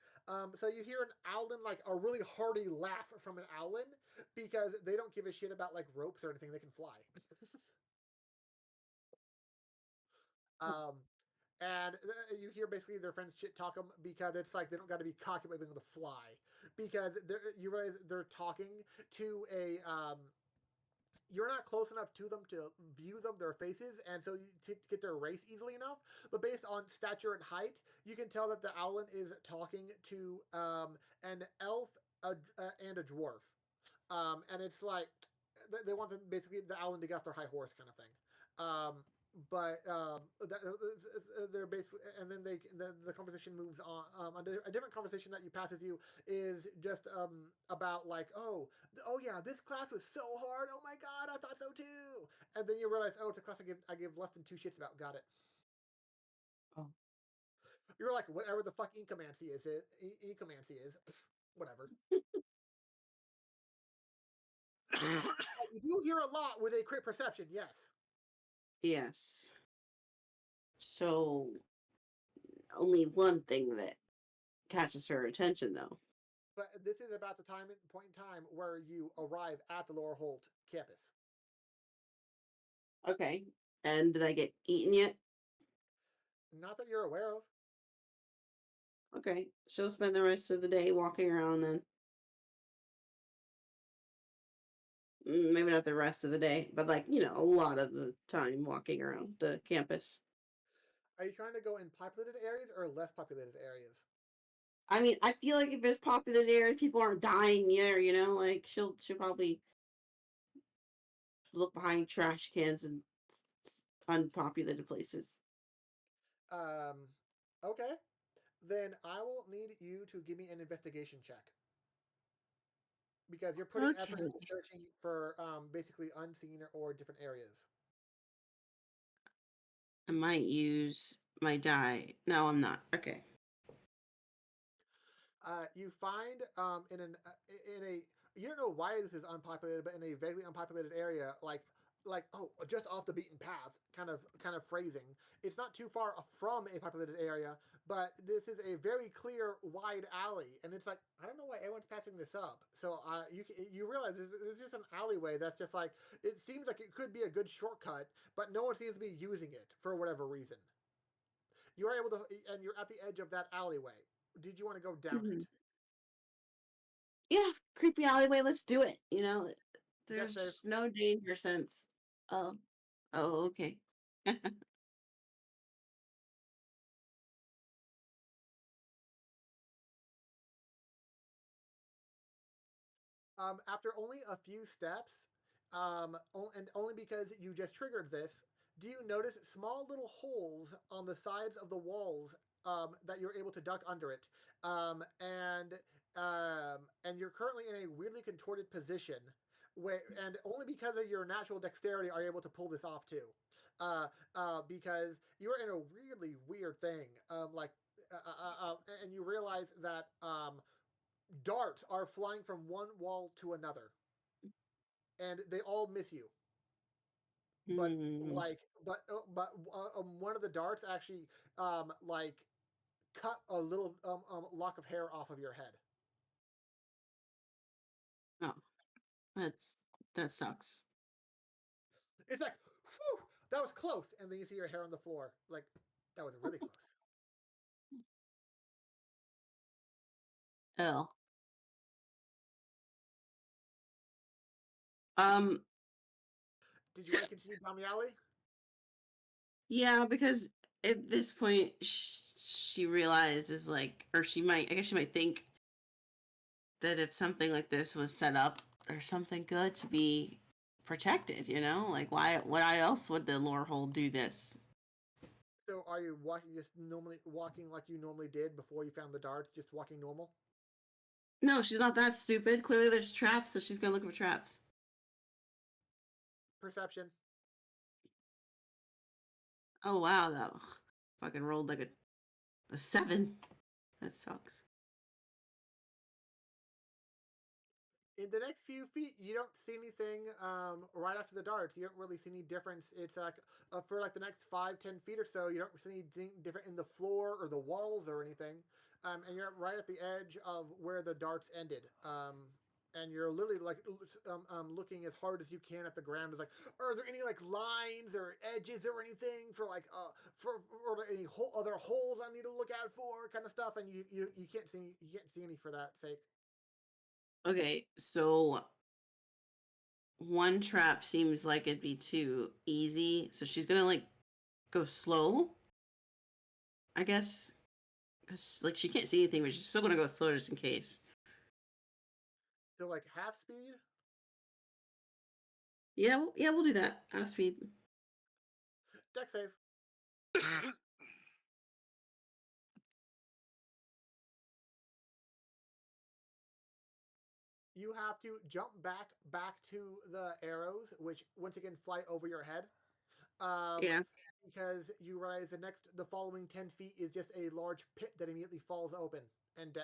So you hear an owlin, like a really hearty laugh from an owlin, because they don't give a shit about like ropes or anything; they can fly. And you hear basically their friends shit talk them because it's like they don't got to be cocky about being able to fly, because you realize they're talking to a you're not close enough to them to view their faces, and so you to get their race easily enough. But based on stature and height, you can tell that the owlin is talking to an elf and a dwarf, and it's like they want basically the owlin to get off their high horse kind of thing. But they're basically, and then the conversation moves on. A different conversation that you passes you is just about like, oh yeah, this class was so hard. Oh my god, I thought so too. And then you realize, oh, it's a class I give less than two shits about. Got it. Oh. You're like, whatever the fuck ecomancy is, whatever. You do hear a lot with a crit perception, yes. Yes. So only one thing that catches her attention, though. But this is about the point in time where you arrive at the Laura Holt campus. Okay. And did I get eaten yet? Not that you're aware of. Okay. She'll spend the rest of the day walking around then. Maybe not the rest of the day, but like, a lot of the time walking around the campus. Are you trying to go in populated areas or less populated areas? I mean, I feel like if it's populated areas, people aren't dying there, like she'll probably look behind trash cans in unpopulated places. Okay. Then I will need you to give me an investigation check. Because you're putting effort into Okay. searching for basically unseen or different areas. I might use my die. No, I'm not. Okay. You find in a you don't know why this is unpopulated, but in a vaguely unpopulated area, like just off the beaten path, kind of phrasing. It's not too far from a populated area, but this is a very clear wide alley, and it's like, I don't know why everyone's passing this up. So you realize this is just an alleyway that's just like, it seems like it could be a good shortcut, but no one seems to be using it for whatever reason. You are able to, and you're at the edge of that alleyway. Did you want to go down it? Yeah, creepy alleyway. Let's do it. Yes, There's sir. no danger since. Oh, okay. After only a few steps, and only because you just triggered this, do you notice small little holes on the sides of the walls that you're able to duck under it, and you're currently in a weirdly contorted position, and only because of your natural dexterity are you able to pull this off too, because you're in a really weird thing, and you realize that darts are flying from one wall to another, and they all miss you. But Hmm. one of the darts actually like cut a little lock of hair off of your head. Oh, that sucks. It's like, whew, that was close, and then you see your hair on the floor. Like, that was really close. Oh. Um. Did you want to continue down the alley? Yeah, because at this point she realizes or I guess she might think that if something like this was set up or something good to be protected, like why else would the lore hole do this? So are you walking like you normally did before you found the darts, just walking normal? No, she's not that stupid. Clearly there's traps, so she's gonna look for traps. Perception. Oh wow, that fucking rolled like a 7. That sucks. In the next few feet, you don't see anything right after the darts. You don't really see any difference. It's like for like the next 5-10 feet or so, you don't see anything different in the floor or the walls or anything. And you're right at the edge of where the darts ended. and you're literally like looking as hard as you can at the ground. It's like, are there any like lines or edges or anything for like for or any other holes I need to look out for, kind of stuff? And you can't see any for that sake. Okay, so one trap seems like it'd be too easy, so she's gonna like go slow, I guess, because like she can't see anything, but she's still gonna go slow just in case. So like half speed. Yeah, yeah, we'll do that. Half speed. Deck save. You have to jump back to the arrows, which once again fly over your head. Yeah. Because you realize the following 10 feet is just a large pit that immediately falls open, and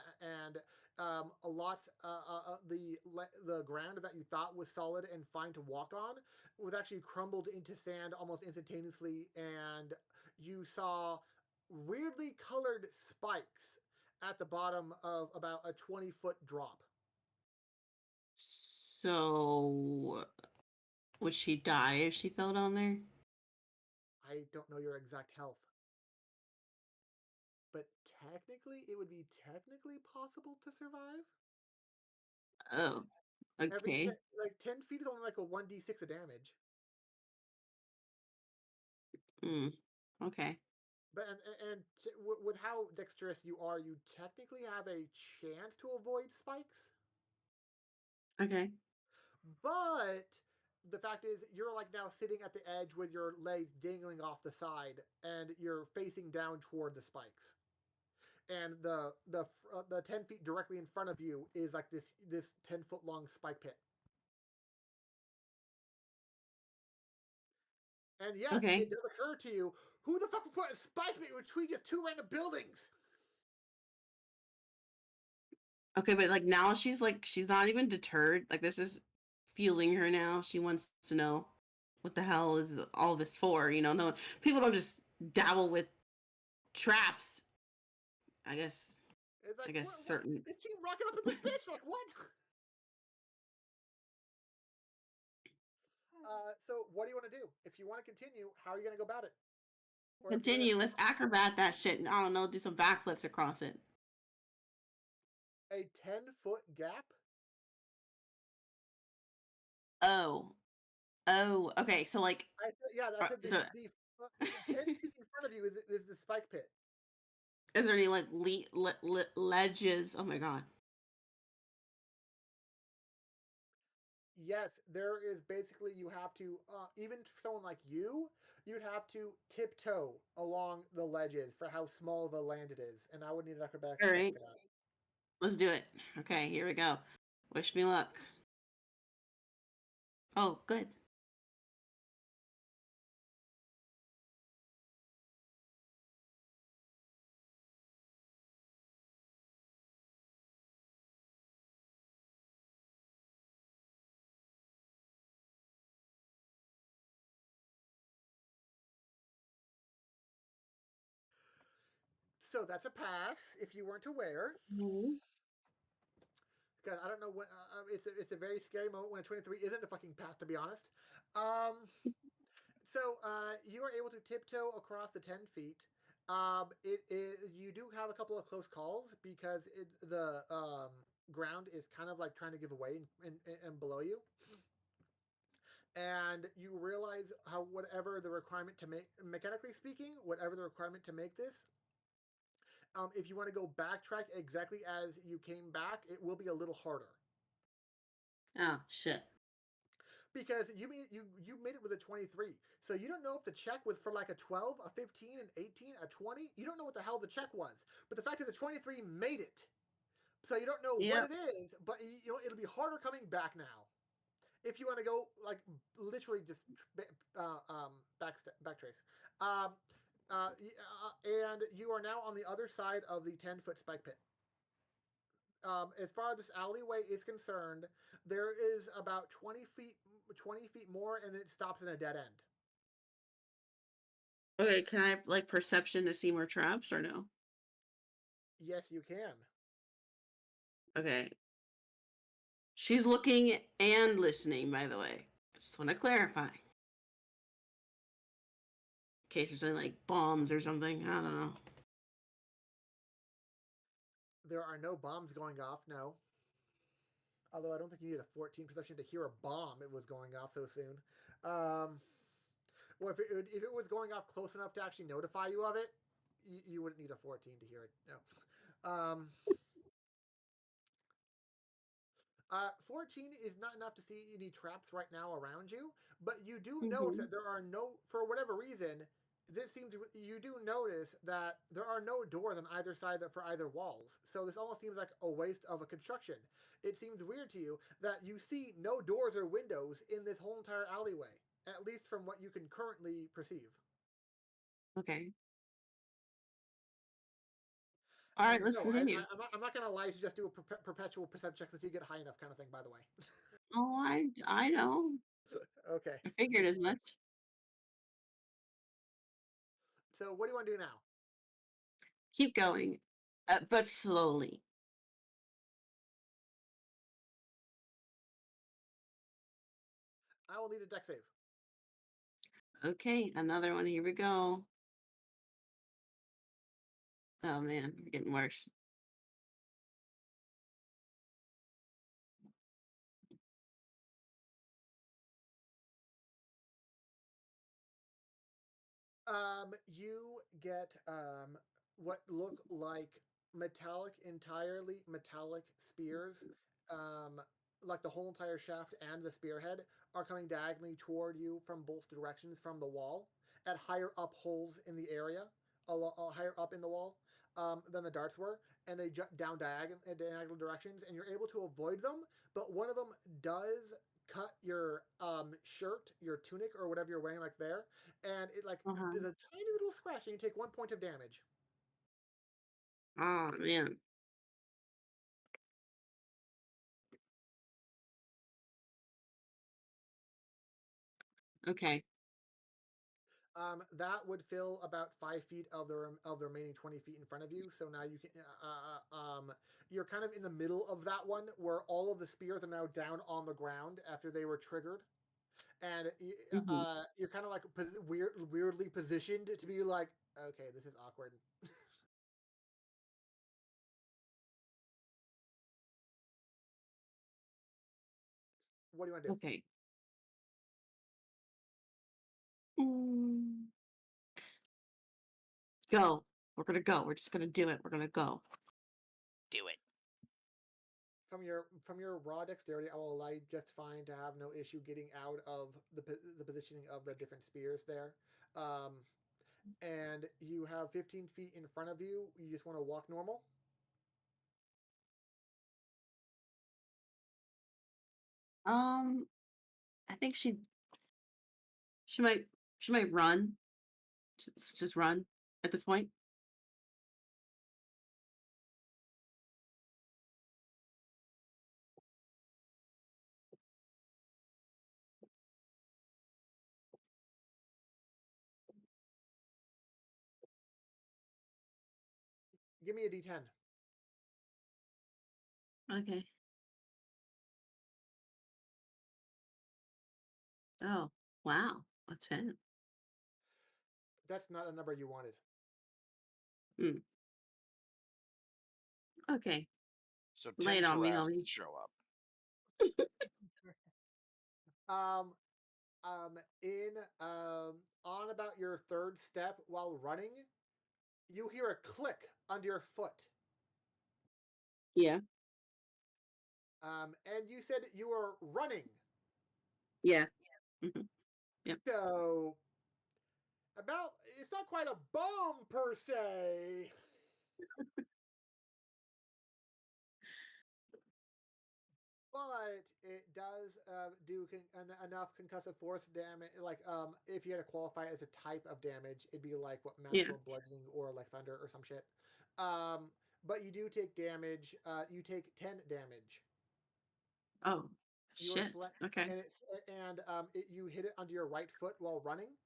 a lot the ground that you thought was solid and fine to walk on was actually crumbled into sand almost instantaneously, and you saw weirdly colored spikes at the bottom of about a 20-foot drop. So, would she die if she fell down there? I don't know your exact health, but technically it would be technically possible to survive. Oh, Every okay. like 10 feet is only like a 1d6 of damage. Hmm. Okay. But with how dexterous you are, you technically have a chance to avoid spikes. Okay. But the fact is, you're like now sitting at the edge with your legs dangling off the side, and you're facing down toward the spikes. And the 10 feet directly in front of you is like this 10-foot long spike pit. And yes, Okay. it does occur to you, who the fuck would put a spike pit between just two random buildings? Okay, but like now she's not even deterred. Like this is fueling her now. She wants to know what the hell is all this for, you know? No, people don't just dabble with traps. I guess It's like, I guess what? certain. Is she rocking up in this bitch? Like, what? So what do you want to do? If you want to continue, how are you going to go about it? Or if you're Continue. Let's acrobat that shit. I don't know. Do some backflips across it. a 10-foot gap? Oh. Oh. Okay. So like, I said, yeah, I said is there, the 10 feet in front of you is the spike pit. is there any like ledges? Oh my god. Yes, there is basically, you have to, even for someone like you'd have to tiptoe along the ledges for how small of a land it is. And I would need an acrobatics All check right. for that. Let's do it. Okay. Here we go. Wish me luck. Oh, good. So that's a pass, if you weren't aware. Mhm. Because I don't know when it's a very scary moment when a 23 isn't a fucking pass, to be honest. Um, so you are able to tiptoe across the 10 feet. You do have a couple of close calls because the ground is kind of like trying to give away and below you. And you realize how whatever the requirement to make, mechanically speaking, whatever the requirement to make this, if you want to go backtrack exactly as you came back, it will be a little harder. Oh shit. Because you made it with a 23, so you don't know if the check was for like a 12, a 15, an 18, a 20. You don't know what the hell the check was, but the fact is the 23 made it, so you don't know what Yep. it is. But you know it'll be harder coming back now if you want to go like literally just backtrace. Um, and you are now on the other side of the 10-foot spike pit. As far as this alleyway is concerned, there is about 20 feet more, and then it stops in a dead end. Okay, can I like perception to see more traps or no? Yes, you can. Okay. She's looking and listening, by the way. I just want to clarify. In case there's any like bombs or something. I don't know. There are no bombs going off, no. Although I don't think you need a 14 perception to hear a bomb. It was going off so soon. Well, if it was going off close enough to actually notify you of it, you wouldn't need a 14 to hear it. No. 14 is not enough to see any traps right now around you, but you do note that there are no, for whatever reason, you do notice that there are no doors on either side for either walls. So this almost seems like a waste of a construction. It seems weird to you that you see no doors or windows in this whole entire alleyway, at least from what you can currently perceive. Okay. All right, let's continue. I'm not going to lie to just do a perpetual perception check until you get high enough kind of thing, by the way. Oh, I know. Okay. I figured as much. So what do you want to do now? Keep going, but slowly. I will need a deck save. Okay, another one. Here we go. Oh man, we're getting worse. You get what look like entirely metallic spears. Like the whole entire shaft and the spearhead are coming diagonally toward you from both directions from the wall at higher up holes in the area, higher up in the wall than the darts were, and they jut down diagonal directions, and you're able to avoid them. But one of them does cut your shirt, your tunic, or whatever you're wearing, like there, and it like does a tiny little scratch, and you take 1 point of damage. Oh man. Okay. That would fill about 5 feet of the remaining 20 feet in front of you. So now you can you're kind of in the middle of that one where all of the spears are now down on the ground after they were triggered, and you're kind of like weirdly positioned to be like, okay, this is awkward. What do you want to do? Okay. Go. We're gonna go. We're just gonna do it. We're gonna go. Do it. From your raw dexterity, I will allow you just fine to have no issue getting out of the positioning of the different spears there. And you have 15 feet in front of you. You just want to walk normal. I think she might run. Just run at this point. Give me a D10. Okay. Oh, wow. A 10. That's not a number you wanted. Okay. So Lay 10 it on me, Tarrasques homie. show up. On about your third step while running, you hear a click under your foot. Yeah. And you said you were running. Yeah. Mm-hmm. Yep. So it's not quite a bomb per se. But it does do enough concussive force damage. Like, if you had to qualify it as a type of damage, it'd be like what maximum bludgeoning or like thunder or some shit. But you do take damage. You take 10 damage. Oh, shit. Okay. And you hit it under your right foot while running,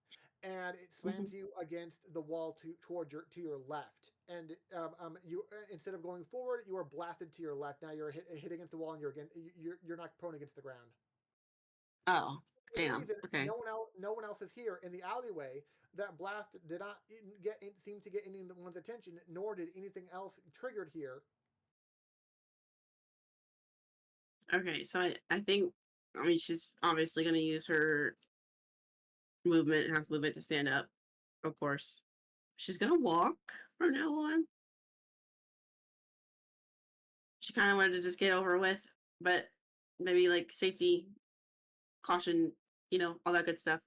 and it slams you against the wall to your left. And you instead of going forward, you are blasted to your left. Now you're hit against the wall, and you're knocked prone against the ground. Oh, For some damn. reason, Okay. no one else is here in the alleyway. That blast did not seem to get anyone's attention, nor did anything else triggered here. Okay, so I think, I mean, she's obviously going to use her half movement to stand up, of course. She's going to walk from now on. She kind of wanted to just get over with, but maybe like safety, caution, all that good stuff.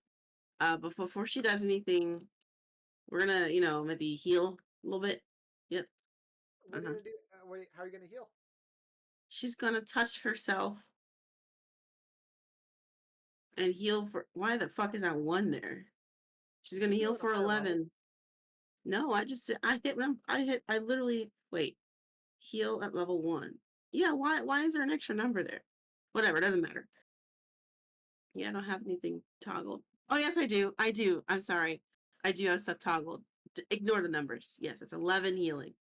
But before she does anything, we're gonna, maybe heal a little bit. Yep. What are you gonna do? How are you gonna heal? She's gonna touch herself and heal for. Why the fuck is that 1 there? She's gonna heal for 11. No, I hit them. I literally wait. Heal at level 1. Yeah. Why is there an extra number there? Whatever. Doesn't matter. Yeah, I don't have anything toggled. Oh yes, I do. I'm sorry. I do have stuff toggled. Ignore the numbers. Yes, it's 11 healing.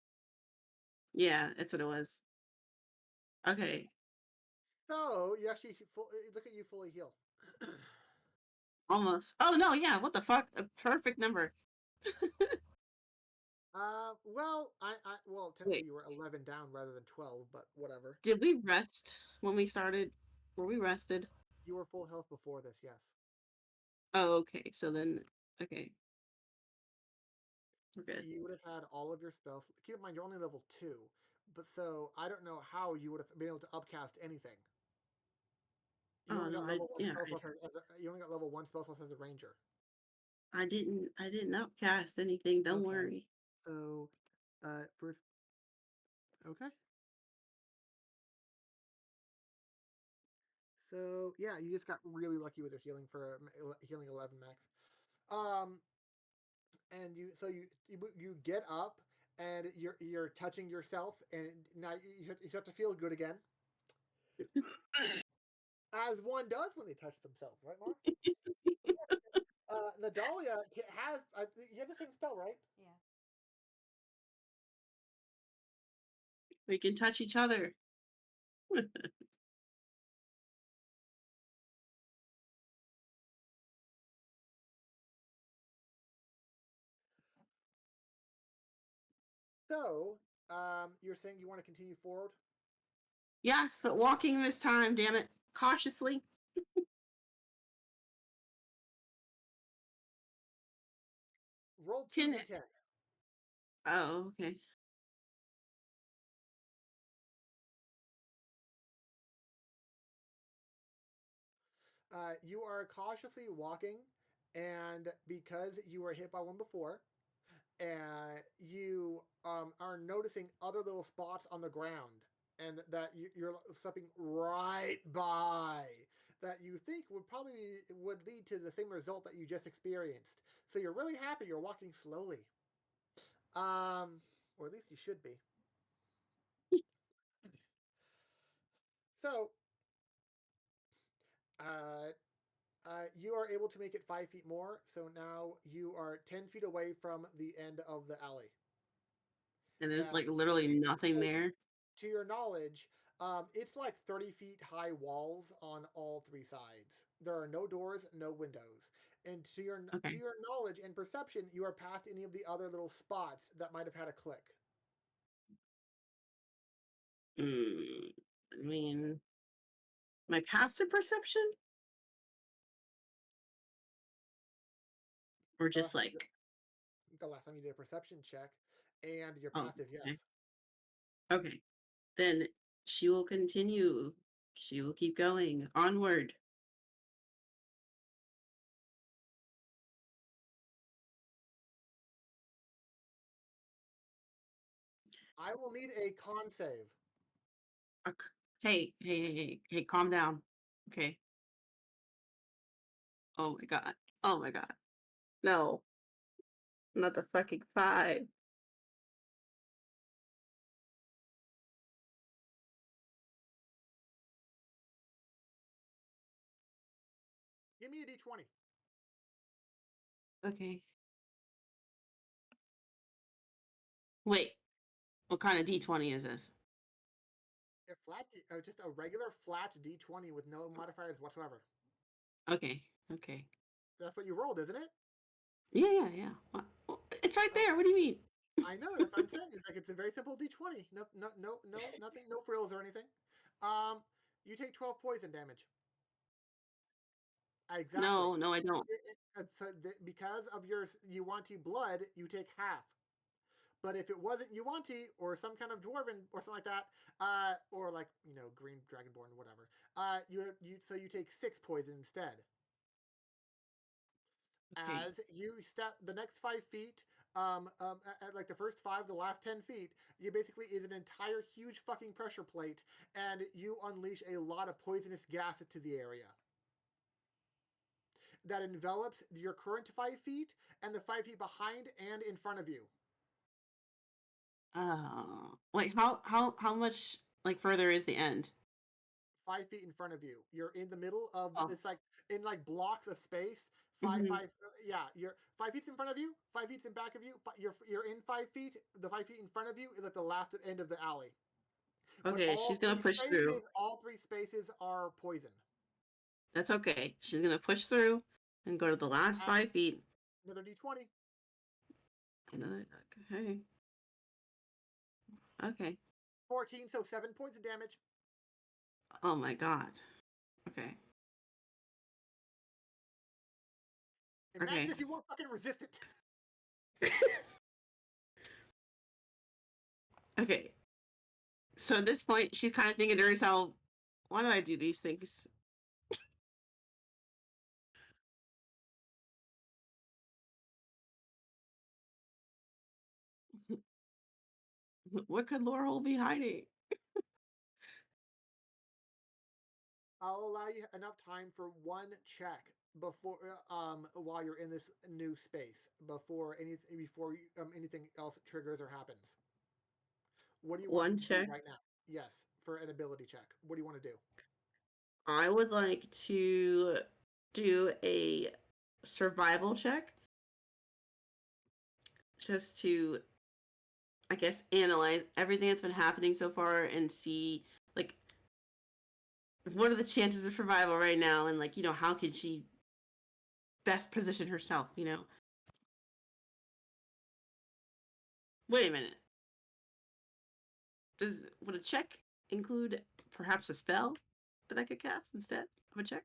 Yeah, that's what it was. Okay. So you actually look at you fully healed. Almost. Oh no, yeah. What the fuck? A perfect number. Well, technically Wait, you were 11 down rather than 12, but whatever. did we rest when we started? Were we rested? You were full health before this, yes. Oh, okay. So then, okay, we're good. You would have had all of your spells. Keep in mind, you're only level 2, but so I don't know how you would have been able to upcast anything. You Oh only no, got level 1 spell slot you only got level 1 spell slot as a ranger. I didn't upcast anything. Don't worry. So, first, okay. So yeah, you just got really lucky with your healing for healing 11 max. And you get up and you're touching yourself, and now you start to feel good again, as one does when they touch themselves, right, Mark? Nadalia has you have the same spell, right? Yeah. We can touch each other. So, you're saying you want to continue forward? Yes, but walking this time, damn it, cautiously. Roll Can 2d10. Oh, okay. You are cautiously walking, and because you were hit by one before, you are noticing other little spots on the ground, and that you're stepping right by, that you think would lead to the same result that you just experienced. So you're really happy you're walking slowly, or at least you should be. So, you are able to make it 5 feet more. So now you are 10 feet away from the end of the alley. And there's like literally nothing there. To your knowledge, it's like 30 feet high walls on all 3 sides. There are no doors, no windows. And to your knowledge and perception, you are past any of the other little spots that might have had a click. I mean, my passive perception? Or just like. The last time you did a perception check, and your Oh, passive, yes. Okay. Then she will continue. She will keep going onward. I will need a con save. Hey, calm down. Okay. Oh my god. Oh my god. No. Not the fucking 5. Give me a d20. Okay. Wait, what kind of D20 is this? Just a regular flat D20 with no modifiers whatsoever. Okay. Okay. That's what you rolled, isn't it? Yeah. It's right there. What do you mean? I know. That's what I'm saying. It's a very simple D20. Nothing, no frills or anything. You take 12 poison damage. Exactly. No, I don't. Because of your Yuanti blood, you take half. But if it wasn't Yuanti or some kind of dwarven or something like that, or like green dragonborn, whatever, you take 6 poison instead. Okay. As you step the next 5 feet, like the first 5, the last 10 feet, you basically is an entire huge fucking pressure plate, and you unleash a lot of poisonous gas into the area that envelops your current 5 feet and the 5 feet behind and in front of you. Wait, how much like further is the end? 5 feet in front of you. You're in the middle of. Oh. It's like in like blocks of space. Five. Yeah, you're 5 feet in front of you. 5 feet in back of you. You're in 5 feet. The 5 feet in front of you is at the last end of the alley. Okay, she's gonna push through. All 3 spaces are poison. That's okay. She's gonna push through and go to the last 5 feet. Another D20. Another. Okay. Okay. 14, so 7 points of damage. Oh my god. Okay. Imagine if you weren't fucking resistant. Okay. So at this point, she's kind of thinking to herself, why do I do these things? What could Laurel be hiding? I'll allow you enough time for 1 check before while you're in this new space before anything else triggers or happens. What do you want 1 to check. do right now? Yes, for an ability check. What do you want to do? I would like to do a survival check. Just to, I guess, analyze everything that's been happening so far and see, like, what are the chances of survival right now, and, like, how can she best position herself, Wait a minute. Would a check include perhaps a spell that I could cast instead of a check?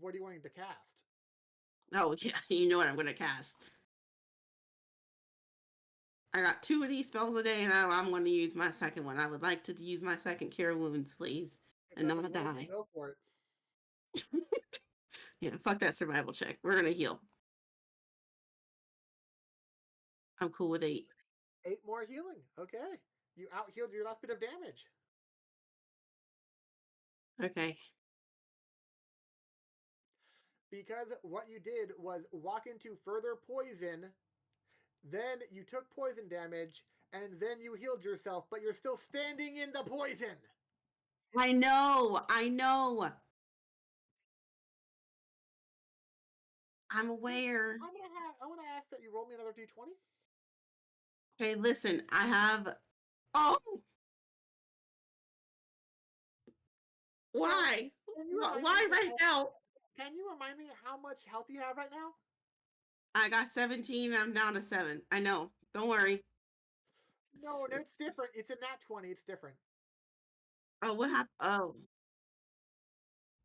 What are you wanting to cast? Oh, yeah, you know what I'm going to cast. I got 2 of these spells a day, and I'm going to use my second one. I would like to use my second Cure Wounds, please, and not die. Go for it. Yeah, fuck that survival check. We're going to heal. I'm cool with 8. 8 more healing. Okay. You out-healed your last bit of damage. Okay. Because what you did was walk into further poison, then you took poison damage, and then you healed yourself, but you're still standing in the poison. I know. I'm aware. I want to ask that you roll me another D20. Okay, listen. I have. Oh. Why? Why right now? Can you remind me how much health you have right now? I got 17. I'm down to 7. I know. Don't worry. No, it's different. It's a nat 20. It's different. Oh, what happened? Oh.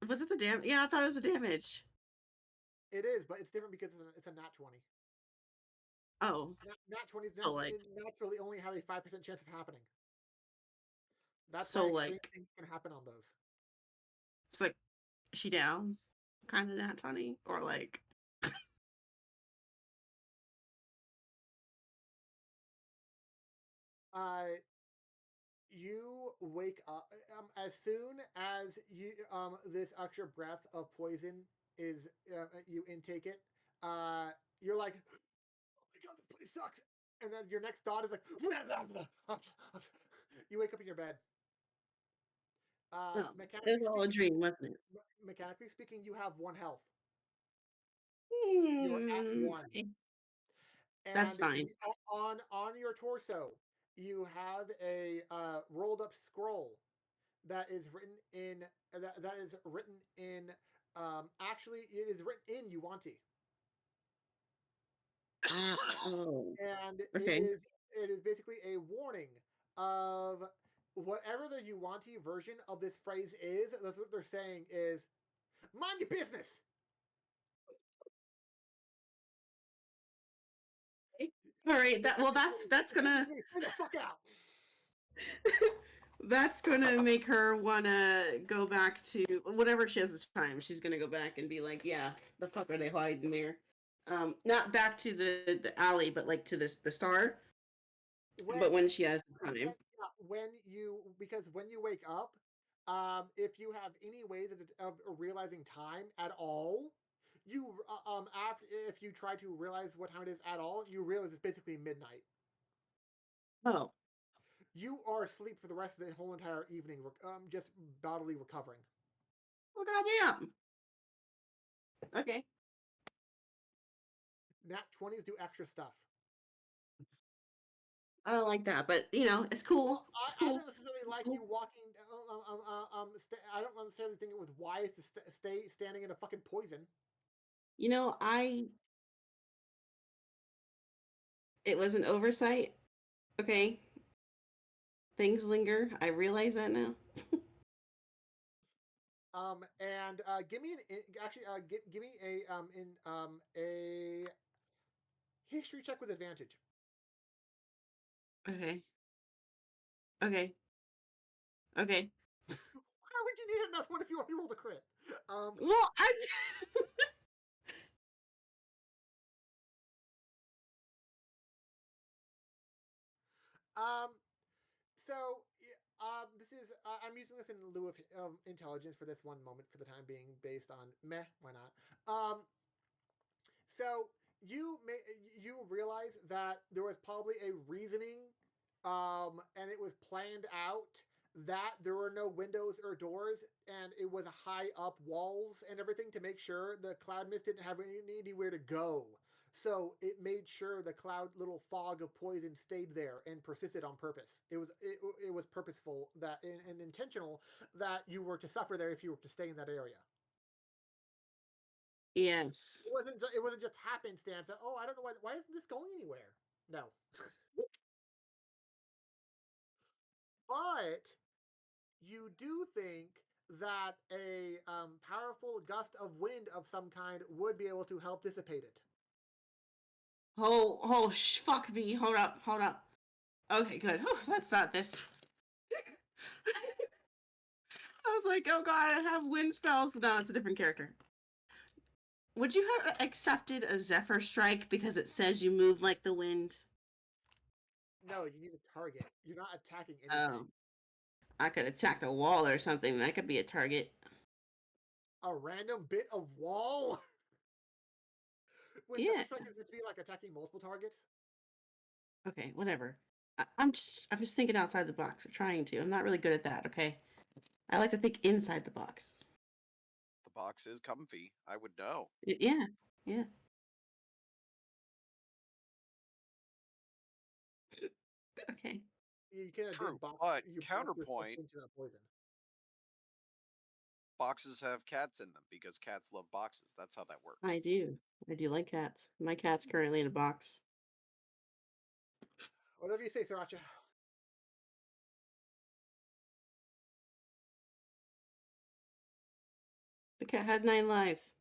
Was it the damage? Yeah, I thought it was the damage. It is, but it's different because it's a nat 20. Oh. Nat 20s So, like, naturally only have a 5% chance of happening. That's so, why like, things can happen on those. it's like, is she down? Kind of nat 20? Or like. You wake up as soon as you this extra breath of poison is you intake it. You're like, oh my god, this place sucks. And then your next thought is like, you wake up in your bed. It was all a dream, wasn't it? Mechanically speaking, you have 1 health. You're at Hmm, 1. That's And fine. on your torso, you have a rolled up scroll that is written in that is written in actually it is written in Yuanti, Oh, and okay. it is basically a warning of whatever the Yuanti version of this phrase is. That's what they're saying is mind your business. All right. That's gonna Basically, stay the fuck out. that's gonna make her wanna go back to whatever she has this time. She's gonna go back and be like, yeah, the fuck are they hiding there? Not back to the alley, but like to the star. When But when she has the time. when you because when you wake up, if you have any ways of realizing time at all, you after if you try to realize what time it is at all, you realize it's basically midnight. Oh, You are asleep for the rest of the whole entire evening, just bodily recovering. well, goddamn. Okay. Nat 20s do extra stuff. I don't like that, but you know, it's cool. Well, It's I cool. don't necessarily It's like cool. you walking. I don't necessarily think it was wise to stay standing in a fucking poison. You know, it was an oversight. Okay. Things linger. I realize that now. And give me actually give me a history check with advantage. Okay. Okay. Okay. Why would you need another one if you already rolled a crit? Well, I Um, so this is I'm using this in lieu of intelligence for this one moment for the time being, based on meh, why not? So you realize that there was probably a reasoning, and it was planned out that there were no windows or doors, and it was high up walls and everything to make sure the cloud mist didn't have anywhere to go. So it made sure the cloud little fog of poison stayed there and persisted on purpose. It was purposeful that and intentional that you were to suffer there if you were to stay in that area. yes. It wasn't just happenstance that, oh, I don't know why isn't this going anywhere. No. But you do think that a powerful gust of wind of some kind would be able to help dissipate it. Fuck me. Hold up. Hold up. Okay, good. That's not this. I was like, oh god, I have wind spells. No, it's a different character. Would you have accepted a Zephyr Strike because it says you move like the wind? No, you need a target. You're not attacking anything. Oh. I could attack the wall or something. That could be a target. A random bit of wall? When Yeah. Zephyr Strike is meant to be like attacking multiple targets? Okay, whatever. I'm just thinking outside the box, or trying to. I'm not really good at that, okay? I like to think inside the box. The box is comfy. I would know. Yeah. Yeah. Okay. You can't True, box but you box yourself counterpoint, into that poison. boxes have cats in them because cats love boxes. That's how that works. I do. I do like cats. My cat's currently in a box. Whatever you say, Sriracha. The cat had 9 lives.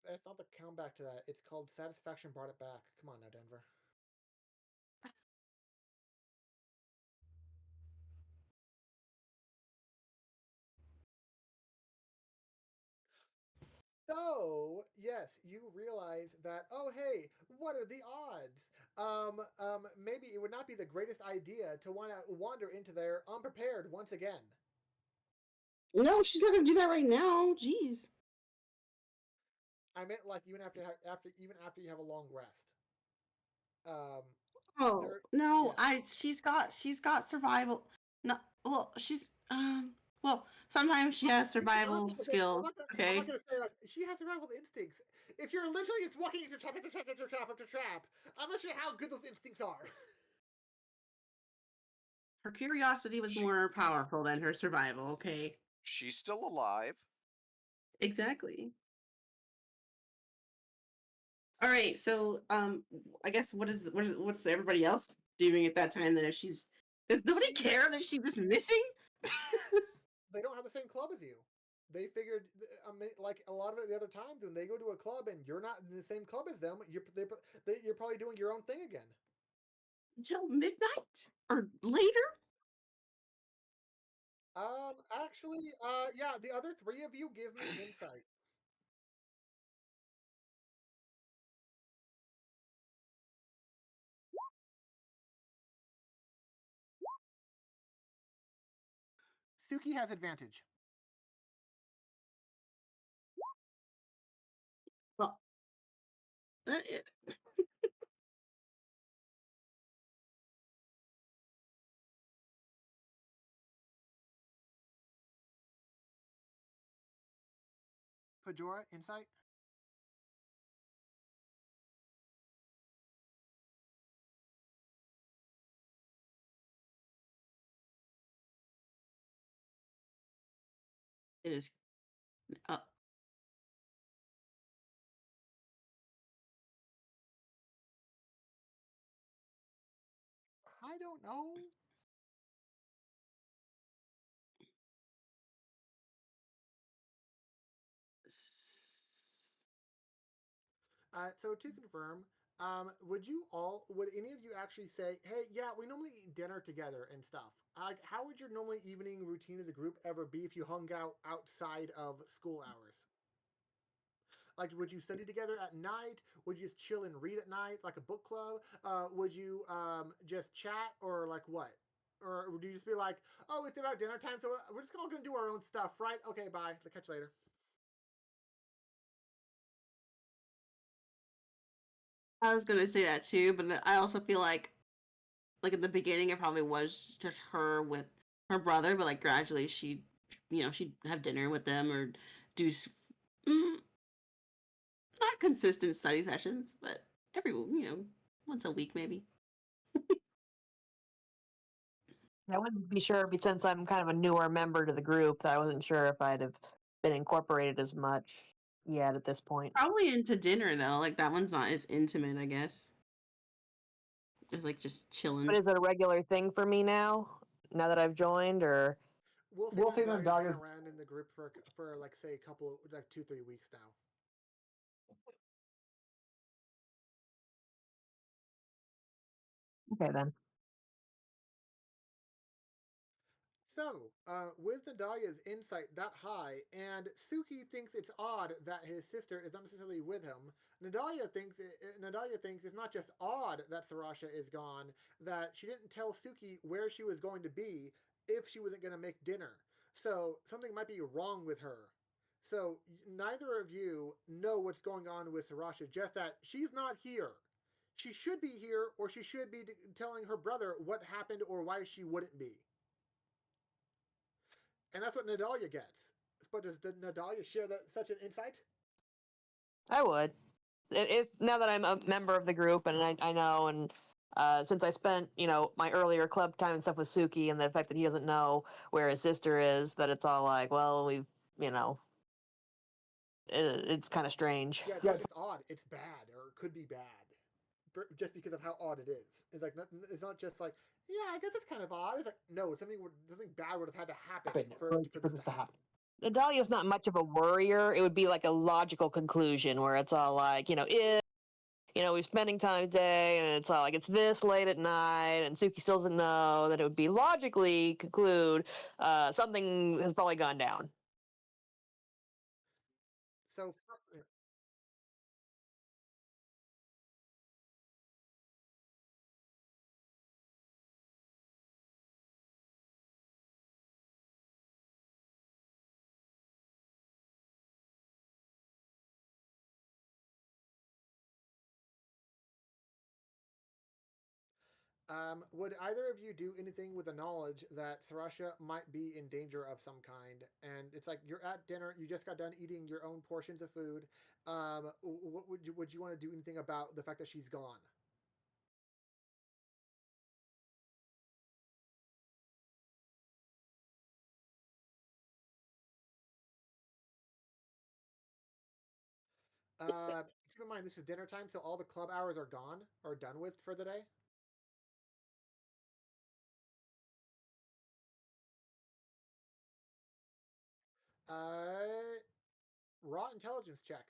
That's not the comeback to that. It's called Satisfaction Brought It Back. Come on now, Denver. So, yes, you realize that, oh, hey, what are the odds? Maybe it would not be the greatest idea to want to wander into there unprepared once again. No, she's not gonna do that right now. Jeez. I meant like even after you have a long rest. Um, Oh there, no, yeah. she's got survival. No, well, she's Well, sometimes she has I'm survival not gonna say- skill. I'm not Okay. gonna say like she has survival instincts. If you're literally just walking into trap after trap after trap after trap, I'm not sure how good those instincts are. Her curiosity was She- more powerful than her survival. Okay. She's still alive. Exactly. All right. So, I guess what's everybody else doing at that time? Then if does nobody care that she's just missing? They don't have the same club as you. They figured, like a lot of the other times when they go to a club and you're not in the same club as them, you're probably doing your own thing again. Until midnight or later? Actually, yeah, the other three of you give me insight. Suki has advantage. Well, Pajora, insight. it is. Uh, I don't know. So to confirm, would any of you actually say, hey, yeah, we normally eat dinner together and stuff? How would your normally evening routine as a group ever be if you hung out outside of school hours? Like, would you study together at night? Would you just chill and read at night, like a book club? Would you just chat, or like what? Or would you just be like, oh, it's about dinner time, so we're just all gonna do our own stuff, right? Okay, bye. I'll catch you later. I was gonna say that too, but I also feel like in the beginning, it probably was just her with her brother, but like gradually she'd have dinner with them or do mm, not consistent study sessions, but once a week maybe. I wouldn't be sure, since I'm kind of a newer member to the group, that I wasn't sure if I'd have been incorporated as much yet at this point. Probably into dinner though. Like that one's not as intimate, I guess. It's like just chilling. But is it a regular thing for me now? Now that I've joined, or We'll say that Dahlia's been around in the group for like say a couple, like 2-3 weeks now. okay then. So, with Nadalia's insight that high, and Suki thinks it's odd that his sister is not necessarily with him, Nadalia thinks it's not just odd that Sarasha is gone, that she didn't tell Suki where she was going to be if she wasn't going to make dinner. So something might be wrong with her. So neither of you know what's going on with Sarasha, just that she's not here. She should be here, or she should be telling her brother what happened or why she wouldn't be. And that's what Nadalia gets. But does Nadalia share such an insight? I would. If now that I'm a member of the group and I know, and since I spent my earlier club time and stuff with Suki, and the fact that he doesn't know where his sister is, that it's all like, well, it's kind of strange. Yeah, it's not just odd. It's bad, or it could be bad, just because of how odd it is. It's like it's not just like, yeah, I guess it's kind of odd. It's like, no, something bad would have had to happen for this to happen. Nadalia's not much of a worrier. It would be like a logical conclusion where it's all like, if we're spending time today, and it's all like it's this late at night, and Suki still doesn't know, that it would be logically conclude something has probably gone down. So, Would either of you do anything with the knowledge that Sarasha might be in danger of some kind? And it's like you're at dinner, you just got done eating your own portions of food. What would you want to do anything about the fact that she's gone? Keep in mind this is dinner time, so all the club hours are gone or done with for the day. Uh, raw intelligence check.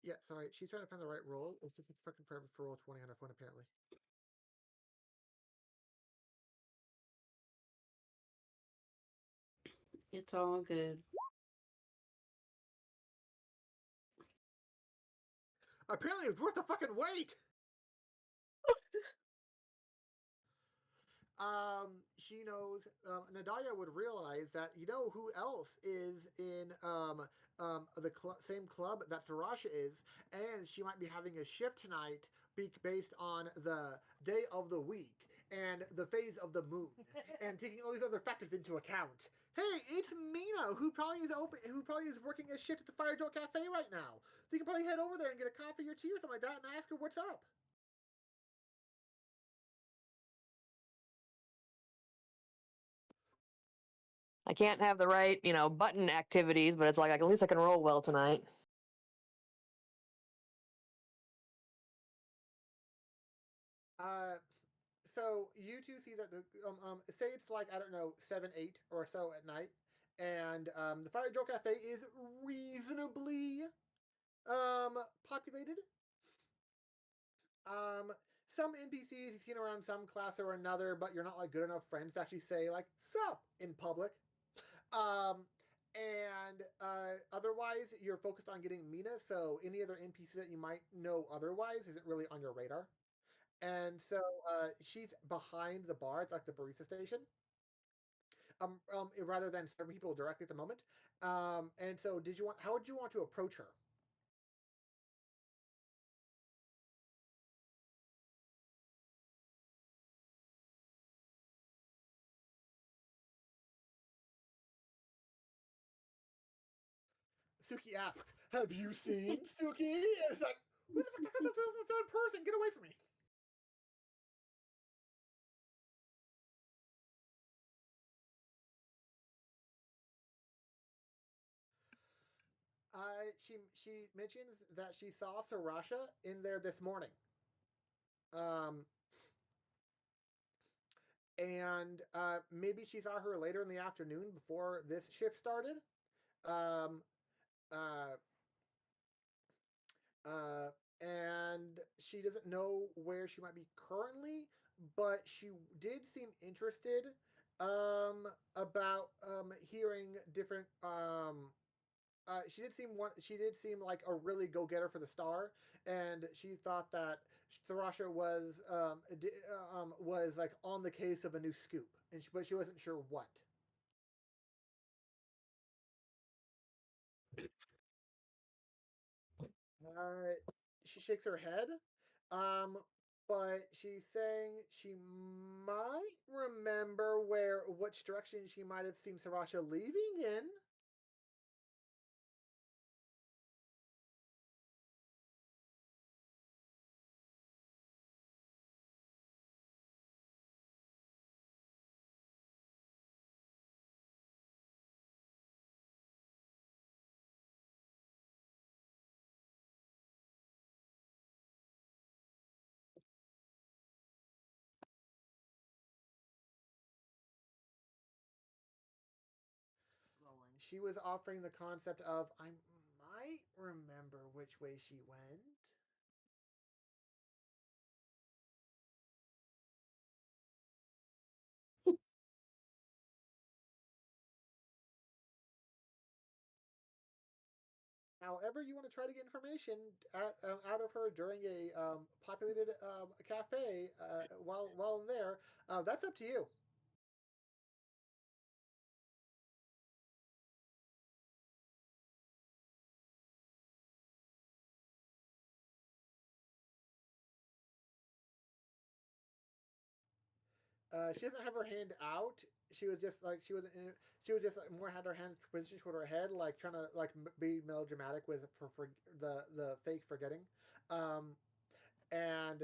Yeah, sorry, she's trying to find the right roll. It's just it's fucking forever for Roll20 on her phone apparently. It's all good. Apparently, it's worth the fucking wait. She knows. Nadalia would realize that you know who else is in the same club that Sarasha is, and she might be having a shift tonight, based on the day of the week and the phase of the moon, and taking all these other factors into account. Hey, it's Mina, who probably is working a shift at the Fire Joe Cafe right now. So you can probably head over there and get a coffee or tea or something like that, and ask her what's up. I can't have the right, button activities, but it's like at least I can roll well tonight. So you two see that the say it's like I don't know 7, 8 or so at night, and the Fire Joe Cafe is reasonably populated. Um, some NPCs you've seen around some class or another, but you're not like good enough friends to actually say like "sup" in public. Um, and otherwise, you're focused on getting Mina. So any other NPC that you might know otherwise isn't really on your radar. And so she's behind the bar at like the barista station, rather than serving people directly at the moment. And so, how would you want to approach her? Suki asks, "Have you seen Suki?" And it's like, "Who the fuck talks to us in the third person? Get away from me!" She mentions that she saw Sarasha in there this morning. Um, and maybe she saw her later in the afternoon before this shift started. Um, uh, uh, and she doesn't know where she might be currently, but she did seem interested about hearing different. She did seem like a really go getter for the star, and she thought that Sarasha was like on the case of a new scoop, but she wasn't sure what. Uh, she shakes her head, um, but she's saying she might remember which direction she might have seen Sarasha leaving in. she was offering the concept of I might remember which way she went. However, you want to try to get information out of her during a populated cafe while in there, that's up to you. She doesn't have her hand out. She was just like she was just like more had her hands positioned toward her head, like trying to like be melodramatic with for the fake forgetting. Um, and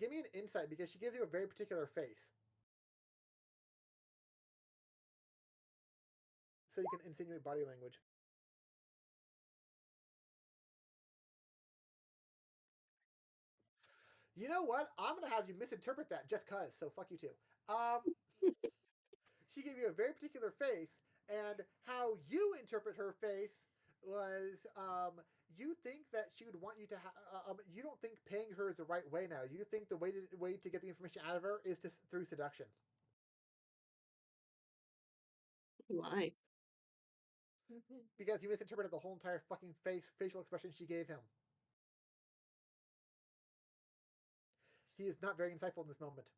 give me an insight because she gives you a very particular face, so you can insinuate body language. You know what? I'm gonna have you misinterpret that just cause. So fuck you too. Um, she gave you a very particular face, and how you interpret her face was you think that she would want you to you don't think paying her is the right way now. You think the way to get the information out of her is through seduction. Why? Because you misinterpreted the whole entire fucking facial expression she gave him. He is not very insightful in this moment.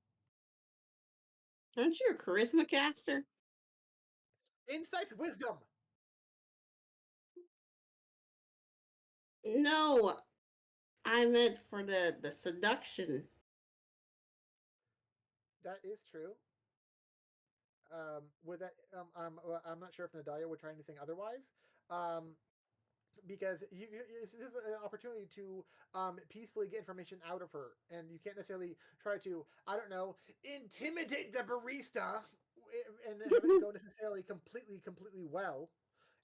Aren't you a charisma caster? Insight's wisdom. No, I meant for the seduction. That is true. With that, I'm not sure if Nadalia would try anything otherwise. Um, because this is an opportunity to peacefully get information out of her, and you can't necessarily try to, I don't know, intimidate the barista and have it go necessarily completely well.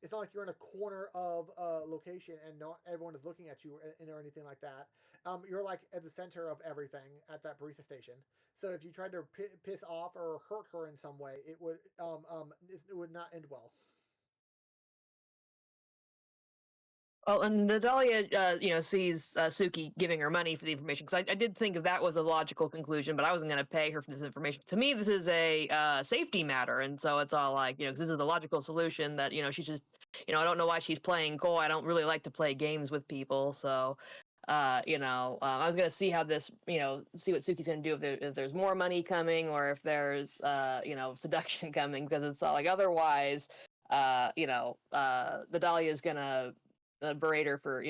It's not like you're in a corner of a location and not everyone is looking at you or anything like that. You're like at the center of everything at that barista station. So if you tried to piss off or hurt her in some way, it would not end well. Well, and Natalia, sees Suki giving her money for the information because I did think that was a logical conclusion, but I wasn't going to pay her for this information. To me, this is a safety matter, and so it's all like, 'cause this is the logical solution that she's just, I don't know why she's playing coy. I don't really like to play games with people, so. I was gonna see how this, see what Suki's gonna do if there's more money coming or if there's, seduction coming, because it's all like otherwise, the Dahlia's gonna berate her for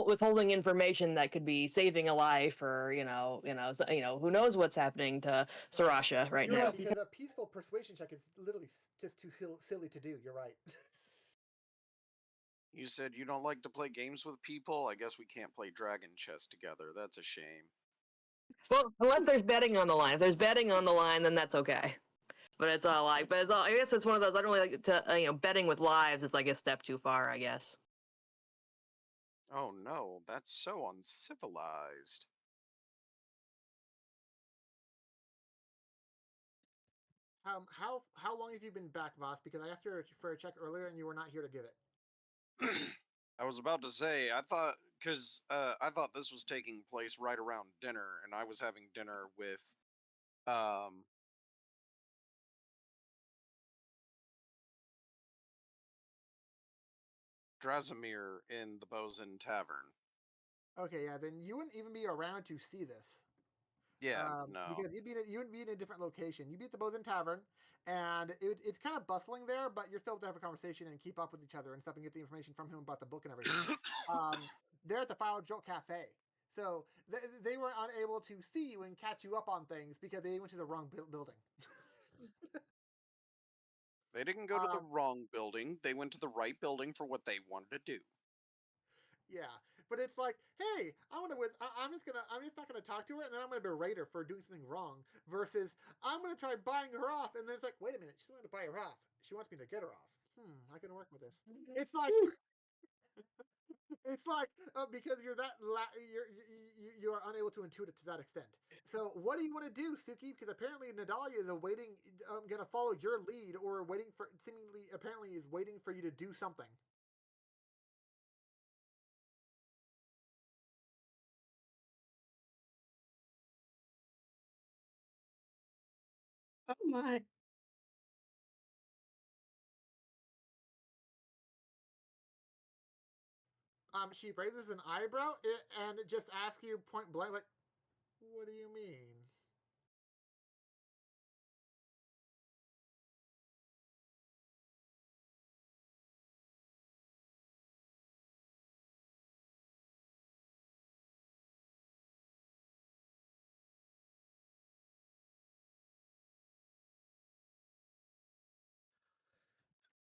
withholding information that could be saving a life, or who knows what's happening to Sarasha right You're now. right, because a peaceful persuasion check is literally just too silly to do. You're right. You said you don't like to play games with people. I guess we can't play Dragon Chess together. That's a shame. Well, unless there's betting on the line. If there's betting on the line, then that's okay. But it's all like, I guess it's one of those. I don't really like to, betting with lives is like a step too far, I guess. Oh no, that's so uncivilized. How long have you been back, Voss? Because I asked you for a check earlier and you were not here to give it. I was about to say, I thought this was taking place right around dinner, and I was having dinner with Drasimir in the Bosun Tavern. Okay, yeah, then you wouldn't even be around to see this. Yeah, no. Because you would be in a different location. You'd be at the Bosun Tavern, and it's kind of bustling there, but you're still able to have a conversation and keep up with each other and stuff and get the information from him about the book and everything. They're at the File Jolt Cafe. So they were unable to see you and catch you up on things because they went to the wrong building. They didn't go to the wrong building. They went to the right building for what they wanted to do. Yeah, but it's like, hey, I'm just not gonna talk to her, and then I'm gonna berate her for doing something wrong. Versus, I'm gonna try buying her off, and then it's like, wait a minute, she's wanting to buy her off. She wants me to get her off. I can work with this. It's like, It's like because you're you are unable to intuit it to that extent. So what do you want to do, Suki? Because apparently Nadalia is awaiting, gonna follow your lead, or waiting for seemingly apparently is waiting for you to do something. Oh my. She raises an eyebrow and just asks you point blank, like, "What do you mean?"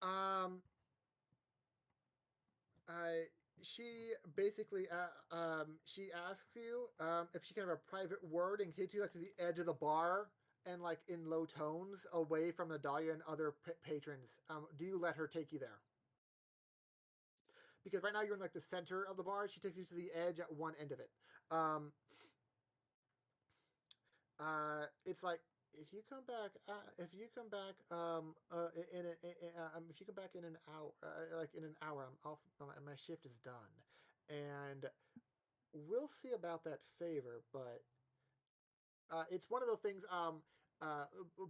Um, I she basically she asks you if she can have a private word and gets you like to the edge of the bar and like in low tones away from Nadalia and other patrons. Do you let her take you there? Because right now you're in like the center of the bar. She takes you to the edge at one end of it. Um, it's like if you come back if you come back in an hour, like in an hour, I'm off. My shift is done, and we'll see about that favor. But it's one of those things. Uh,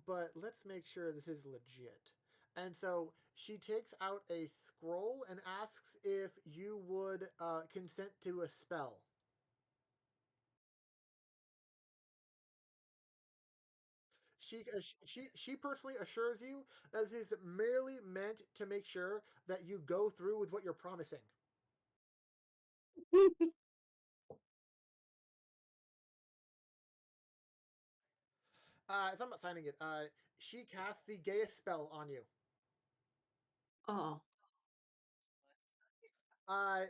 but let's make sure this is legit. And so she takes out a scroll and asks if you would consent to a spell. She personally assures you that this is merely meant to make sure that you go through with what you're promising. It's not about signing it. She casts the gayest spell on you. Oh. Uh,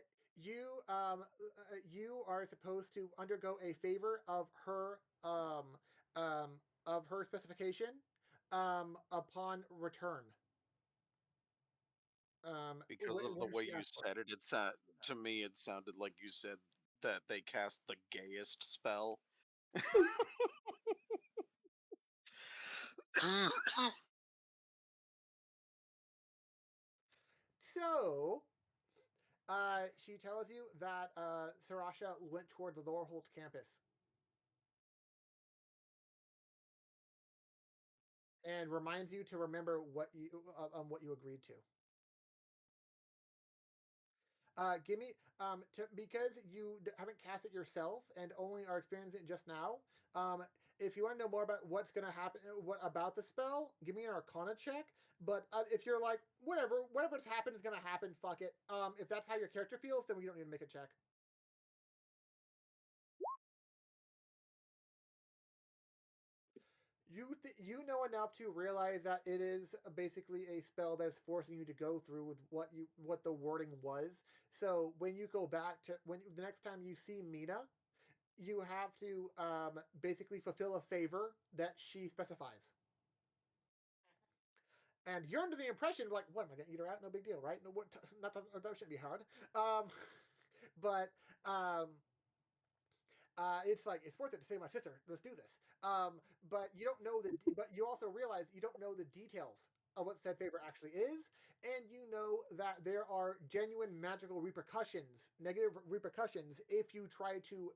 you are supposed to undergo a favor um, of her specification upon return. Because of the When way she you asks for it. said it, to me it sounded like you said that they cast the gayest spell. So, she tells you that Sarasha went toward the Lower Holt campus and reminds you to remember what you agreed to. Give me because you haven't cast it yourself and only are experiencing it just now. If you want to know more about what's going to happen, what about the spell, give me an Arcana check. But if you're like whatever's happened is going to happen, fuck it. If that's how your character feels, then we don't need to make a check. You know enough to realize that it is basically a spell that's forcing you to go through with what the wording was. So when you go back to the next time you see Mina, you have to basically fulfill a favor that she specifies. And you're under the impression like, what am I going to eat her out? No big deal, right? No, that shouldn't be hard. Um, but it's like it's worth it to save my sister. Let's do this. But you don't know but you also realize you don't know the details of what said favor actually is, and you know that there are genuine magical repercussions, negative repercussions, if you try to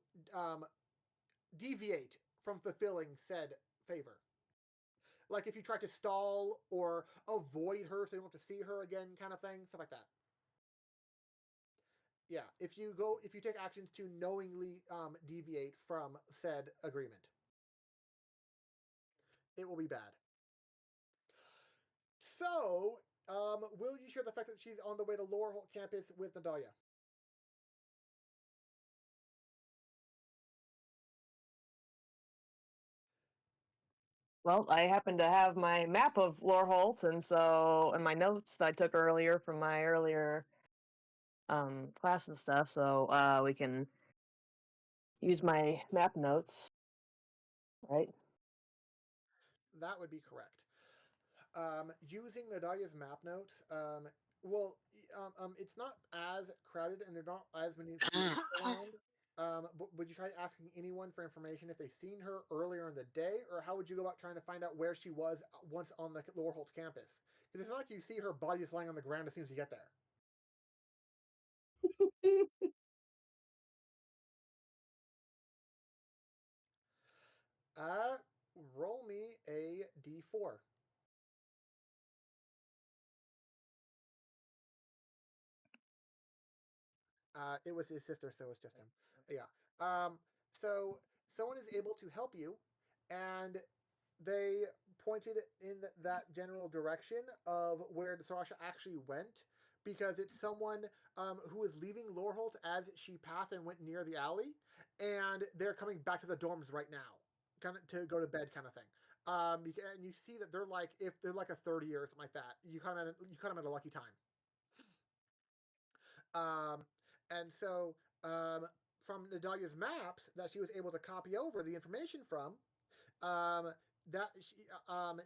deviate from fulfilling said favor. Like if you try to stall or avoid her so you don't have to see her again, kind of thing, stuff like that. Yeah, if you take actions to knowingly deviate from said agreement, it will be bad. So, will you share the fact that she's on the way to Lower Holt campus with Nadalia? Well, I happen to have my map of Loreholt, and my notes that I took earlier from my earlier class and stuff, so we can use my map notes, right? That would be correct. Using Nadalia's map notes, well, it's not as crowded and there are not as many students around. But would you try asking anyone for information if they've seen her earlier in the day, or how would you go about trying to find out where she was once on the Lower Holtz campus? Because it's not like you see her body just lying on the ground as soon as you get there. Roll me a d4. It was his sister, so it's just him. Yeah. So someone is able to help you, and they pointed in that general direction of where Sarasha actually went, because it's someone who was leaving Loreholt as she passed and went near the alley, and they're coming back to the dorms right now, kind of to go to bed, kind of thing. And you see that they're like, if they're like a 30 or something like that, you kind of at a lucky time. And so from Nadalia's maps that she was able to copy over the information from, that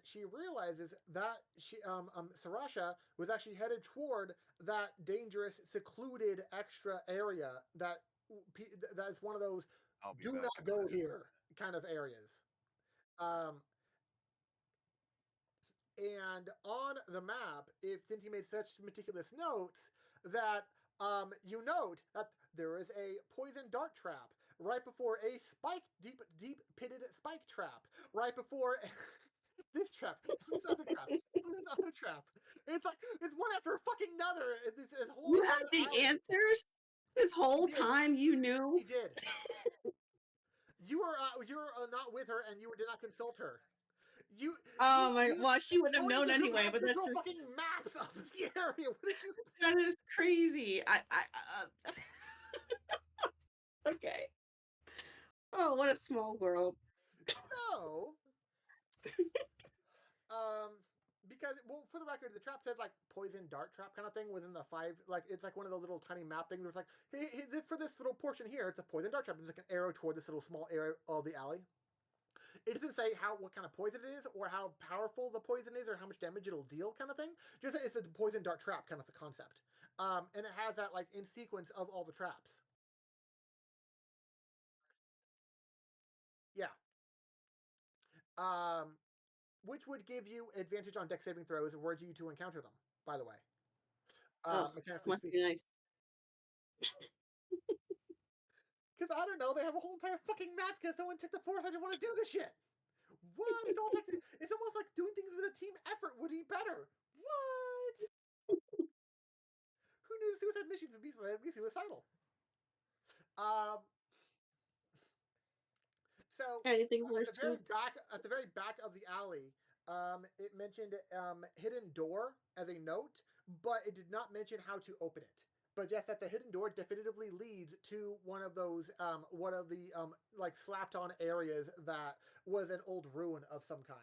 she realizes that Sarasha was actually headed toward that dangerous, secluded extra area that is one of those do back. not go here kind of areas. And on the map, since he made such meticulous notes, that you note that there is a poison dart trap right before a deep pitted spike trap right before this trap, this other trap, this other trap. It's like it's one after fucking another. This whole You had the answers this whole time. You knew. He did. You are not with her, and you did not consult her. Well, she wouldn't have known anyway. But that's just fucking maps of the area. What did you? That is crazy. Okay. Oh, what a small world. No. Because for the record, the trap said like poison dart trap kind of thing within the 5. Like it's like one of the little tiny map things where it's like, hey, for this little portion here, it's a poison dart trap. There's like an arrow toward this little small area of the alley. It doesn't say what kind of poison it is, or how powerful the poison is, or how much damage it'll deal, kind of thing. Just it's a poison dart trap kind of the concept, and it has that like in sequence of all the traps. Yeah. Which would give you advantage on dex saving throws were you to encounter them. By the way, mechanically must be nice. Because I don't know, they have a whole entire fucking map because someone took the force. I just want to do this shit. What? It's almost like doing things with a team effort would be better. What? Who knew suicide missions would be suicidal? So anything worse at the very back of the alley, it mentioned hidden door as a note, but it did not mention how to open it. But yes, that the hidden door definitively leads to one of those like slapped on areas that was an old ruin of some kind.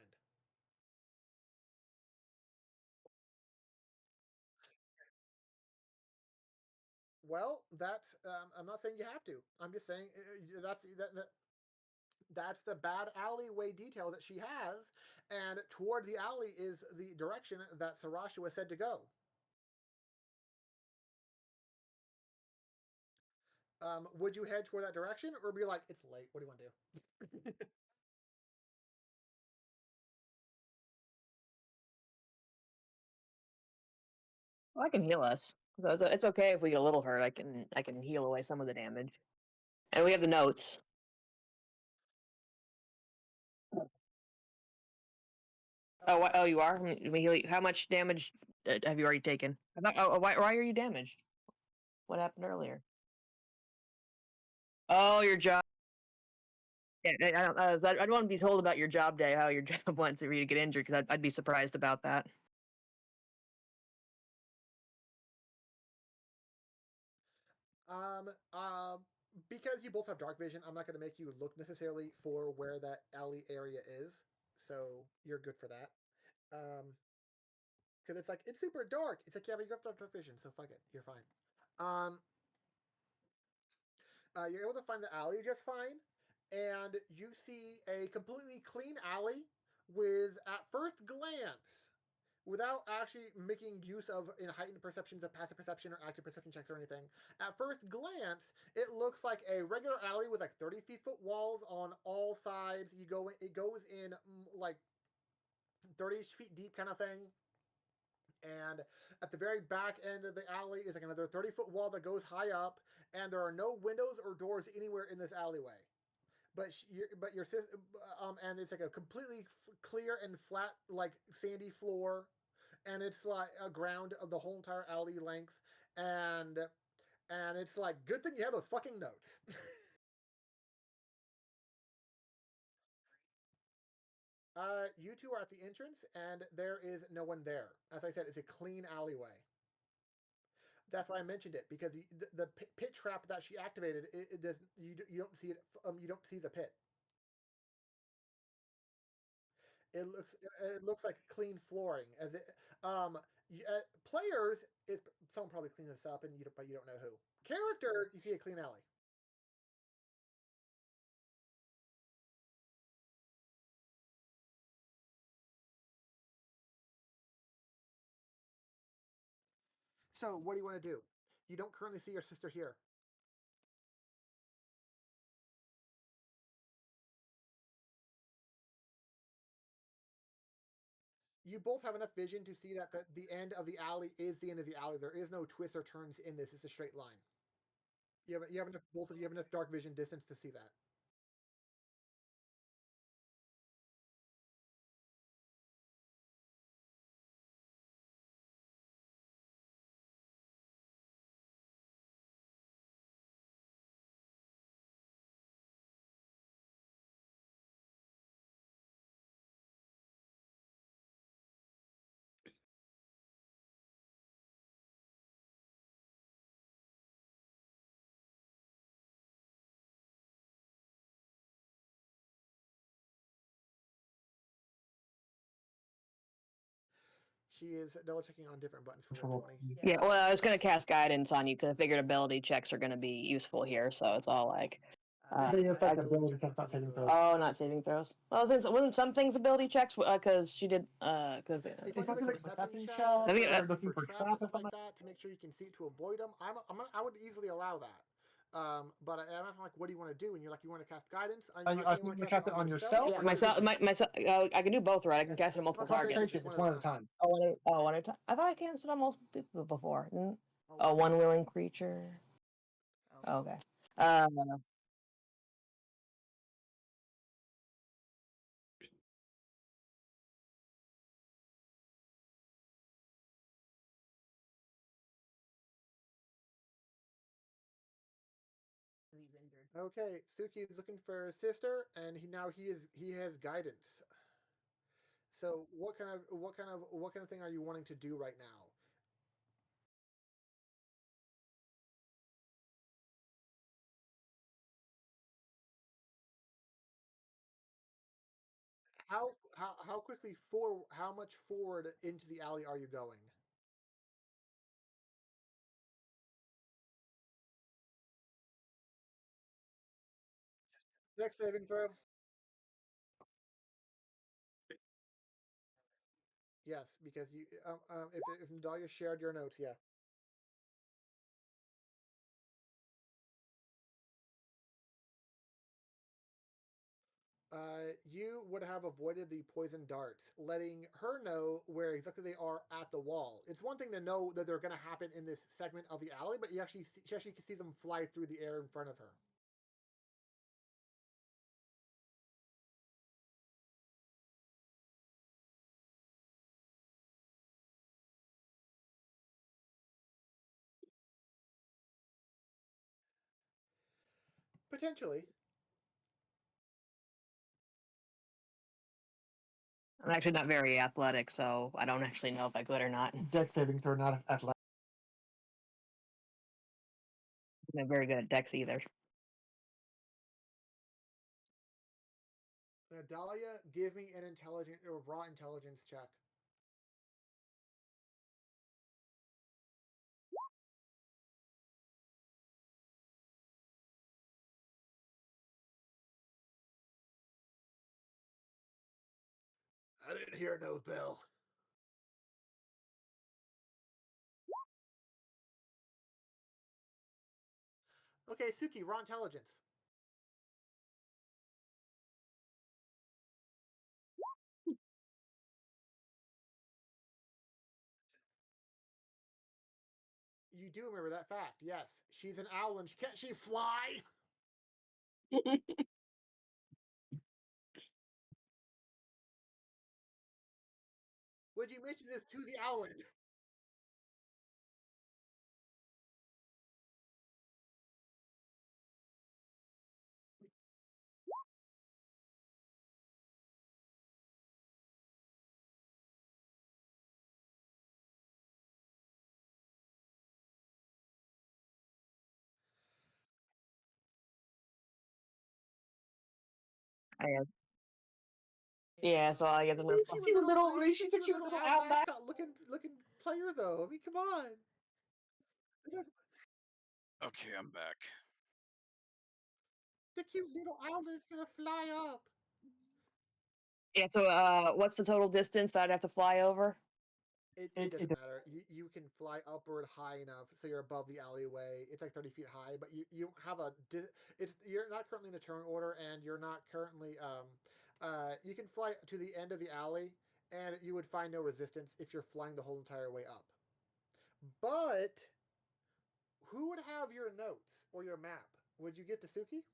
Well, that's I'm not saying you have to. I'm just saying that's the bad alleyway detail that she has, and toward the alley is the direction that Sarasha was said to go. Would you head toward that direction, or be like, it's late, what do you want to do? Well, I can heal us. So it's okay if we get a little hurt. I can heal away some of the damage, and we have the notes. Oh, you are? How much damage have you already taken? Why are you damaged? What happened earlier? Oh, your job. Yeah, I don't want to be told about your job day, how your job went for you to get injured, because I'd be surprised about that. Because you both have dark vision, I'm not going to make you look necessarily for where that alley area is, so you're good for that. Because it's like, it's super dark. It's like, yeah, but you have dark vision, so fuck it, you're fine. You're able to find the alley just fine, and you see a completely clean alley with, at first glance, without actually making use of heightened perceptions of passive perception or active perception checks or anything, at first glance, it looks like a regular alley with like 30 foot walls on all sides. It goes in like 30 feet deep kind of thing. And at the very back end of the alley is like another 30-foot wall that goes high up, and there are no windows or doors anywhere in this alleyway. But your sister, and it's like a completely clear and flat, like sandy floor, and it's like a ground of the whole entire alley length, and it's like, good thing you have those fucking notes. You two are at the entrance, and there is no one there. As I said, it's a clean alleyway. That's why I mentioned it, because the pit trap that she activated, it does you don't see it. You don't see the pit. It looks like clean flooring. As it players, someone probably cleaned this up, and but you don't know who. Characters, you see a clean alley. So what do you want to do? You don't currently see your sister here. You both have enough vision to see that the end of the alley is the end of the alley. There is no twists or turns in this. It's a straight line. You have enough, both of you have enough dark vision distance to see that. She is double checking on different buttons for Roll20. Yeah, well, I was going to cast guidance on you because I figured ability checks are going to be useful here. So it's all like, oh, not saving throws. Well, wasn't some things ability checks? Because she did. Because If you do like perception check, I think or looking for traps and stuff like that to make sure you can see to avoid them, I would easily allow that. But I'm asking, like, what do you want to do? And you're like, you want to cast guidance? Are you asking to cast it on yourself? yeah, myself. I can do both, right? I can cast it on multiple targets. Concentration, it's one at a time. One at a time. I thought I cast it on multiple people before. Oh, one willing creature. Okay. Okay, Suki is looking for his sister, and he has guidance. So what kind of thing are you wanting to do right now? How much forward into the alley are you going? Next saving throw. Yes, because if Nadalia shared your notes, yeah. You would have avoided the poison darts, letting her know where exactly they are at the wall. It's one thing to know that they're going to happen in this segment of the alley, but she actually can see them fly through the air in front of her. Potentially. I'm actually not very athletic, so I don't actually know if I could or not. Dex saving throw, not athletic. I'm not very good at dex either. Nadalia, give me an intelligence or raw intelligence check. I didn't hear no bell. Okay, Suki, raw intelligence. You do remember that fact, yes. She's an owl and can't she fly? Would you mention this to the owlet? Yeah, so I guess I'm gonna. She's Cute little, she's a cute little owl mascot looking player though. I mean, come on. Okay, I'm back. The cute little owlet's gonna fly up. Yeah, so what's the total distance that I'd have to fly over? It It- doesn't it- matter. You can fly upward high enough so you're above the alleyway. It's like 30 feet high, but you don't have a. You're not currently in a turn order, and you're not currently. You can fly to the end of the alley, and you would find no resistance if you're flying the whole entire way up. But who would have your notes or your map? Would you give to Suki?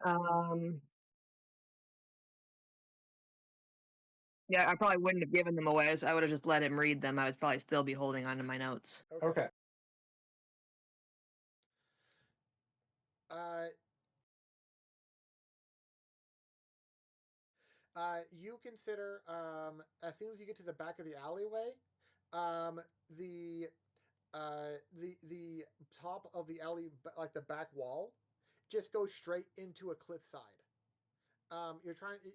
Um, yeah, I probably wouldn't have given them away. So I would have just let him read them. I would probably still be holding on to my notes. Okay. Uh, you consider as soon as you get to the back of the alleyway, um, the the top of the alley, like the back wall, just goes straight into a cliffside.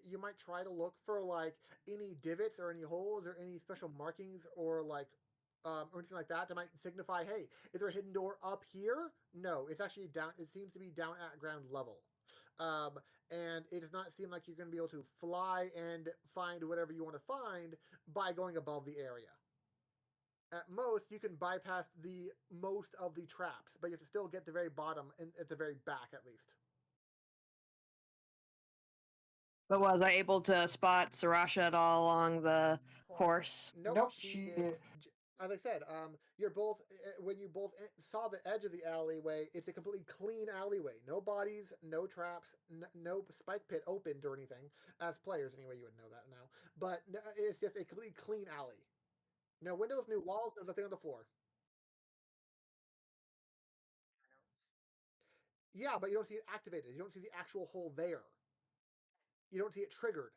You might try to look for like any divots or any holes or any special markings or like or anything like that might signify, hey, is there a hidden door up here? No, it's actually down. It seems to be down at ground level. And it does not seem like you're going to be able to fly and find whatever you want to find by going above the area. At most, you can bypass the most of the traps, but you have to still get the very bottom and at the very back at least. But was I able to spot Sarasha at all along the course? Nope, she is. is. As I said, you're both when you both saw the edge of the alleyway. It's a completely clean alleyway. No bodies, no traps, no spike pit opened or anything. As players, anyway, you would know that now. But it's just a completely clean alley. No windows, no walls, no nothing on the floor. Yeah, but you don't see it activated. You don't see the actual hole there. You don't see it triggered.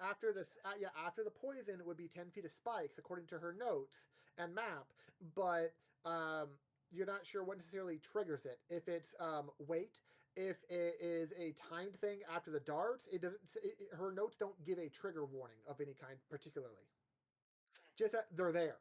After this, after the poison, it would be 10 feet of spikes according to her notes and map. But you're not sure what necessarily triggers it. If it's weight, if it is a timed thing after the darts, it doesn't. Her notes don't give a trigger warning of any kind, particularly. Just that they're there.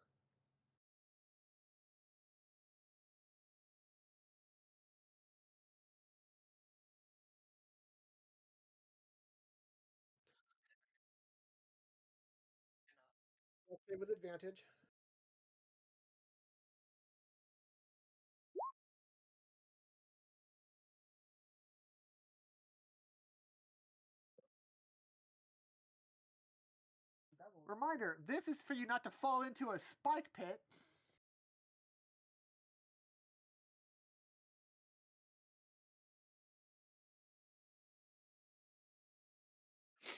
Okay, with advantage. Reminder: this is for you not to fall into a spike pit.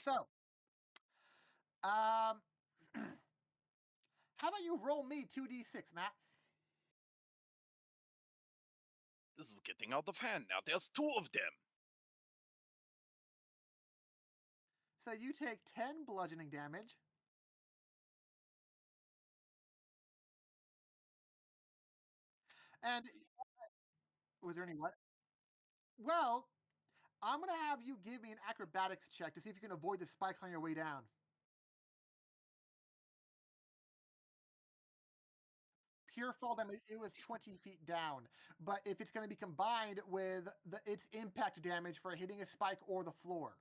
So, um, how about you roll me 2d6, Matt? This is getting out of hand now. There's two of them. So you take 10 bludgeoning damage. And was there any what? Well, I'm going to have you give me an acrobatics check to see if you can avoid the spikes on your way down. Pure fall damage, it was 20 feet down. But if it's going to be combined with its impact damage for hitting a spike or the floor.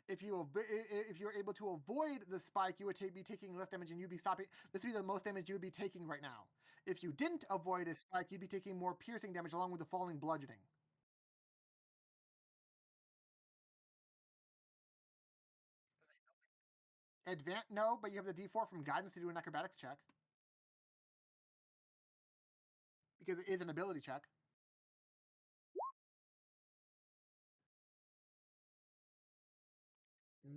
If you're able to avoid the spike, you would be taking less damage, and you'd be stopping. This would be the most damage you would be taking right now. If you didn't avoid a spike, you'd be taking more piercing damage along with the falling bludgeoning. No, but you have the D4 from guidance to do an acrobatics check. Because it is an ability check.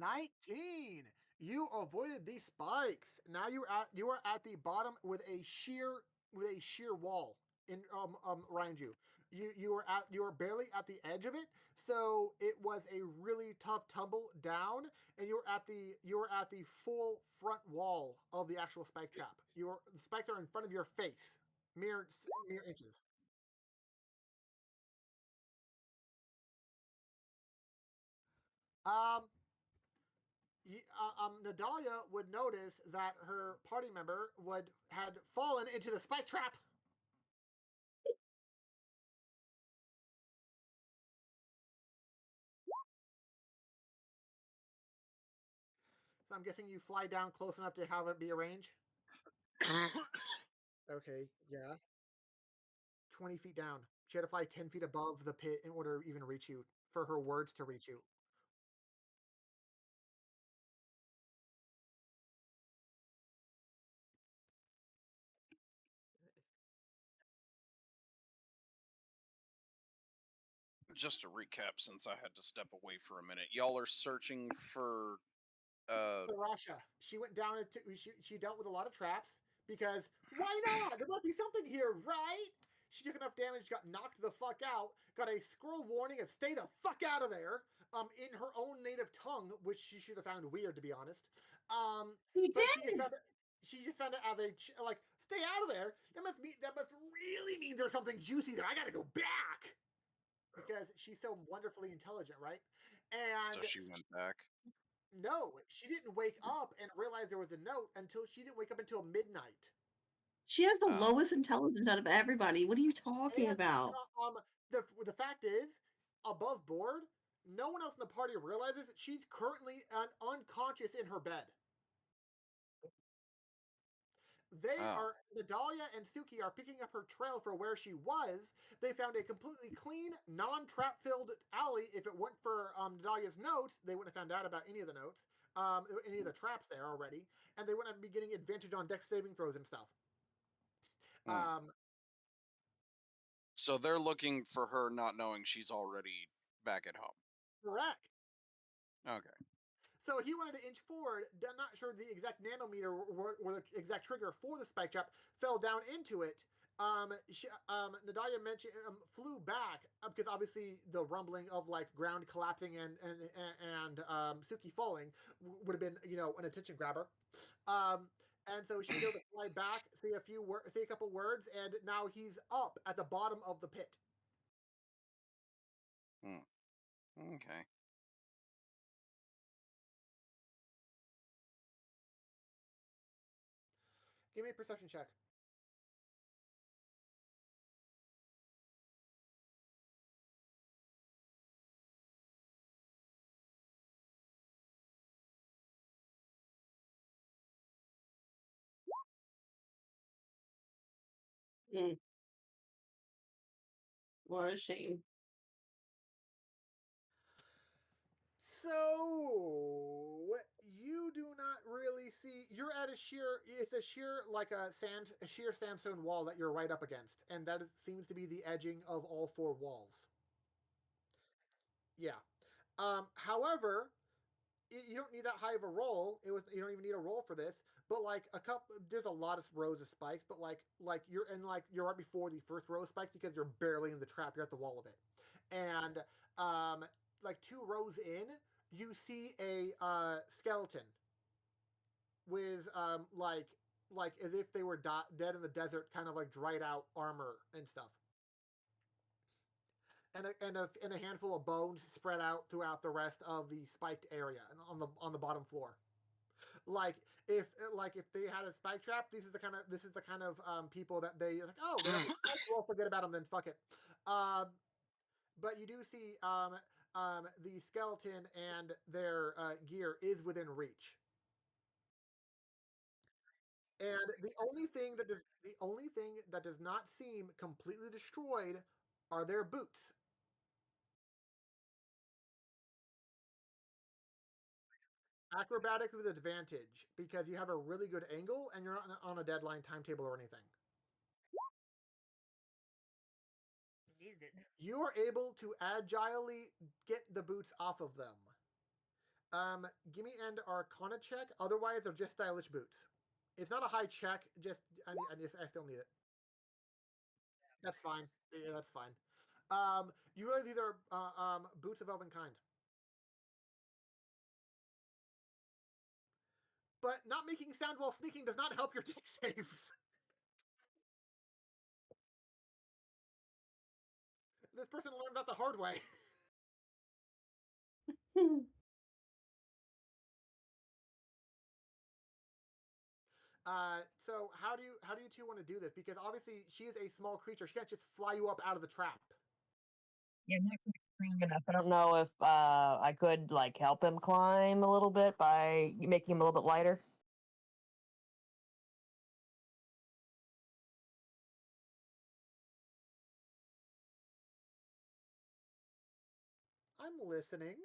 $19. You avoided these spikes. Now you are at the bottom with a sheer wall in around you. You are barely at the edge of it, so it was a really tough tumble down, and you were at the full front wall of the actual spike trap. The spikes are in front of your face, mere inches. Nadalia would notice that her party member had fallen into the spike trap. So I'm guessing you fly down close enough to have it be a range? Okay, yeah. 20 feet down. She had to fly 10 feet above the pit in order to even reach you, for her words to reach you. Just to recap, since I had to step away for a minute, y'all are searching for Rasha. She went down into she dealt with a lot of traps because why not? There must be something here, right? She took enough damage, got knocked the fuck out, got a scroll warning of stay the fuck out of there, in her own native tongue, which she should have found weird, to be honest. But she just found it as like, stay out of there. That must really mean there's something juicy there. I gotta go back. Because she's so wonderfully intelligent, right? And so she went back. no, she didn't wake up and realize there was a note until she didn't wake up until midnight. She has the lowest intelligence out of everybody. What are you talking about? The fact is, above board, no one else in the party realizes that she's currently unconscious in her bed. Nadalia and Suki are picking up her trail for where she was. They found a completely clean, non-trap filled alley. If it weren't for Nadalia's notes, they wouldn't have found out about any of the notes, any of the traps there already, and they wouldn't have been getting advantage on dex saving throws and stuff. So they're looking for her, not knowing she's already back at home. Correct. Okay. So he wanted to inch forward, not sure the exact nanometer or the exact trigger for the spike trap, fell down into it. Nadalia mentioned flew back because obviously the rumbling of like ground collapsing and Suki falling would have been an attention grabber. And so she was able to fly back, say a couple words, and now he's up at the bottom of the pit. Okay. Give me a perception check. What a shame. So you do not really see. You're at it's a sheer sandstone wall that you're right up against, and that seems to be the edging of all four walls. Yeah. However, you don't need that high of a roll. You don't even need a roll for this. But like there's a lot of rows of spikes. But like you're right before the first row of spikes because you're barely in the trap. You're at the wall of it, and like 2 rows in, you see a skeleton with like as if they were dead in the desert, kind of like dried out armor and stuff. And a handful of bones spread out throughout the rest of the spiked area and on the bottom floor. Like if they had a spike trap, this is the kind of people that they like. Oh, we'll forget about them then. Fuck it. But you do see the skeleton and their gear is within reach. And the only thing that does not seem completely destroyed are their boots. Acrobatics with advantage because you have a really good angle and you're not on a deadline timetable or anything. You are able to agilely get the boots off of them. Give me an Arcana check. Otherwise, they're just stylish boots. It's not a high check. I still need it. That's fine. Yeah, that's fine. You realize these are boots of elven kind. But not making sound while sneaking does not help your deck saves. This person learned that the hard way. So how do you two want to do this? Because obviously she is a small creature. She can't just fly you up out of the trap. Yeah, I'm not quite strong enough. I don't know if I could like help him climb a little bit by making him a little bit lighter. I'm listening.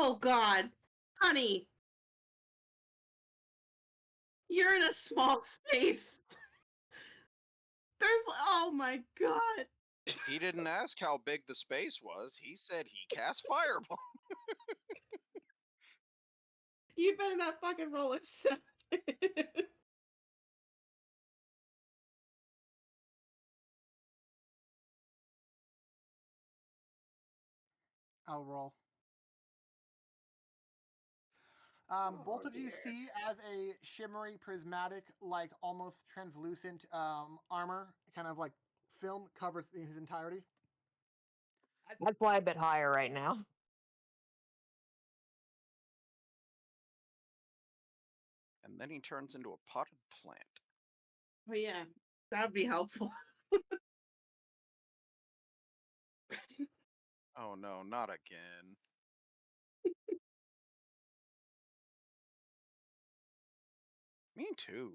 Oh God, honey, you're in a small space. Oh my God. He didn't ask how big the space was. He said he cast fireball. You better not fucking roll a 7. I'll roll. Both of you see as a shimmery, prismatic, like almost translucent armor, kind of like film covers his entirety. I'd fly a bit higher right now. And then he turns into a potted plant. Oh yeah, that'd be helpful. Oh no, not again. Me too.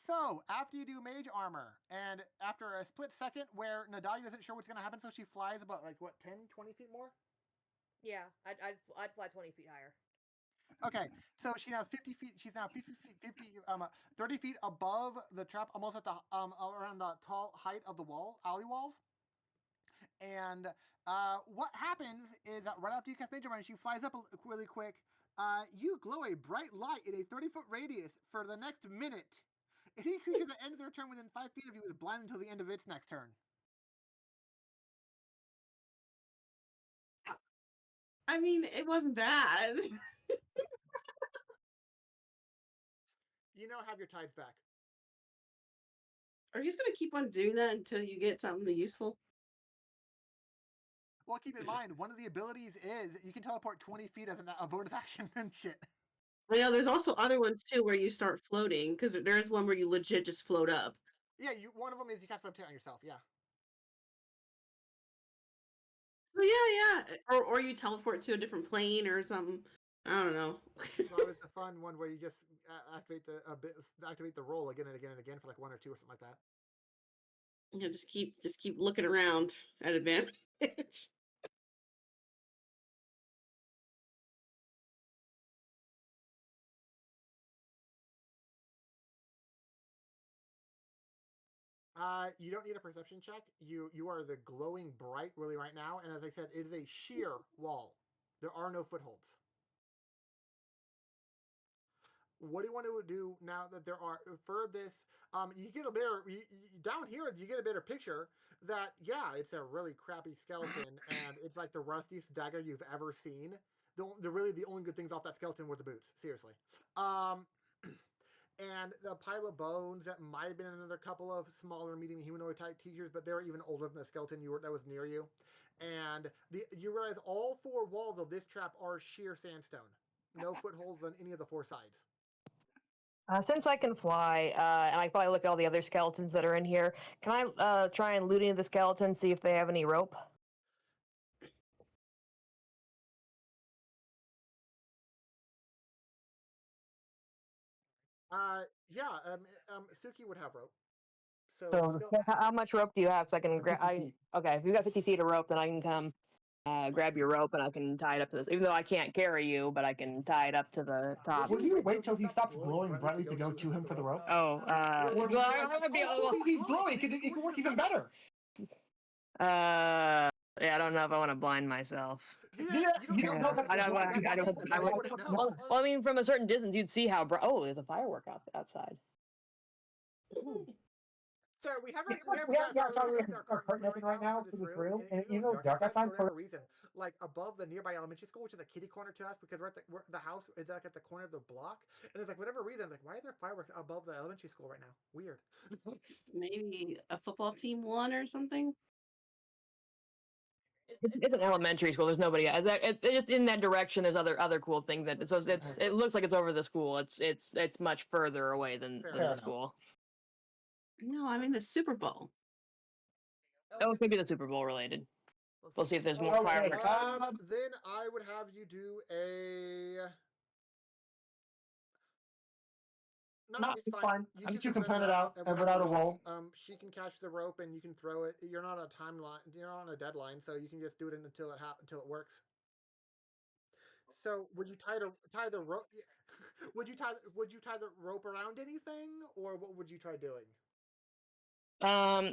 So, after you do mage armor, and after a split second where Nadalia isn't sure what's going to happen, so she flies about, like, what, 10, 20 feet more? Yeah, I'd fly 20 feet higher. Okay, so she now 50 feet, she's now 30 feet above the trap, almost at the, around the tall height of the alley walls. And what happens is that right after you cast Mage Armor, she flies up really quick. You glow a bright light in a 30-foot radius for the next minute. Any creature that ends their turn within 5 feet of you is blind until the end of its next turn. I mean, it wasn't bad. You now have your tides back. Are you just gonna keep on doing that until you get something useful? Well, keep in mind, one of the abilities is you can teleport 20 feet as a bonus action and shit. I know there's also other ones too where you start floating, because there's one where you legit just float up. Yeah, one of them is you cast levitate on yourself, yeah. So yeah. Or you teleport to a different plane or something. I don't know. That was the fun one where you just activate the roll again and again and again for like 1 or 2 or something like that. Yeah, just keep looking around at advantage. You don't need a perception check. You are the glowing bright really right now, and as I said, it is a sheer wall. There are no footholds. What do you want to do now that there are for this? You get a better down here. You get a better picture that it's a really crappy skeleton, and it's like the rustiest dagger you've ever seen. The only good things off that skeleton were the boots. Seriously. And the pile of bones that might have been another couple of smaller, medium humanoid type creatures, but they were even older than the skeleton that was near you. and you realize all 4 walls of this trap are sheer sandstone. No footholds on any of the 4 sides. Since I can fly, and I probably look at all the other skeletons that are in here, can I try and loot any of the skeletons, see if they have any rope? Yeah, Suki would have rope. So how much rope do you have? So I can grab. Okay, if you got 50 feet of rope, then I can come grab your rope and I can tie it up to this. Even though I can't carry you, but I can tie it up to the top. Will you wait till he stops glowing brightly to go to him for the rope? Oh, Or well, I don't be. he's glowing. It could work even better. Yeah, I don't know if I want to blind myself. Yeah, you don't know that. I don't. Well, I mean, from a certain distance, you'd see how bright. Oh, there's a firework outside. So we have our curtain open right now for this room, and even though it's dark outside, for whatever reason, like above the nearby elementary school, which is a kitty corner to us, because the house is like at the corner of the block, and it's like whatever reason, like why are there fireworks above the elementary school right now? Weird. Maybe a football team won or something. It's an elementary school. There's nobody. It's just in that direction. There's other cool things that. So it looks like it's over the school. It's much further away than the school. No, I mean the Super Bowl. Oh, it could be the Super Bowl related. We'll see if there's more fireworks. Then I would have you do a. No, it's fine. You can plan it out and without a roll. She can catch the rope and you can throw it. You're not on a timeline. You're not on a deadline, so you can just do it until it works. So would you tie the rope? Would you tie the rope around anything, or what would you try doing?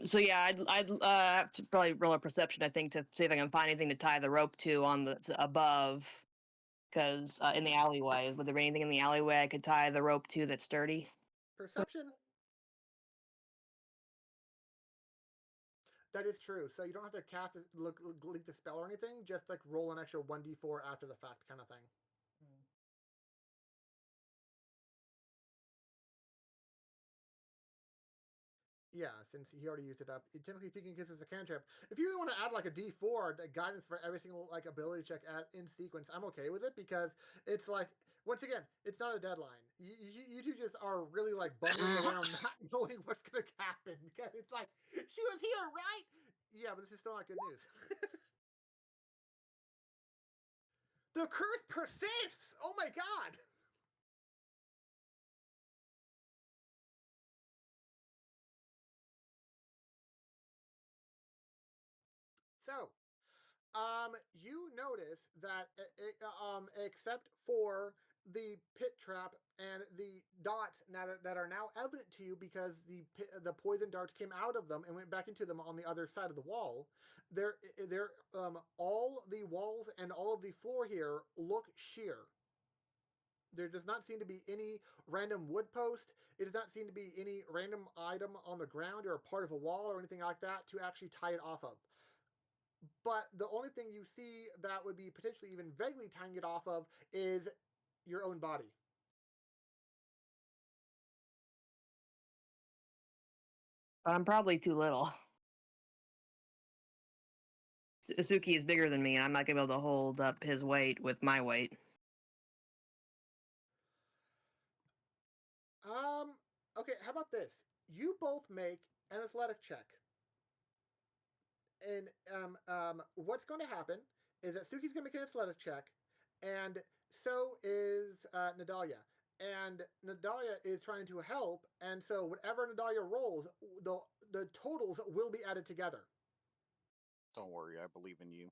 So yeah, I'd have to probably roll a perception, I think, to see if I can find anything to tie the rope to on the above. Because in the alleyway, would there be anything in the alleyway I could tie the rope to that's sturdy? Perception. That is true. So you don't have to cast leak the spell or anything. Just like roll an extra 1d4 after the fact, kind of thing. Yeah, since he already used it up. Technically speaking, because it's a cantrip. If you want to add like a D4 guidance for every single like ability check in sequence, I'm okay with it because it's like once again, it's not a deadline. You two just are really like bumbling around, not knowing what's gonna happen because it's like she was here, right? Yeah, but this is still not good news. The curse persists. Oh my god. So, you notice that except for the pit trap and the dots that are now evident to you because the poison darts came out of them and went back into them on the other side of the wall. All the walls and all of the floor here look sheer. There does not seem to be any random wood post. It does not seem to be any random item on the ground or a part of a wall or anything like that to actually tie it off of. But the only thing you see that would be potentially even vaguely tying it off of is your own body. I'm probably too little. Suki is bigger than me, and I'm not gonna be able to hold up his weight with my weight. Okay, how about this? You both make an athletic check. And what's going to happen is that Suki's going to make an athletic check, and so is Nadalia. And Nadalia is trying to help, and so whatever Nadalia rolls, the totals will be added together. Don't worry, I believe in you.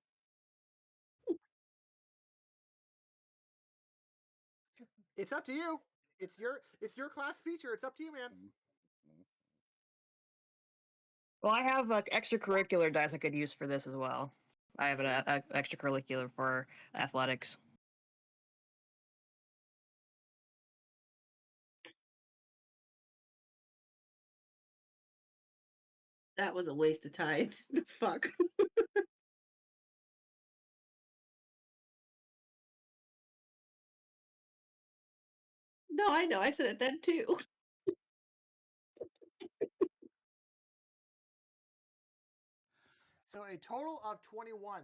It's up to you. It's your class feature. It's up to you, man. Well, I have extracurricular dice I could use for this as well. I have an extracurricular for athletics. That was a waste of time. Fuck. No, I know. I said it then too. So a total of 21.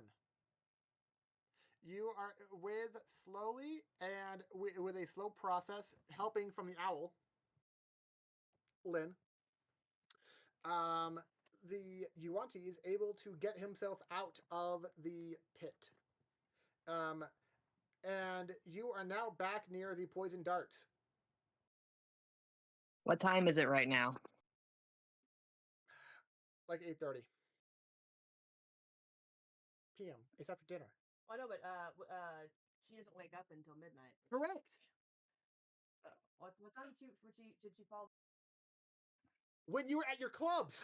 You are with slowly and with a slow process, helping from the owl, Lynn. The Yuanti is able to get himself out of the pit. And you are now back near the poison darts. What time is it right now? Like 8:30 p.m. It's after dinner. Oh no, but she doesn't wake up until midnight. Correct. What time did she fall? When you were at your clubs.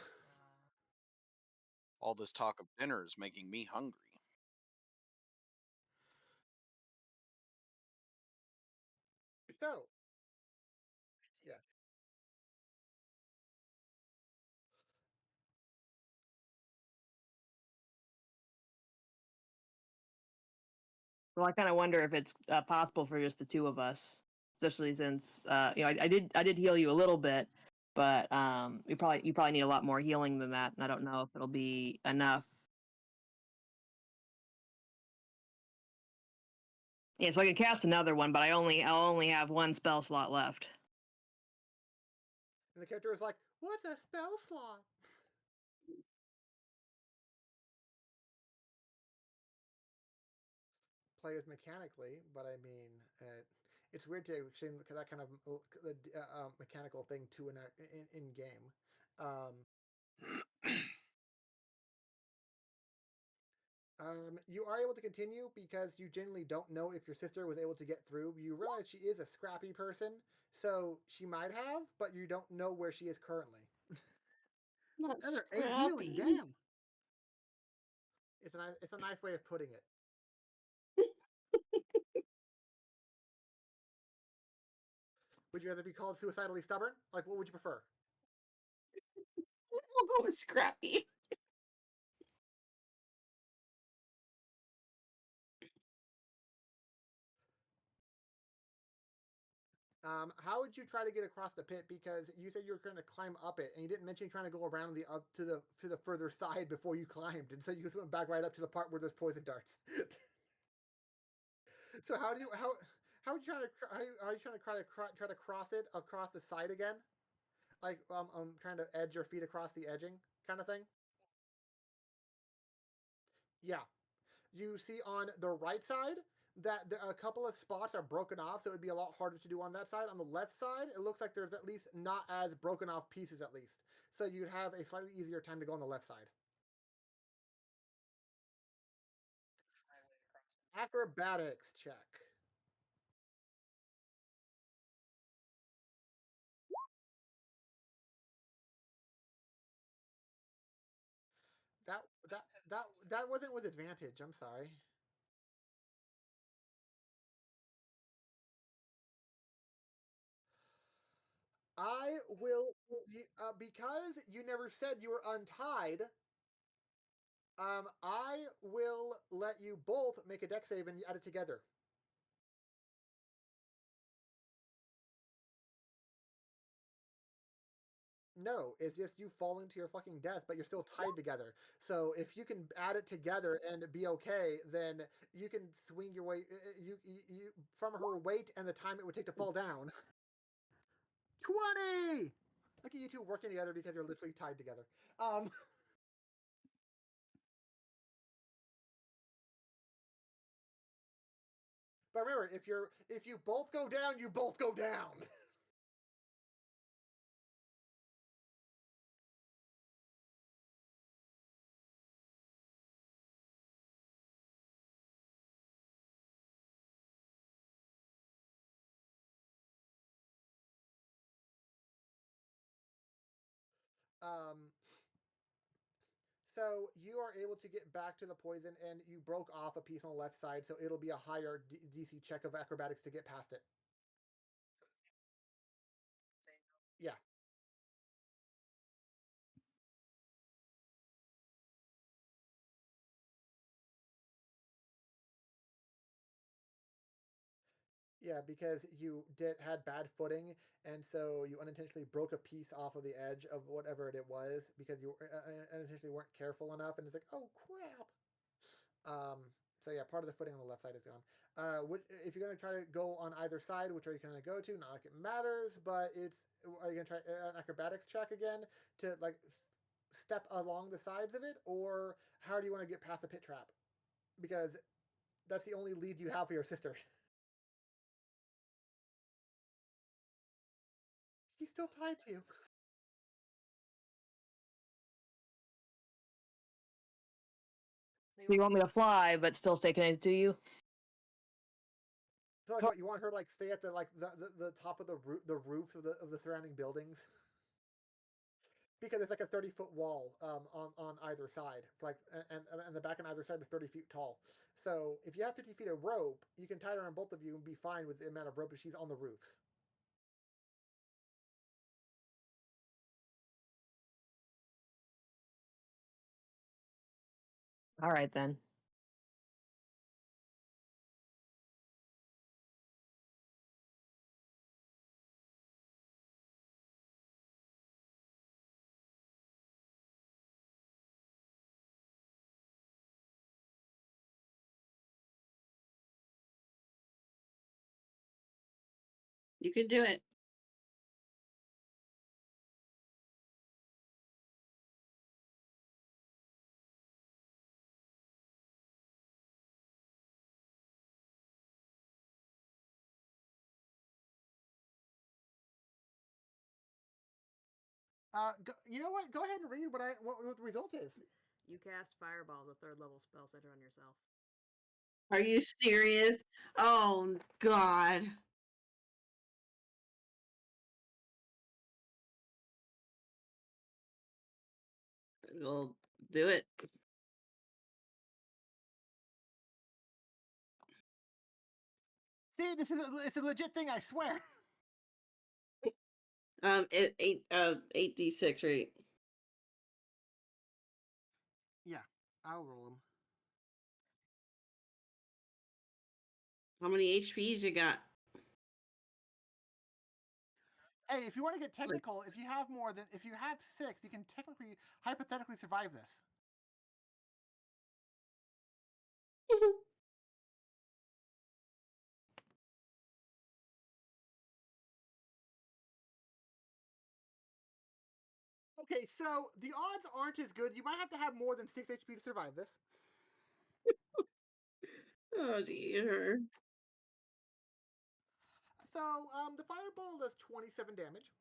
All this talk of dinner is making me hungry. So, yeah. Well, I kind of wonder if it's possible for just the two of us, especially since I did heal you a little bit, but you probably need a lot more healing than that, and I don't know if it'll be enough. Yeah, so I can cast another one, but I'll only have one spell slot left. And the character is like, "What's a spell slot?" Play as mechanically, but I mean, it's weird to extend that kind of mechanical thing to in game. You are able to continue because you genuinely don't know if your sister was able to get through. You realize she is a scrappy person, so she might have, but you don't know where she is currently. Not Another 8 healing, scrappy. damn. It's a nice way of putting it. Would you rather be called suicidally stubborn? Like, what would you prefer? I'll go with scrappy. How would you try to get across the pit? Because you said you were going to climb up it, and you didn't mention trying to go around to the further side before you climbed, and so you just went back right up to the part where there's poison darts. So how would you try to cross it across the side again? Like trying to edge your feet across the edging kind of thing. Yeah. You see on the right side that a couple of spots are broken off, so it would be a lot harder to do on that side. On the left side, it looks like there's at least not as broken off pieces at least. So you'd have a slightly easier time to go on the left side. Acrobatics check. That wasn't with advantage. I'm sorry. I will, because you never said you were untied. I will let you both make a dex save and add it together. No, it's just you falling to your fucking death, but you're still tied together. So if you can add it together and be okay, then you can swing your way. You from her weight and the time it would take to fall down. 20. Look at you two working together because you're literally tied together. But remember, if you both go down, you both go down. So you are able to get back to the poison, and you broke off a piece on the left side, so it'll be a higher DC check of acrobatics to get past it. Yeah. Yeah, because you had bad footing, and so you unintentionally broke a piece off of the edge of whatever it was because you unintentionally weren't careful enough, and it's like, oh crap. So yeah, part of the footing on the left side is gone. If you're gonna try to go on either side, which are you gonna go to? Not like it matters, but are you gonna try an acrobatics check again to like step along the sides of it, or how do you want to get past the pit trap? Because that's the only lead you have for your sister. She's still tied to you. So you want me to fly, but still stay connected to you? So what, you want her to like stay at the top of the roofs of the surrounding buildings? Because it's like a 30-foot wall on either side, like and the back on either side is 30 feet tall. So if you have 50 feet of rope, you can tie her on both of you and be fine with the amount of rope if she's on the roofs. All right then. You can do it. You know what? Go ahead and read what the result is. You cast Fireball, the 3rd level spell center on yourself. Are you serious? Oh God. We'll do it. See, it's a legit thing, I swear. Eight 8d6, right? Yeah, I'll roll them. How many HPs you got? Hey, if you want to get technical, if you have 6, you can technically, hypothetically survive this. Okay, so the odds aren't as good. You might have to have more than 6 HP to survive this. Oh dear. So, the fireball does 27 damage.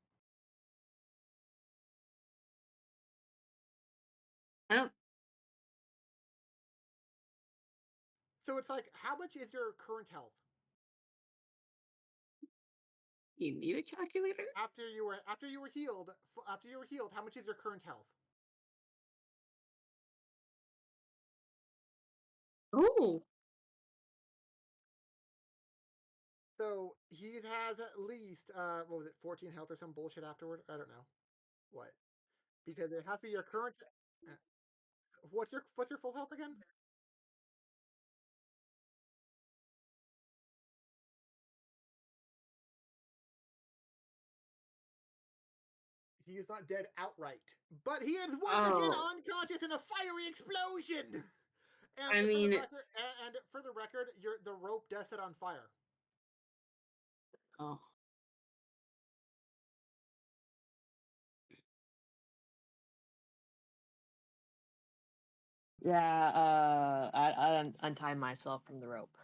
Oh, So it's like, how much is your current health? you need a calculator? After you were healed, how much is your current health? Oh. So he has at least what was it, 14 health or some bullshit afterward? I don't know. What? Because it has to be your current. What's your full health again? He is not dead outright, but he is once again unconscious in a fiery explosion. And I mean, for the record, the rope does set on fire. oh. Yeah, I untie myself from the rope.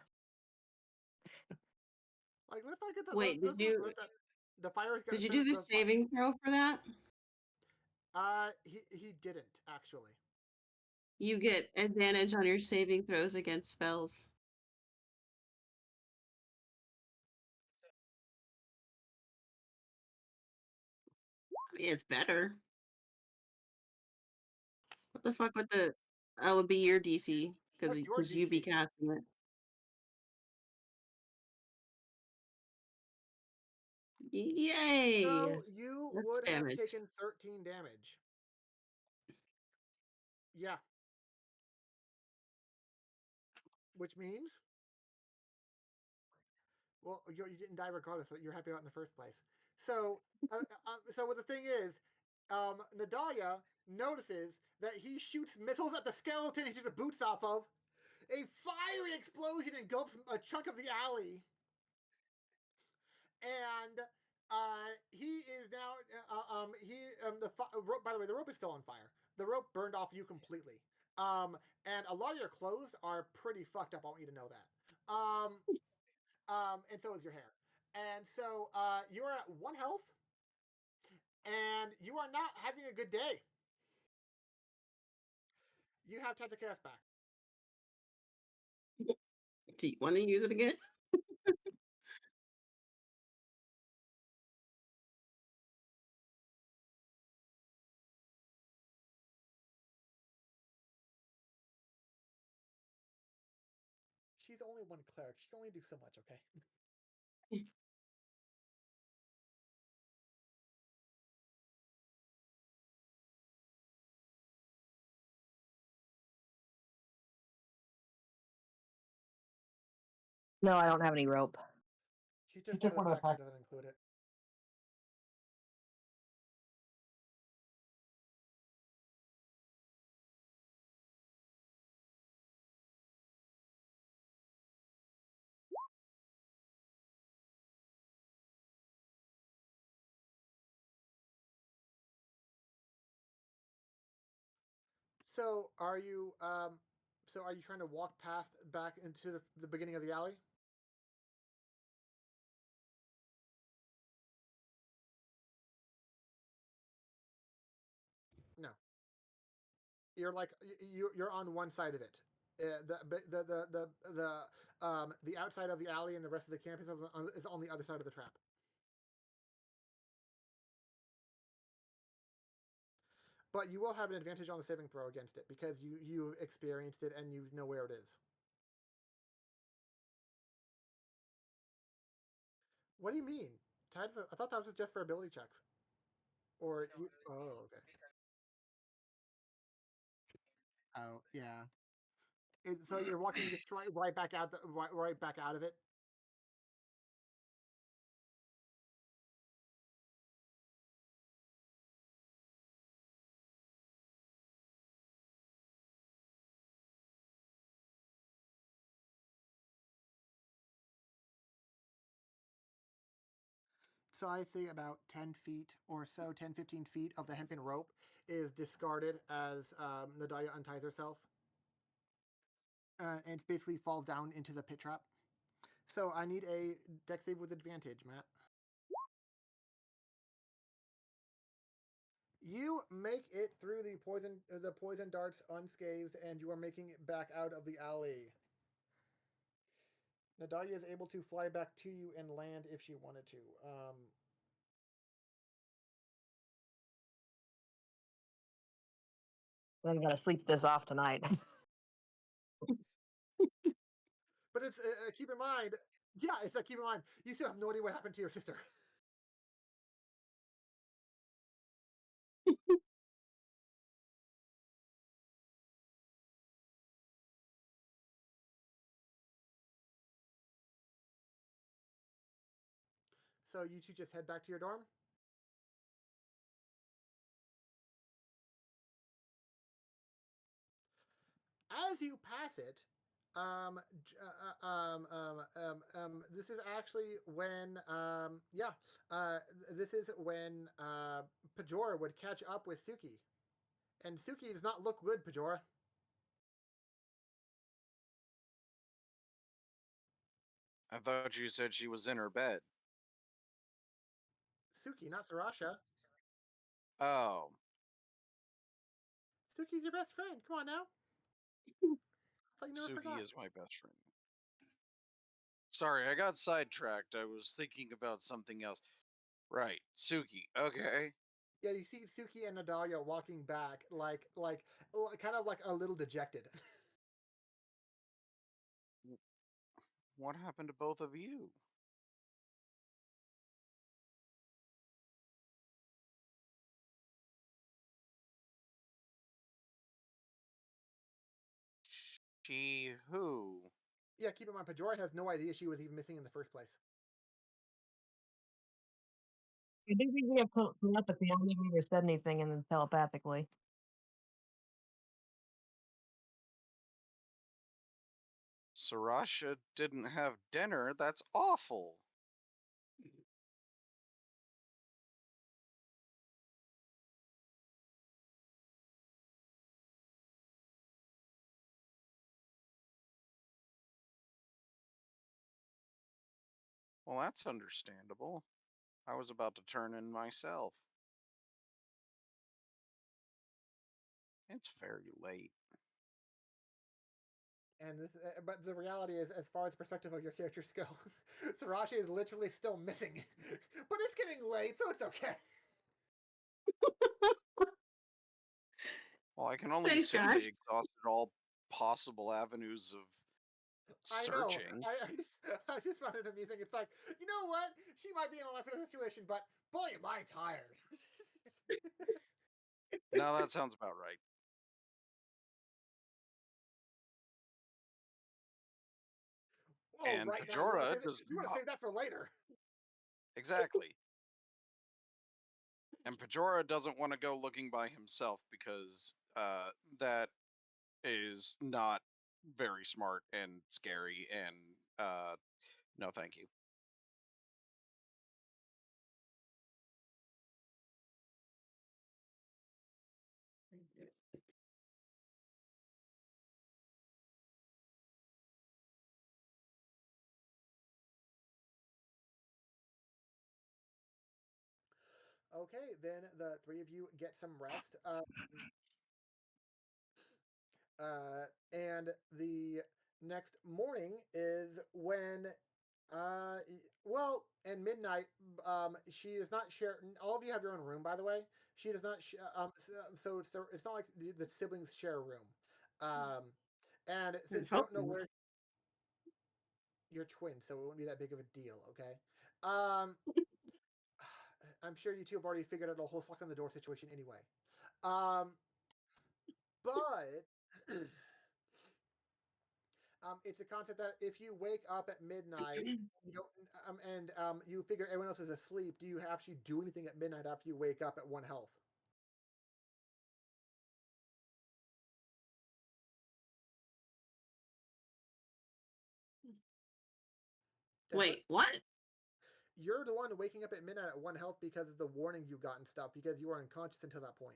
Like, let's not get that. Wait, did you do the saving throw for that? He didn't actually. You get advantage on your saving throws against spells. I mean, it's better. What the fuck would that would be your DC because you be casting it. Yay! So you That's would damage. have taken 13 damage. Yeah. Which means Well, you didn't die regardless, but you're happy about it in the first place. So, so what the thing is, Nadalia notices that he shoots missiles at the skeleton he took the boots off of. A fiery explosion engulfs a chunk of the alley, and he is now rope. By the way, the rope is still on fire. The rope burned off you completely. And a lot of your clothes are pretty fucked up. I want you to know that. And so is your hair. And so you are at 1 health, and you are not having a good day. You have time to cast back. Do you want to use it again? She's only one cleric. She can only do so much, okay? No, I don't have any rope. She took one of the pack. Doesn't include it. So are you trying to walk past back into the beginning of the alley? No. You're like you're on one side of it. The outside of the alley and the rest of the campus is on the other side of the trap. But you will have an advantage on the saving throw against it because you experienced it and you know where it is. What do you mean? I thought that was just for ability checks. Or you, oh, okay. Oh, yeah. So you're walking just right back out right back out of it. So I say about 10 feet or so, 10, 15 feet of the hempen rope is discarded as Nadalia unties herself. And basically falls down into the pit trap. So I need a dex save with advantage, Matt. You make it through the poison darts unscathed, and you are making it back out of the alley. Nadalia is able to fly back to you and land if she wanted to. I'm gonna sleep this off tonight. But it's keep in mind, yeah, it's keep in mind, you still have no idea what happened to your sister. So you two just head back to your dorm. As you pass it, this is actually when, this is when Pajora would catch up with Suki. And Suki does not look good, Pajora. I thought you said she was in her bed. Suki, not Sarasha. Oh. Suki's your best friend. Come on now. I thought you never Suki forgot. is my best friend. Sorry, I got sidetracked. I was thinking about something else. Right, Suki. Okay. Yeah, you see Suki and Nadalia walking back, kind of like a little dejected. What happened to both of you? She who? Yeah, keep in mind, Pajora has no idea she was even missing in the first place. I do think we have telepathy. I don't think we ever said anything and then telepathically. Sarasha didn't have dinner. That's awful. Well, that's understandable. I was about to turn in myself. It's very late. And this, but the reality is, as far as the perspective of your characters go, Sarashi is literally still missing. But it's getting late, so it's okay. Well, I can only Thanks, assume guys. they exhausted all possible avenues of I know. searching. I just found it amusing. It's like, you know what? She might be in a life situation, but boy, am I tired. No, that sounds about right. Oh, And right now, you want Pajora to does not. save that for later. Exactly. And Pajora doesn't want to go looking by himself because that is not very smart and scary and no thank you. Okay, then the three of you get some rest. And the next morning is when, well, and midnight. She does not share. All of you have your own room, by the way. She does not. So it's not like the siblings share a room. And since you don't know where you're twins, so it won't be that big of a deal. Okay. I'm sure you two have already figured out a whole suck on the door situation anyway. But it's a concept that if you wake up at midnight, you don't, you figure everyone else is asleep, do you actually do anything at midnight after you wake up at 1 health? Wait, what? You're the one waking up at midnight at 1 health because of the warning you got and stuff, because you were unconscious until that point.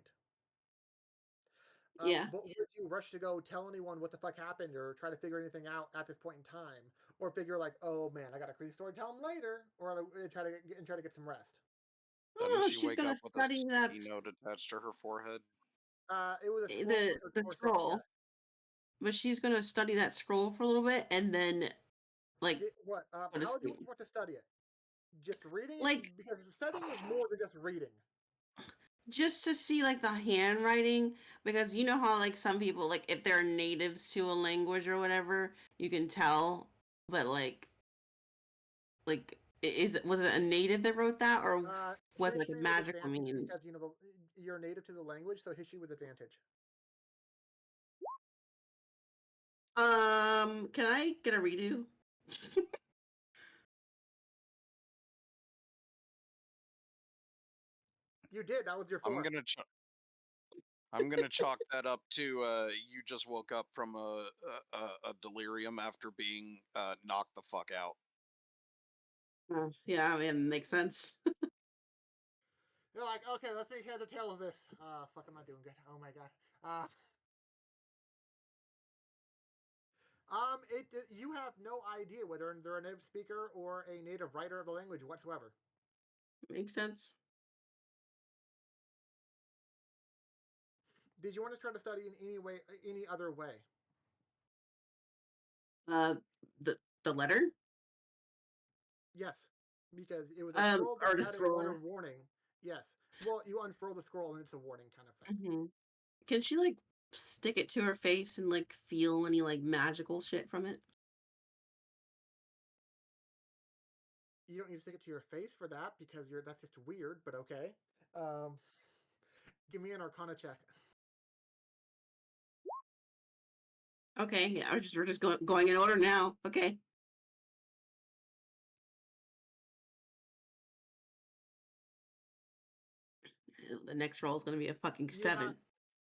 Yeah. But would you rush to go tell anyone what the fuck happened or try to figure anything out at this point in time? Or figure like, oh man, I got a crazy story, tell them later, or try to get some rest? Doesn't Oh, she she's wake gonna up with a study that sticky note attached to her forehead? It was a scroll. the or scroll, yes. but she's gonna study that scroll for a little bit and then like What? go to How would you sleep. want to study it? Just reading it? Like Because studying is more than just reading. just to see like the handwriting, because you know how like some people, like if they're natives to a language or whatever, you can tell, but was it a native that wrote that, or was it like a History with magical advantage means? because you're native to the language, so history with advantage. Can I get a redo? You did. That was your I'm 4. gonna chalk that up to you just woke up from a delirium after being knocked the fuck out. Yeah, I mean, it makes sense. You're like, okay, let's make heads or tails of this. Fuck, I'm not doing good. Oh my god. You have no idea whether they're a native speaker or a native writer of the language whatsoever. Makes sense. Did you want to try to study in any other way? Uh, the letter. Yes, because it was a scroll that Or the had a letter scroll. warning. Yes. Well, you unfurl the scroll and it's a warning kind of thing. Mm-hmm. Can she like stick it to her face and like feel any like magical shit from it? You don't need to stick it to your face for that because that's just weird, but okay. Um, give me an Arcana check. Okay, yeah, we're just going in order now. Okay. the next roll is going to be a fucking You 7.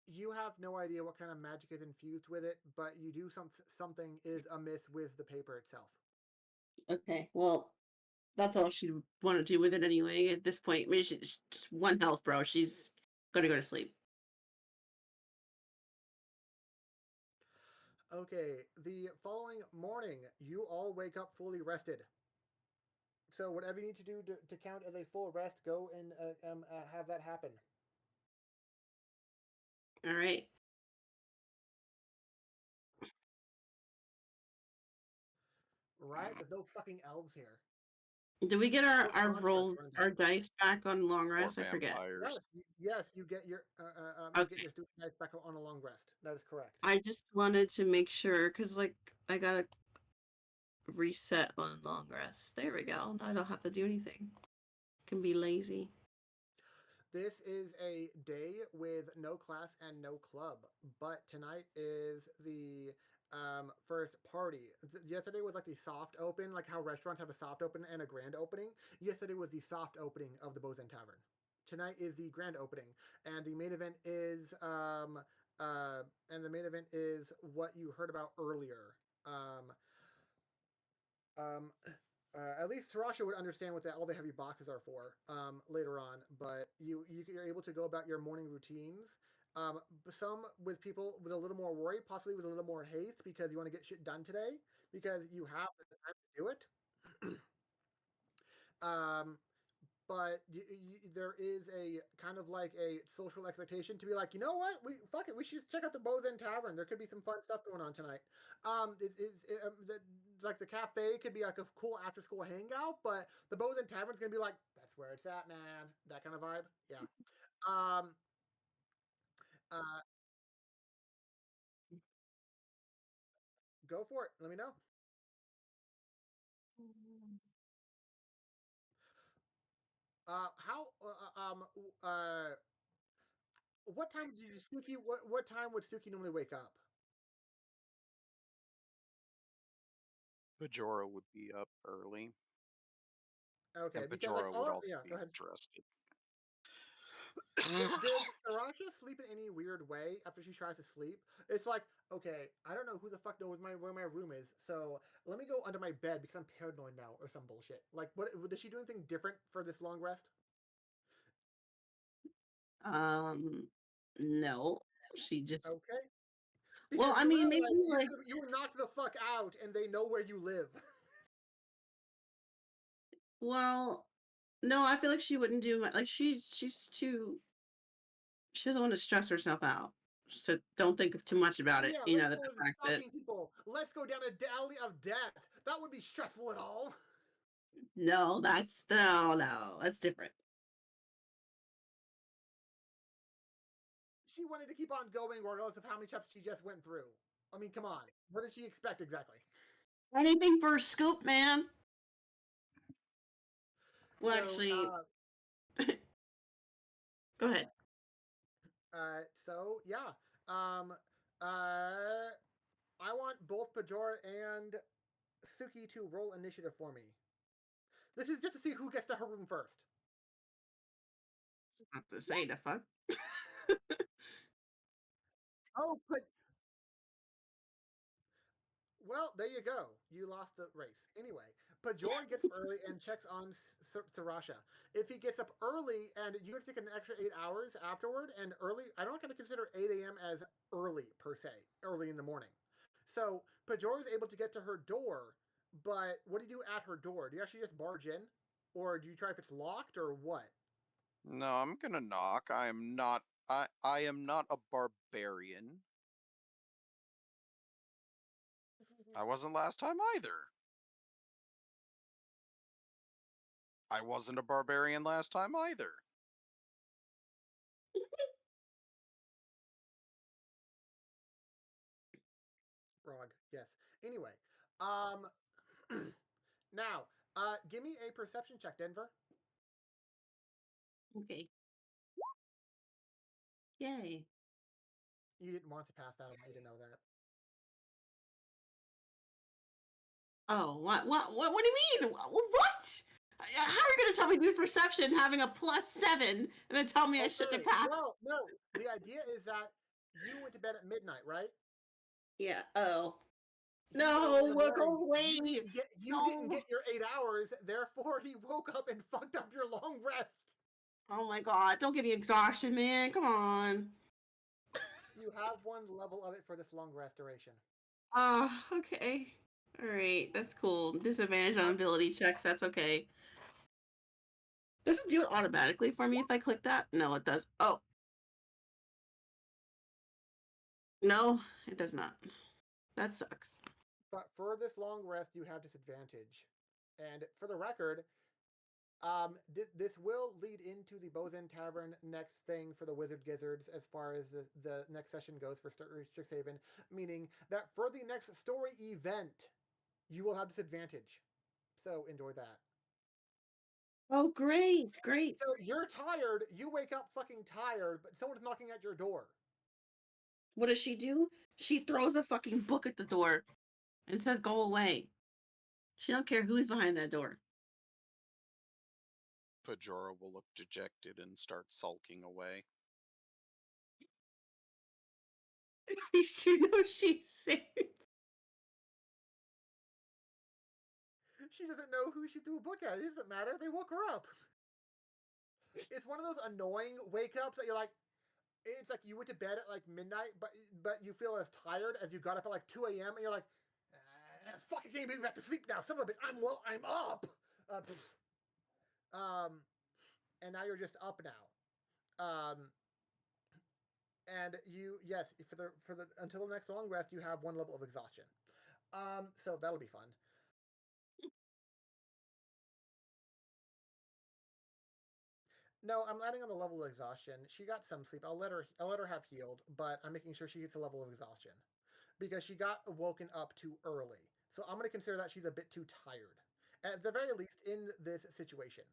You have no idea what kind of magic is infused with it, but you do something is amiss with the paper itself. Okay, well, that's all she'd want to do with it anyway at this point. I mean, she's just 1 health, bro. She's going to go to sleep. Okay, the following morning, you all wake up fully rested. So whatever you need to do to count as a full rest, go and have that happen. All right. Right? There's no fucking elves here. Do we get our constructs rolls, running our dice back on long Or rest? I forget. vampires. Yes, you get your Okay. student dice back on a long rest. That is correct. I just wanted to make sure, because, like, I gotta reset on long rest. There we go. I don't have to do anything. Can be lazy. This is a day with no class and no club, but tonight is the first party. Yesterday was like the soft open, like how restaurants have a soft open and a grand opening. Yesterday was the soft opening of the Bozen Tavern. Tonight is the grand opening, and the main event is what you heard about earlier. At least Sarasha would understand what all the heavy boxes are for later on, but you're able to go about your morning routines. Some with people with a little more worry, possibly with a little more haste because you want to get shit done today because you have the time to do it. But there is a kind of like a social expectation to be like, you know what, fuck it, we should just check out the Bozen Tavern. There could be some fun stuff going on tonight. Like the cafe could be like a cool after school hangout, but the Bozen Tavern's gonna be like, that's where it's at, man. That kind of vibe. Yeah. Go for it. Let me know. How what time did you Suki? What time would Suki normally wake up? Bajora would be up early. Okay, And because like Bajora would also yeah, be go ahead. interested. Did Sarasha sleep in any weird way after she tries to sleep? It's like, okay, I don't know who the fuck knows where my room is, so let me go under my bed because I'm paranoid now or some bullshit. Like, what does she do anything different for this long rest? No. She just. Okay. Well, Because I you mean, maybe realize like. you were knocked the fuck out and they know where you live. Well, no, I feel like she wouldn't do much. Like she's too. She doesn't want to stress herself out. So don't think too much about it. Yeah, You know, let's the go fact that stalking people. Let's go down a alley of death. That would be stressful at all. no, that's different. She wanted to keep on going regardless of how many chapters she just went through. I mean, come on. What did she expect exactly? Anything for a scoop, man. Well, So, actually, go ahead. So yeah. I want both Pajora and Suki to roll initiative for me. This is just to see who gets to her room first. Not to say the fuck. Oh, but well, there you go. You lost the race. Anyway, Pajori gets early and checks on Sarasha. If he gets up early and you have to take an extra 8 hours afterward, and early, I'm not going to consider 8 a.m. as early per se, early in the morning. So Pajori is able to get to her door, but what do you do at her door? Do you actually just barge in, or do you try if it's locked, or what? No, I'm gonna knock. I am not a barbarian. I wasn't last time either. I wasn't a barbarian last time either. Frog, yes. Anyway, now, give me a perception check, Denver. Okay. Yay. You didn't want to pass that. I want you to know that. Oh, what do you mean? What? How are you going to tell me to do perception having a +7 and then tell me I shouldn't have passed? No. The idea is that you went to bed at midnight, right? Yeah. Oh. He got up No, in the we'll morning. go away. You didn't get your 8 hours, therefore he woke up and fucked up your long rest. Oh my god, don't give me exhaustion, man. Come on. You have one level of it for this long rest duration. Okay. Alright, that's cool. Disadvantage on ability checks, that's okay. Does it do it automatically for me if I click that? No, it does. Oh. No, it does not. That sucks. But for this long rest, you have disadvantage. And for the record, this will lead into the Bozen Tavern next thing for the Wizard Gizzards as far as the next session goes for Strixhaven, meaning that for the next story event, you will have disadvantage. So enjoy that. Oh, great, great. So you're tired, you wake up fucking tired, but someone's knocking at your door. What does she do? She throws a fucking book at the door and says, "Go away." She don't care who's behind that door. Pajora will look dejected and start sulking away. At least you know she's safe. She doesn't know who she threw a book at. It doesn't matter. They woke her up. It's one of those annoying wake ups that you're like, it's like you went to bed at like midnight, but you feel as tired as you got up at like 2 a.m. and you're like, fuck, I can't even back to sleep now. Son of a bitch, I'm up. And now you're just up now. And yes, for the until the next long rest, you have one level of exhaustion. So that'll be fun. No, I'm adding on the level of exhaustion. She got some sleep. I'll let her have healed, but I'm making sure she gets a level of exhaustion because she got woken up too early. So I'm going to consider that she's a bit too tired, at the very least in this situation.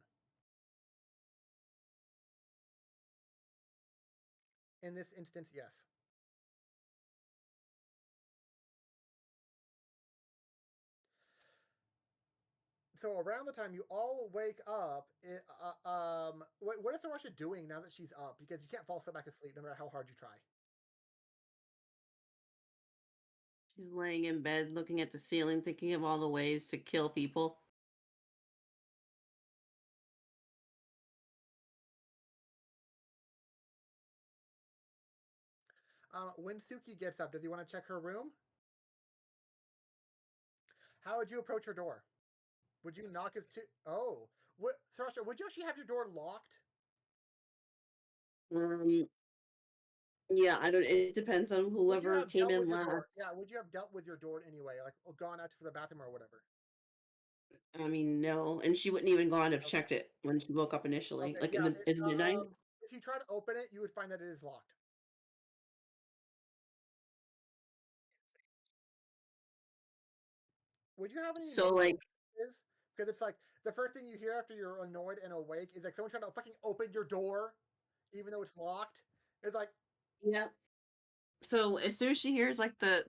In this instance, yes. So around the time you all wake up, what is Sarasha doing now that she's up? Because you can't fall back asleep no matter how hard you try. She's laying in bed looking at the ceiling, thinking of all the ways to kill people. When Suki gets up, does he want to check her room? How would you approach her door? Would you knock his Oh, what, Sarasha? Would you actually have your door locked? Yeah, I don't. It depends on whoever came in last. Yeah, would you have dealt with your door in any way, like gone out to the bathroom or whatever? I mean, no, and she wouldn't even gone to have checked it when she woke up initially, like in the midnight. If you try to open it, you would find that it is locked. Would you have any? So like, because it's like the first thing you hear after you're annoyed and awake is like someone trying to fucking open your door, even though it's locked. It's like, yeah. So as soon as she hears like the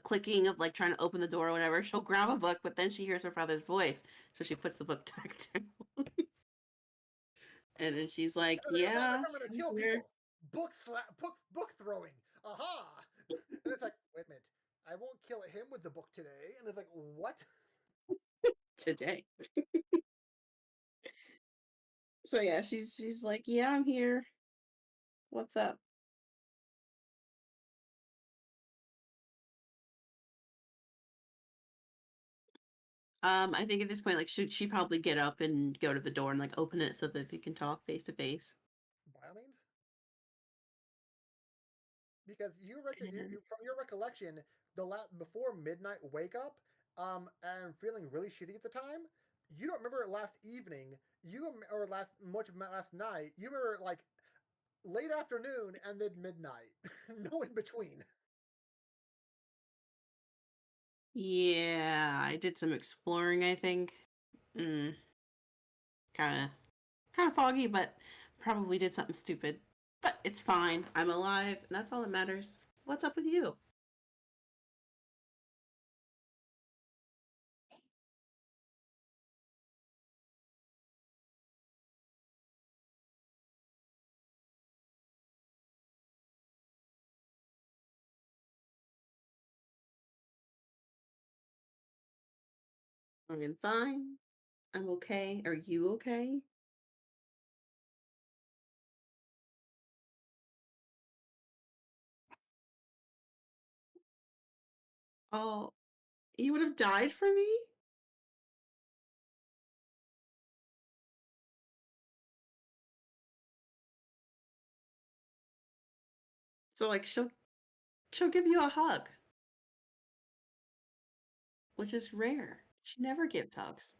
clicking of like trying to open the door or whatever, she'll grab a book, but then she hears her father's voice, so she puts the book back down. And then she's like, "Yeah, I'm gonna kill people. Book throwing. Aha!" And it's like, wait a minute, I won't kill him with the book today. And it's like, what? Today." So yeah, she's like, "Yeah, I'm here. What's up?" I think at this point, like, should she probably get up and go to the door and like open it so that they can talk face to face? By all means. Because from your recollection, before midnight wake up, and feeling really shitty at the time, you don't remember last evening, or last night. You remember like late afternoon and then midnight, no in between. Yeah, I did some exploring, I think. Kind of foggy, but probably did something stupid. But it's fine. I'm alive, and that's all that matters. What's up with you? I'm fine. I'm okay. Are you okay? Oh, you would have died for me? So like she'll give you a hug, which is rare. She never gives hugs.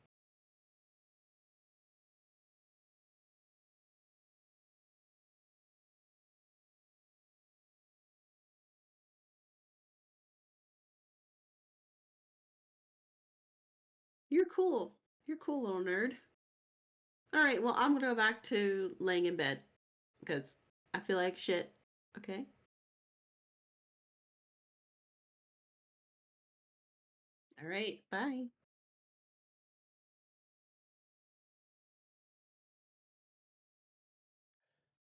You're cool. You're cool, little nerd. All right, well, I'm gonna go back to laying in bed because I feel like shit. Okay. All right. Bye.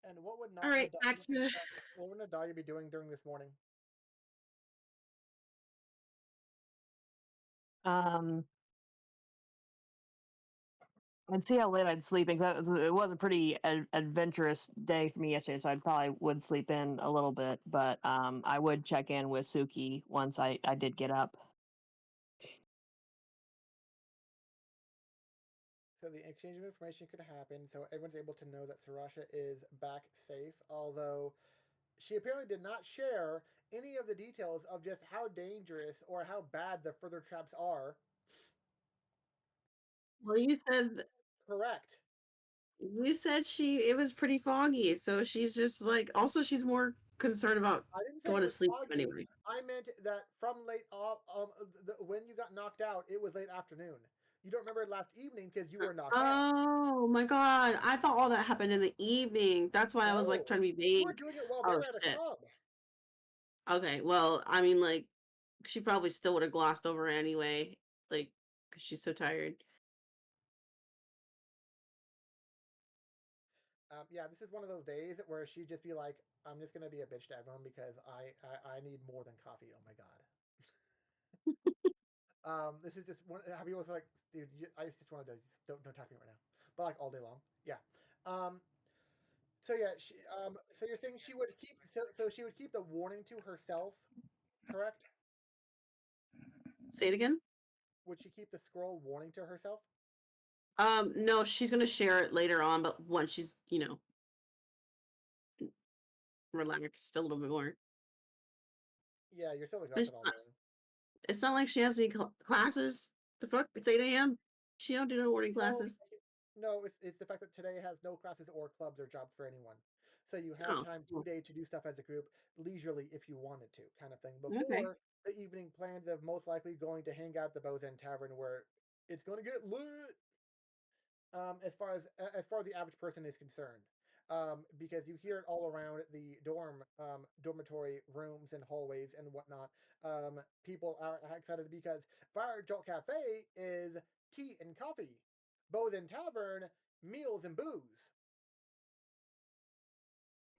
And what would All not right. Back to what would Nadalia be doing during this morning? I'd see how late I'd sleep because it was a pretty adventurous day for me yesterday, so I probably would sleep in a little bit, but I would check in with Suki once I did get up. So the exchange of information could happen, so everyone's able to know that Sarasha is back safe, although she apparently did not share any of the details of just how dangerous or how bad the further traps are. well, Correct. you said it was pretty foggy, so she's just like also she's more concerned about I didn't say going it to was sleep foggy. anyway. I meant that from late when you got knocked out, it was late afternoon. You don't remember last evening because you were knocked out. Oh my god. I thought all that happened in the evening. That's why I was like No, trying to be you were vague. doing it while they Oh were at a shit. club. Okay, well, I mean like she probably still would have glossed over anyway, like cuz she's so tired. Yeah, this is one of those days where she'd just be like, "I'm just gonna be a bitch to everyone because I need more than coffee." Oh my god. This is just one. Have you was like, dude? I just want to don't talk to me right now, but like all day long. Yeah. Um. So yeah. So you're saying she would keep. So she would keep the warning to herself, correct? Say it again? Would she keep the scroll warning to herself? No, she's going to share it later on, but once she's, relaxed a little bit more. Yeah, you're still But exhausted all day. it's not like she has any classes. The fuck? It's 8 a.m. She don't do no morning No, classes. no, it's the fact that today has no classes or clubs or jobs for anyone. So you have Oh, time well, today to do stuff as a group leisurely if you wanted to, kind of thing. okay. Before the evening plans of most likely going to hang out at the Bows End Tavern where it's going to get lit. As far as the average person is concerned, because you hear it all around the dormitory rooms and hallways and whatnot. People are excited because Fire Jolt Cafe is tea and coffee, Bows and Tavern meals and booze.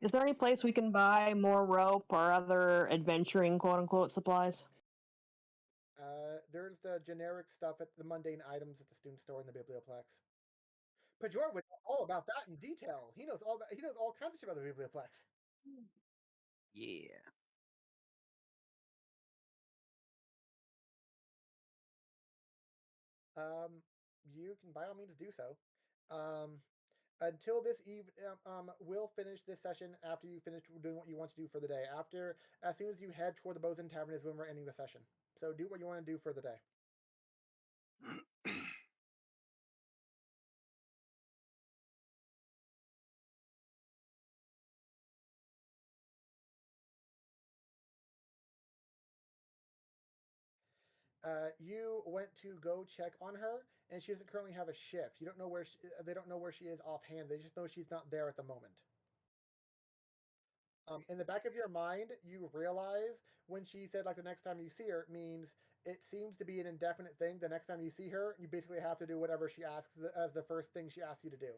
Is there any place we can buy more rope or other adventuring quote unquote supplies? There's the generic stuff at the mundane items at the student store in the Biblioplex. Pajor would know all about that in detail. He knows all kinds of shit about the Biblioplex. Yeah. You can by all means do so. Um, until this eve, we'll finish this session after you finish doing what you want to do for the day. As soon as you head toward the Bosun Tavern is when we're ending the session. So do what you want to do for the day. You went to go check on her, and she doesn't currently have a shift. You don't know they don't know where she is offhand. They just know she's not there at the moment. In the back of your mind, you realize when she said like the next time you see her means it seems to be an indefinite thing. The next time you see her, you basically have to do whatever she asks as the first thing she asks you to do.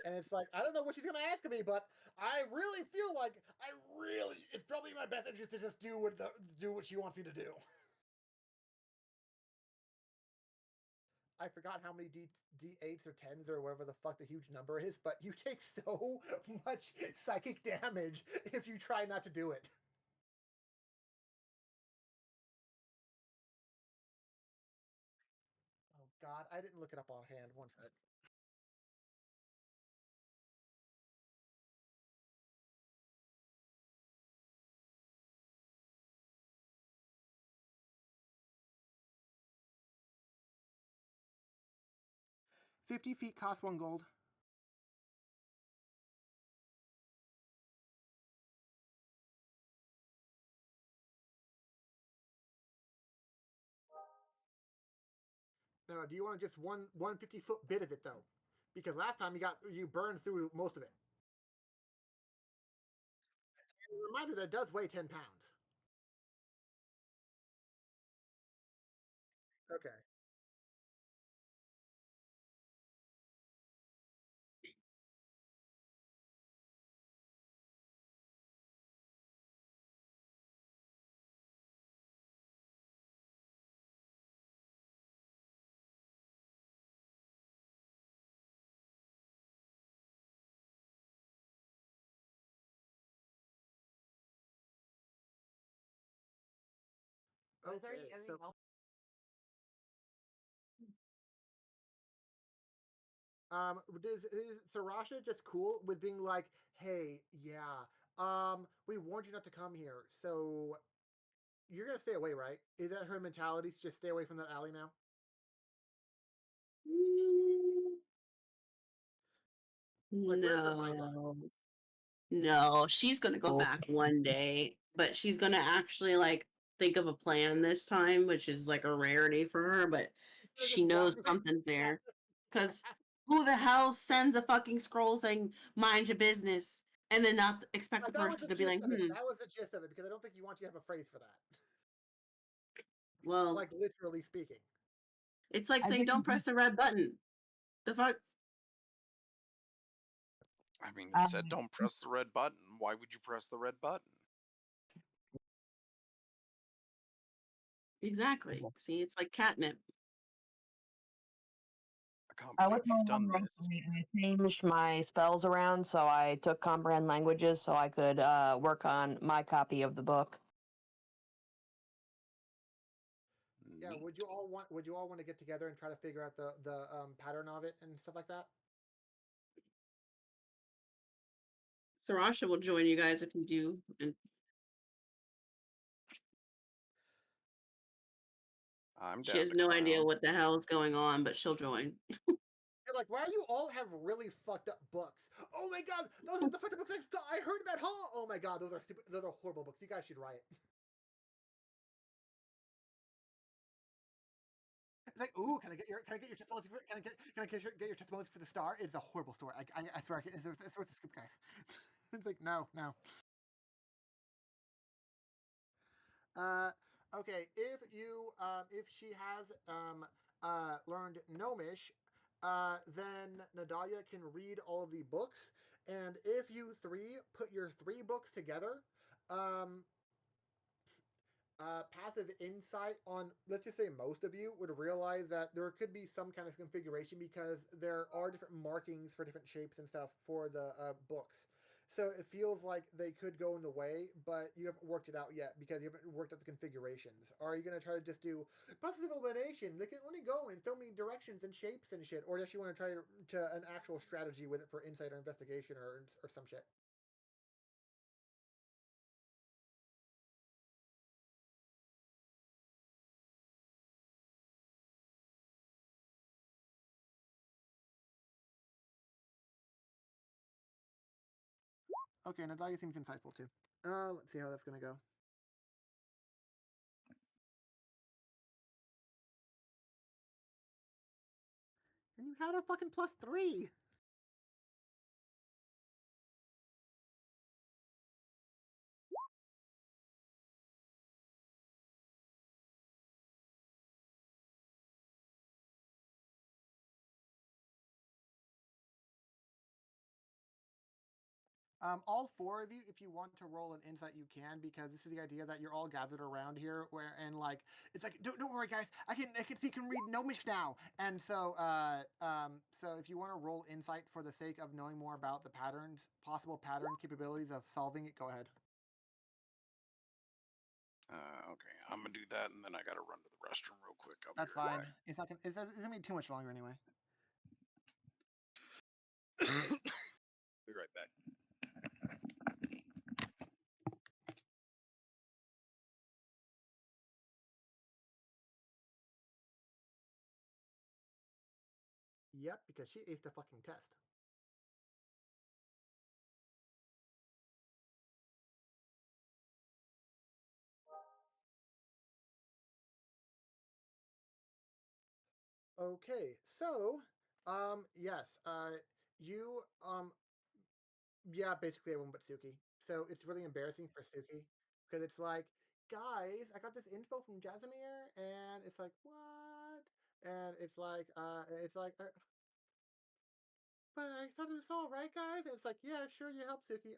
And it's like I don't know what she's gonna ask of me, but I really feel like it's probably in my best interest to just do what she wants me to do. I forgot how many D8s or 10s or whatever the fuck the huge number is, but you take so much psychic damage if you try not to do it. Oh god, I didn't look it up offhand. One sec. $50 costs 1 gold. Now, do you want just one 50-foot bit of it though? Because last time you burned through most of it. And a reminder that it does weigh 10 pounds. Okay. Is there Okay, anything so else? is Sarasha just cool with being like, hey, yeah, we warned you not to come here, so you're gonna stay away, right? Is that her mentality to just stay away from that alley now? Like, where's her mind at? No. No, she's gonna go back one day, but she's gonna actually like think of a plan this time, which is like a rarity for her, but she Just knows wander something's there. Cause who the hell sends a fucking scroll saying mind your business and then not expect the That was person the to be like, gist of it. That was the gist of it, because I don't think you want you to have a phrase for that. well, Like, literally speaking. it's like I saying think don't press the red button. The fuck? I mean, it said don't press the red button. Why would you press the red button? Exactly. See, it's like catnip. I can't I believe with my you've done one this. I changed my spells around, so I took comprehend languages so I could work on my copy of the book. Yeah, Neat. would you all want to get together and try to figure out the pattern of it and stuff like that? Sarasha will join you guys if you do. And I'm she down has to no idea clown. what the hell is going on, but she'll join. You're like, why do you all have really fucked up books? Oh my god, those are the fucked up books I heard about. Huh? Oh my god, those are stupid. Those are horrible books. You guys should riot. Like, ooh, can I get your testimonies? Can I get your testimonies for the star? It's a horrible story. I swear, I swear it's a scoop, guys. Like, no. Okay, if she has learned Gnomish, then Nadalia can read all of the books, and if you three put your 3 books together, um, passive insight on, let's just say most of you would realize that there could be some kind of configuration, because there are different markings for different shapes and stuff for the books. So it feels like they could go in the way, but you haven't worked it out yet because you haven't worked out the configurations. Are you going to try to just do passive elimination? They can only go in so many directions and shapes and shit. Or does she want to try to an actual strategy with it for insight or investigation or some shit? Okay, Nadalia seems insightful too. Let's see how that's going to go. And you had a fucking +3. All four of you, if you want to roll an insight, you can, because this is the idea that you're all gathered around here, and like it's like don't worry, guys, I can speak and read Gnomish now, and so so if you want to roll insight for the sake of knowing more about the patterns, possible pattern capabilities of solving it, go ahead. Okay, I'm gonna do that, and then I gotta run to the restroom real quick. That's fine. It's not gonna. It's gonna be too much longer anyway. Be right back. Yep, because she aced the fucking test. Okay, so yes, you yeah, basically everyone but Suki. So it's really embarrassing for Suki because it's like, guys, I got this info from Jasimir, and it's like, what? And it's like, but I started this all right, guys. And it's like, yeah, sure, you helped Suki.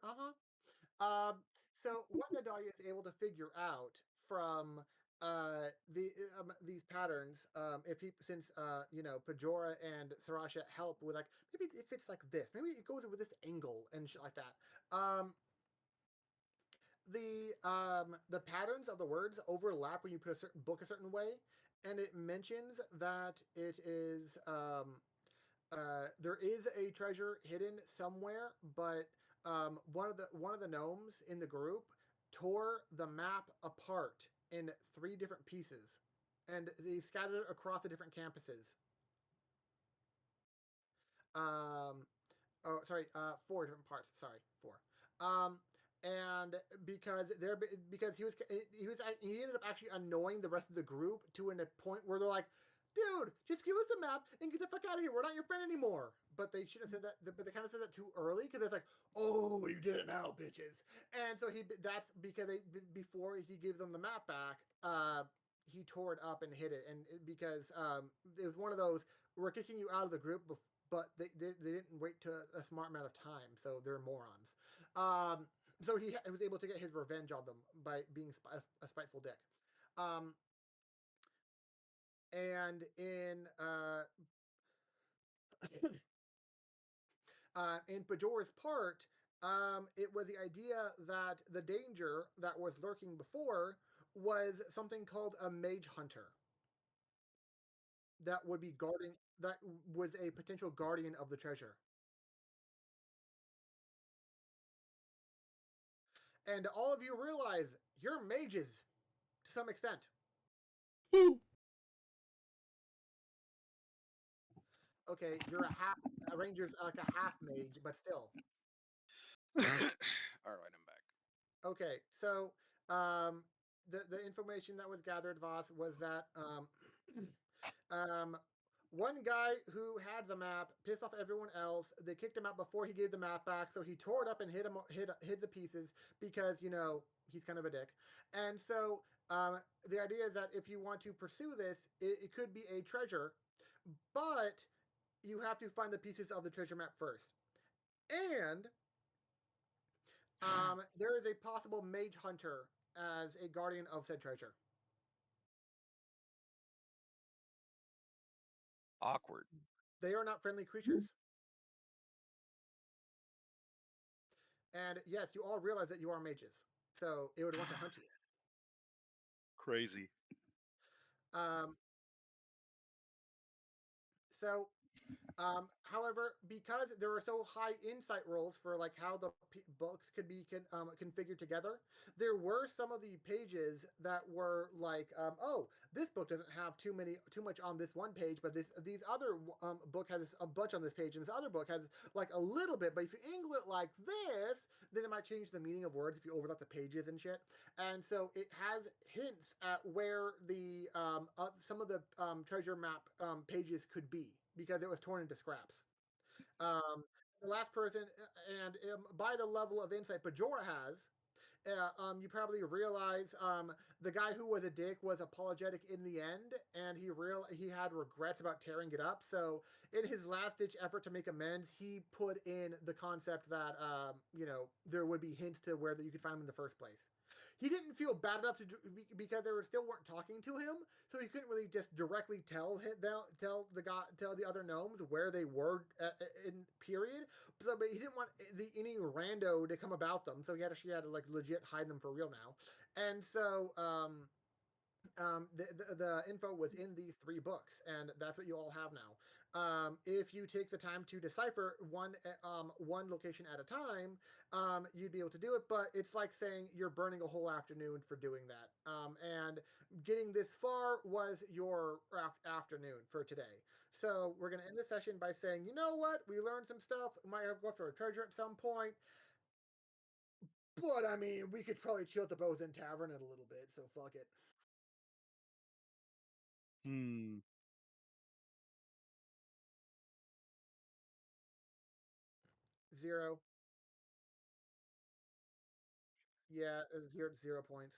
So what Nadalia is able to figure out from these patterns, if he since Pajora and Sarasha help with, like, maybe if it's like this, maybe it goes with this angle and shit like that. The patterns of the words overlap when you put a certain book a certain way, and it mentions that it is there is a treasure hidden somewhere, but one of the gnomes in the group tore the map apart in 3 different pieces, and they scattered it across the different campuses. Oh, sorry, 4 different parts. Sorry, 4. And because he ended up actually annoying the rest of the group to a point where they're like, dude, just give us the map and get the fuck out of here. We're not your friend anymore. But they should have said that. But they kind of said that too early, because it's like, oh, you did it now, bitches. And so that's because before he gives them the map back, he tore it up and hid it. And because it was one of those, we're kicking you out of the group, but they didn't wait to a smart amount of time, so they're morons. So he was able to get his revenge on them by being a spiteful dick. And in Bajora's part, it was the idea that the danger that was lurking before was something called a mage hunter. That would be guarding. That was a potential guardian of the treasure. And all of you realize you're mages to some extent. Okay, you're a ranger's like a half mage, but still. All right, I'm back. Okay, so the information that was gathered, Voss, was that one guy who had the map pissed off everyone else. They kicked him out before he gave the map back, so he tore it up and hid the pieces because he's kind of a dick. And so the idea is that if you want to pursue this, it could be a treasure, but you have to find the pieces of the treasure map first. And there is a possible mage hunter as a guardian of said treasure. Awkward. They are not friendly creatures. And yes, you all realize that you are mages, so it would want to hunt you. Crazy. So however, because there are so high insight rolls for like how the books could be configured together, there were some of the pages that were like, oh, this book doesn't have too much on this one page, but these other book has a bunch on this page, and this other book has like a little bit. But if you angle it like this, then it might change the meaning of words if you overlap the pages and shit. And so it has hints at where the some of the treasure map pages could be, because it was torn into scraps. The last person, and by the level of insight Bajora has, you probably realize the guy who was a dick was apologetic in the end, and he had regrets about tearing it up. So in his last ditch effort to make amends, he put in the concept that there would be hints to where that you could find him in the first place. He didn't feel bad enough because they still weren't talking to him, so he couldn't really just directly tell the other gnomes where they were in period. So, but he didn't want any rando to come about them, so he had to like legit hide them for real now. And so the info was in these 3 books, and that's what you all have now. If you take the time to decipher one location at a time, you'd be able to do it. But it's like saying you're burning a whole afternoon for doing that. And getting this far was your afternoon for today. So we're gonna end the session by saying, you know what? We learned some stuff. We might have to go after a treasure at some point. But I mean, we could probably chill at the Bows End Tavern in a little bit. So fuck it. Hmm. Zero. Yeah, 0 points.